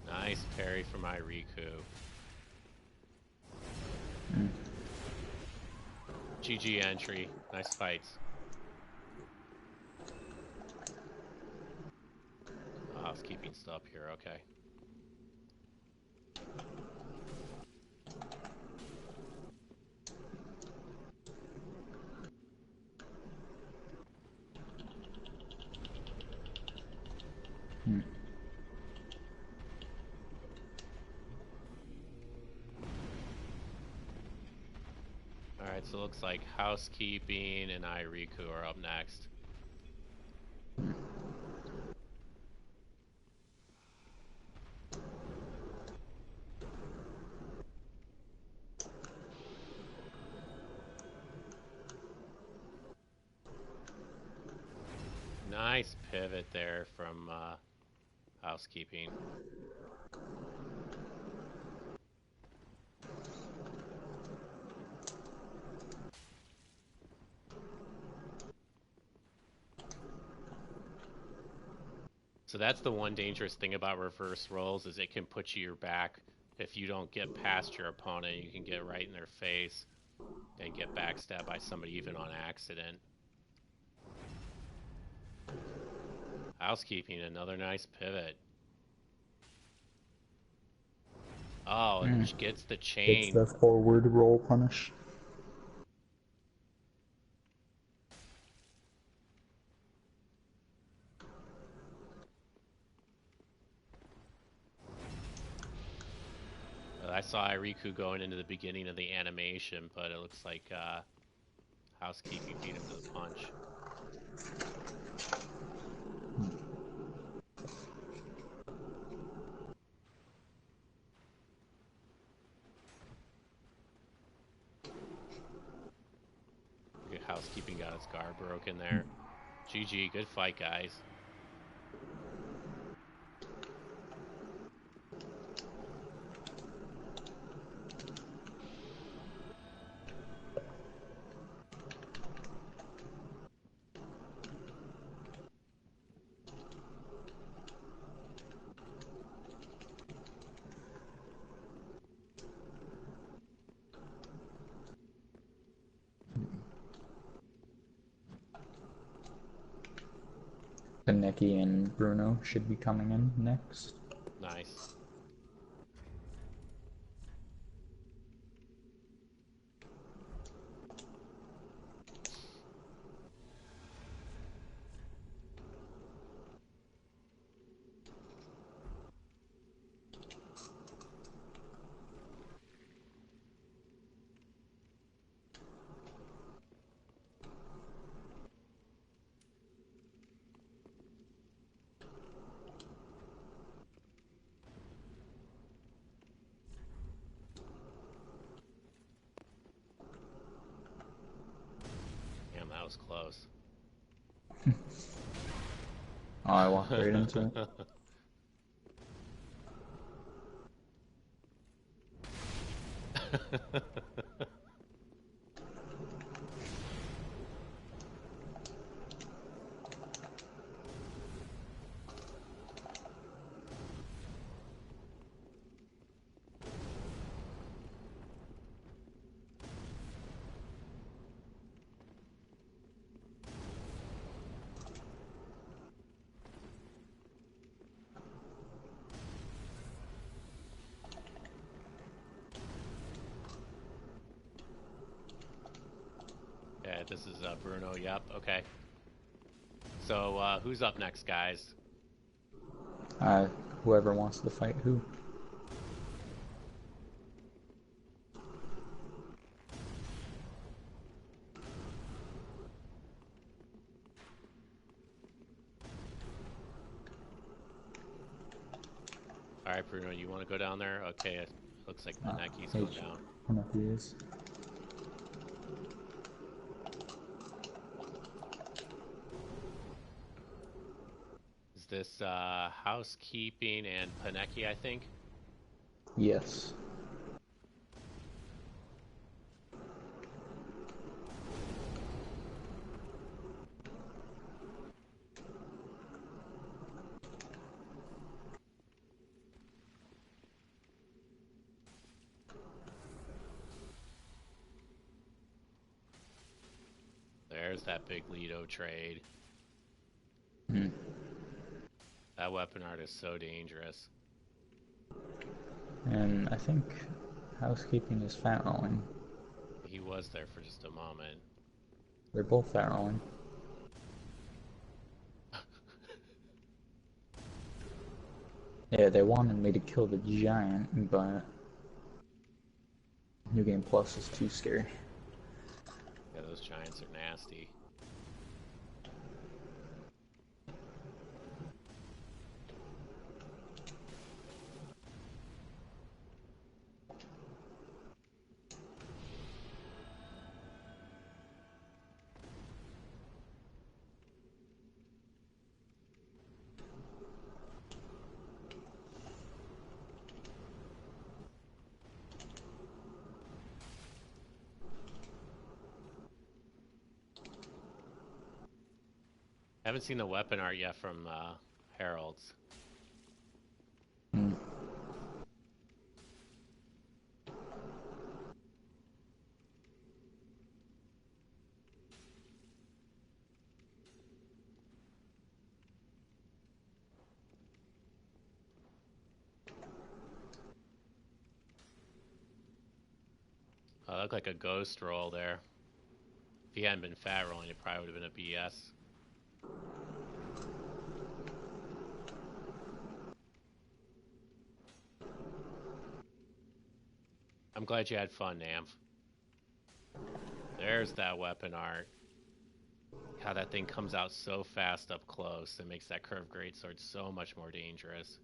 Nice parry from iReekoo. GG entry. Nice fights. Housekeeping stuff here, okay. Alright, so it looks like housekeeping and iReekoo are up next. Nice pivot there from housekeeping. So that's the one dangerous thing about reverse rolls is it can put you your back. If you don't get past your opponent, you can get right in their face and get backstabbed by somebody even on accident. Housekeeping, another nice pivot. Oh, and gets the chain. It's the forward roll punish. I saw iReekoo going into the beginning of the animation, but it looks like housekeeping beat him to the punch. Housekeeping got his guard broken there. GG, good fight, guys. Panecky and Bruno should be coming in next. Nice. Damn, that was close. Oh, I walked right into it. Yeah, this is Bruno, yep, okay. So, who's up next, guys? Whoever wants to fight who. All right, Bruno, you want to go down there? Okay, it looks like Panecky's H. going down. Panecky is. Is this HouseKeeping and Panecky, I think? Yes. There's that big Lido trade. Hmm. That weapon art is so dangerous. And I think housekeeping is fat rolling. He was there for just a moment. They're both fat rolling. Yeah, they wanted me to kill the giant, but New Game Plus is too scary. Yeah, those giants are nasty. I haven't seen the weapon art yet from Harold's. Hmm. Oh, looked like a ghost roll there. If he hadn't been fat rolling, it probably would have been a BS. I'm glad you had fun, Gnampf. There's that weapon art. How that thing comes out so fast up close. It makes that curved greatsword so much more dangerous.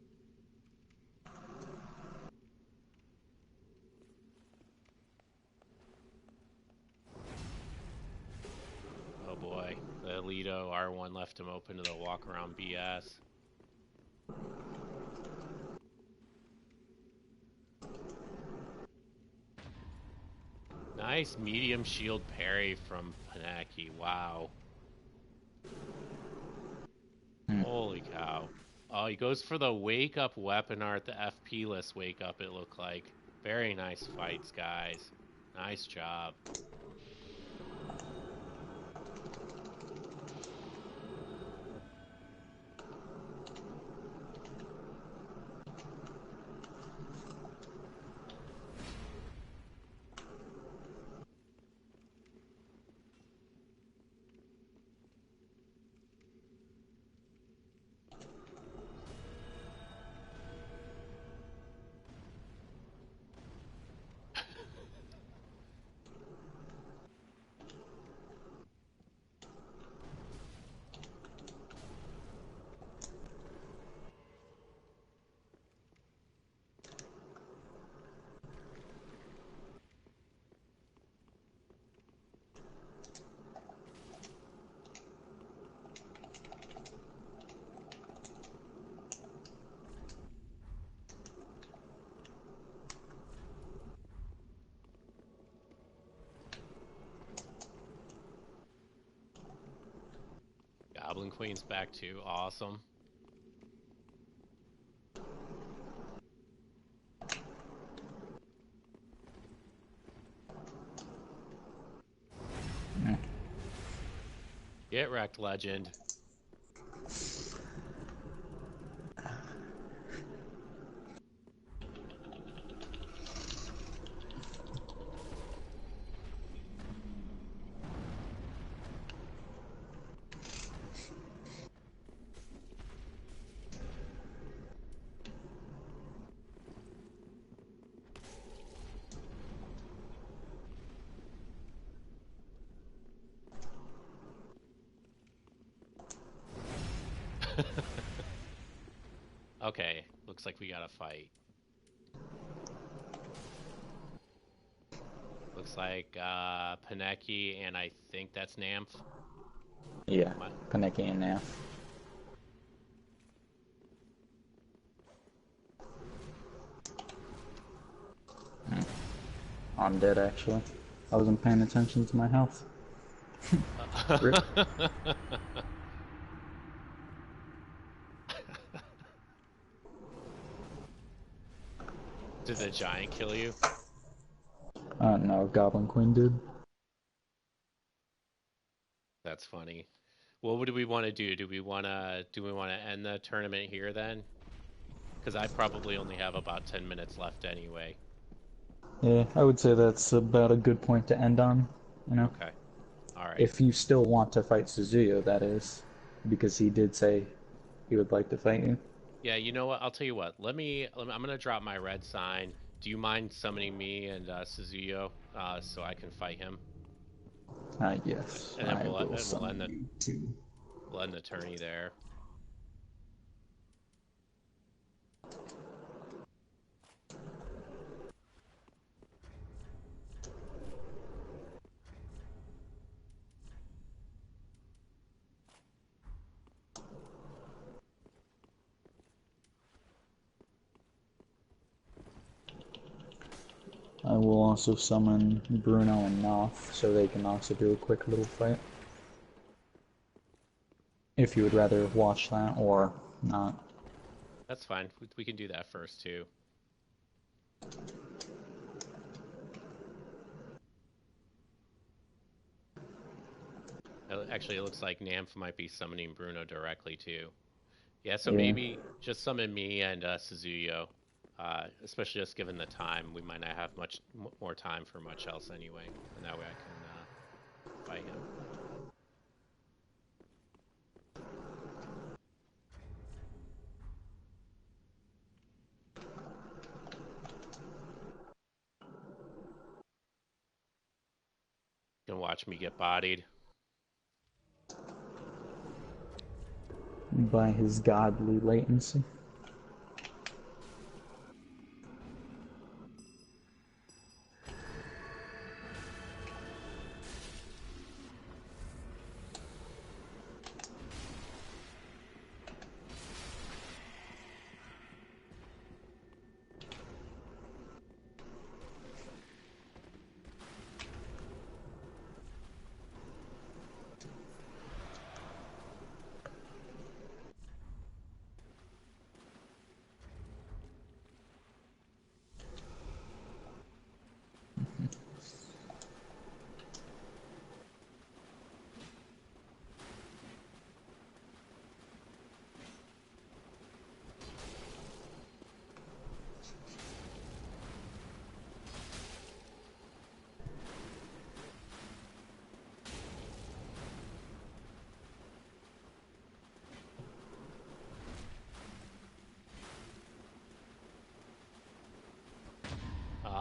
Oh boy, the Lido R1 left him open to the walk around BS. Nice medium shield parry from Panecky. Wow. Holy cow. Oh, he goes for the wake up weapon art, the FP-less wake up, it looked like. Very nice fights, guys. Nice job. GoblinQueen's back too. Awesome. Get wrecked, legend. Okay, looks looks like we got a fight. Looks like Panecky, and I think that's Gnampf. Yeah, Panecky and Gnampf. I'm dead, actually. I wasn't paying attention to my health. Rip. Did the giant kill you? No, GoblinQueen did. That's funny. What do we want to do? Do we want to end the tournament here then? Because I probably only have about 10 minutes left anyway. Yeah, I would say that's about a good point to end on, you know? Okay. Alright. If you still want to fight Suzuya, that is. Because he did say he would like to fight you. Yeah, you know what? I'll tell you what. I'm going to drop my red sign. Do you mind summoning me and Suzuya so I can fight him? Yes. And then we'll summon you too. We'll end the tourney there. I will also summon Bruno and Gnampf so they can also do a quick little fight. If you would rather watch that or not. That's fine. We can do that first too. Actually, it looks like Gnampf might be summoning Bruno directly too. Yeah, so maybe just summon me and Suzuya. Especially just given the time, we might not have much more time for much else anyway, and that way I can fight him. You can watch me get bodied. By his godly latency.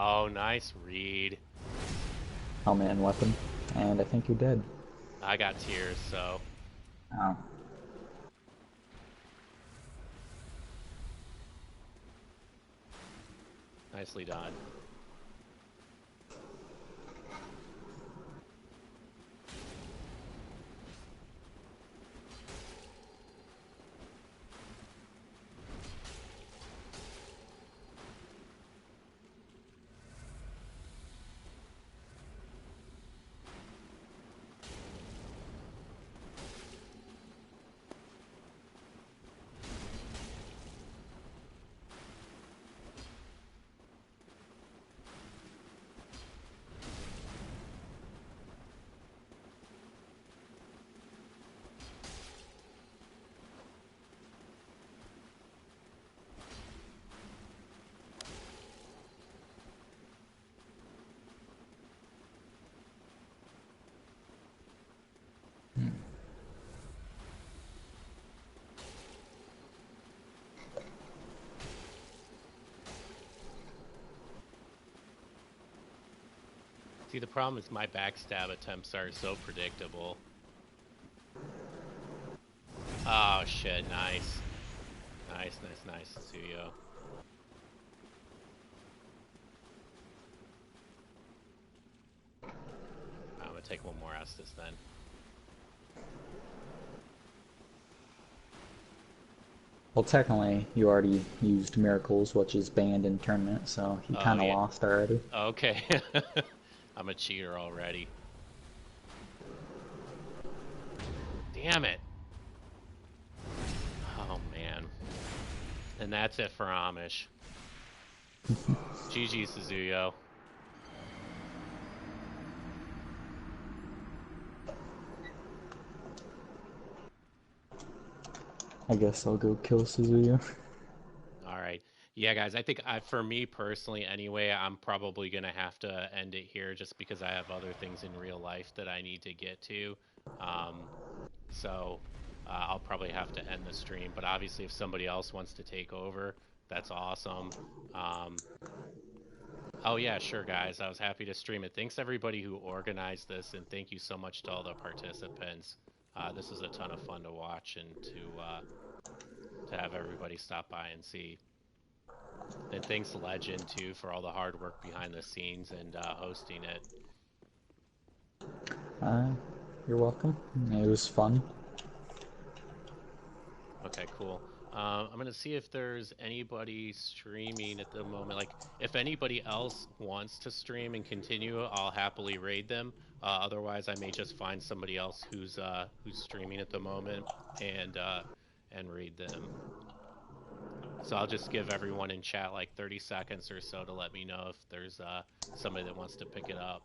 Oh, nice read. Helmet and weapon. And I think you're dead. I got tears, so. Oh. Nicely done. See, the problem is my backstab attempts are so predictable. Oh shit, nice. Nice, Suzuya. fastest then. Well, technically, you already used Miracles, which is banned in tournament, so you Oh kind of yeah. lost already. Okay. I'm a cheater already. Damn it. Oh man. And that's it for Amish. GG Suzuya. I guess I'll go kill Suzuya. All right. Yeah, guys, I think for me personally, anyway, I'm probably going to have to end it here just because I have other things in real life that I need to get to. Um, so I'll probably have to end the stream. But obviously, if somebody else wants to take over, that's awesome. Um, oh, yeah, sure, guys. I was happy to stream it. Thanks, everybody who organized this. And thank you so much to all the participants. This is a ton of fun to watch and to have everybody stop by and see. And thanks Legend too for all the hard work behind the scenes and hosting it. Uh, you're welcome. It was fun. Okay, cool. I'm gonna see if there's anybody streaming at the moment. Like, if anybody else wants to stream and continue, I'll happily raid them. Otherwise, I may just find somebody else who's streaming at the moment and raid them. So I'll just give everyone in chat like 30 seconds or so to let me know if there's somebody that wants to pick it up.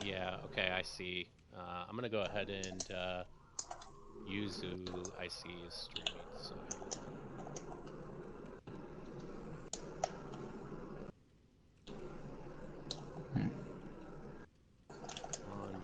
Yeah, okay, I see. I'm gonna go ahead and Yuzu, I see, is streaming, so hang on.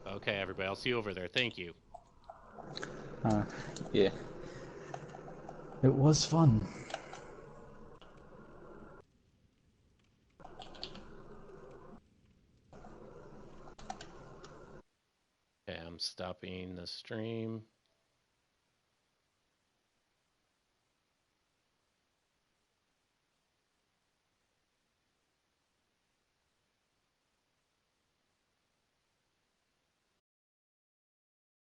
Okay, everybody, I'll see you over there. Thank you. Yeah. It was fun. Okay, I'm stopping the stream.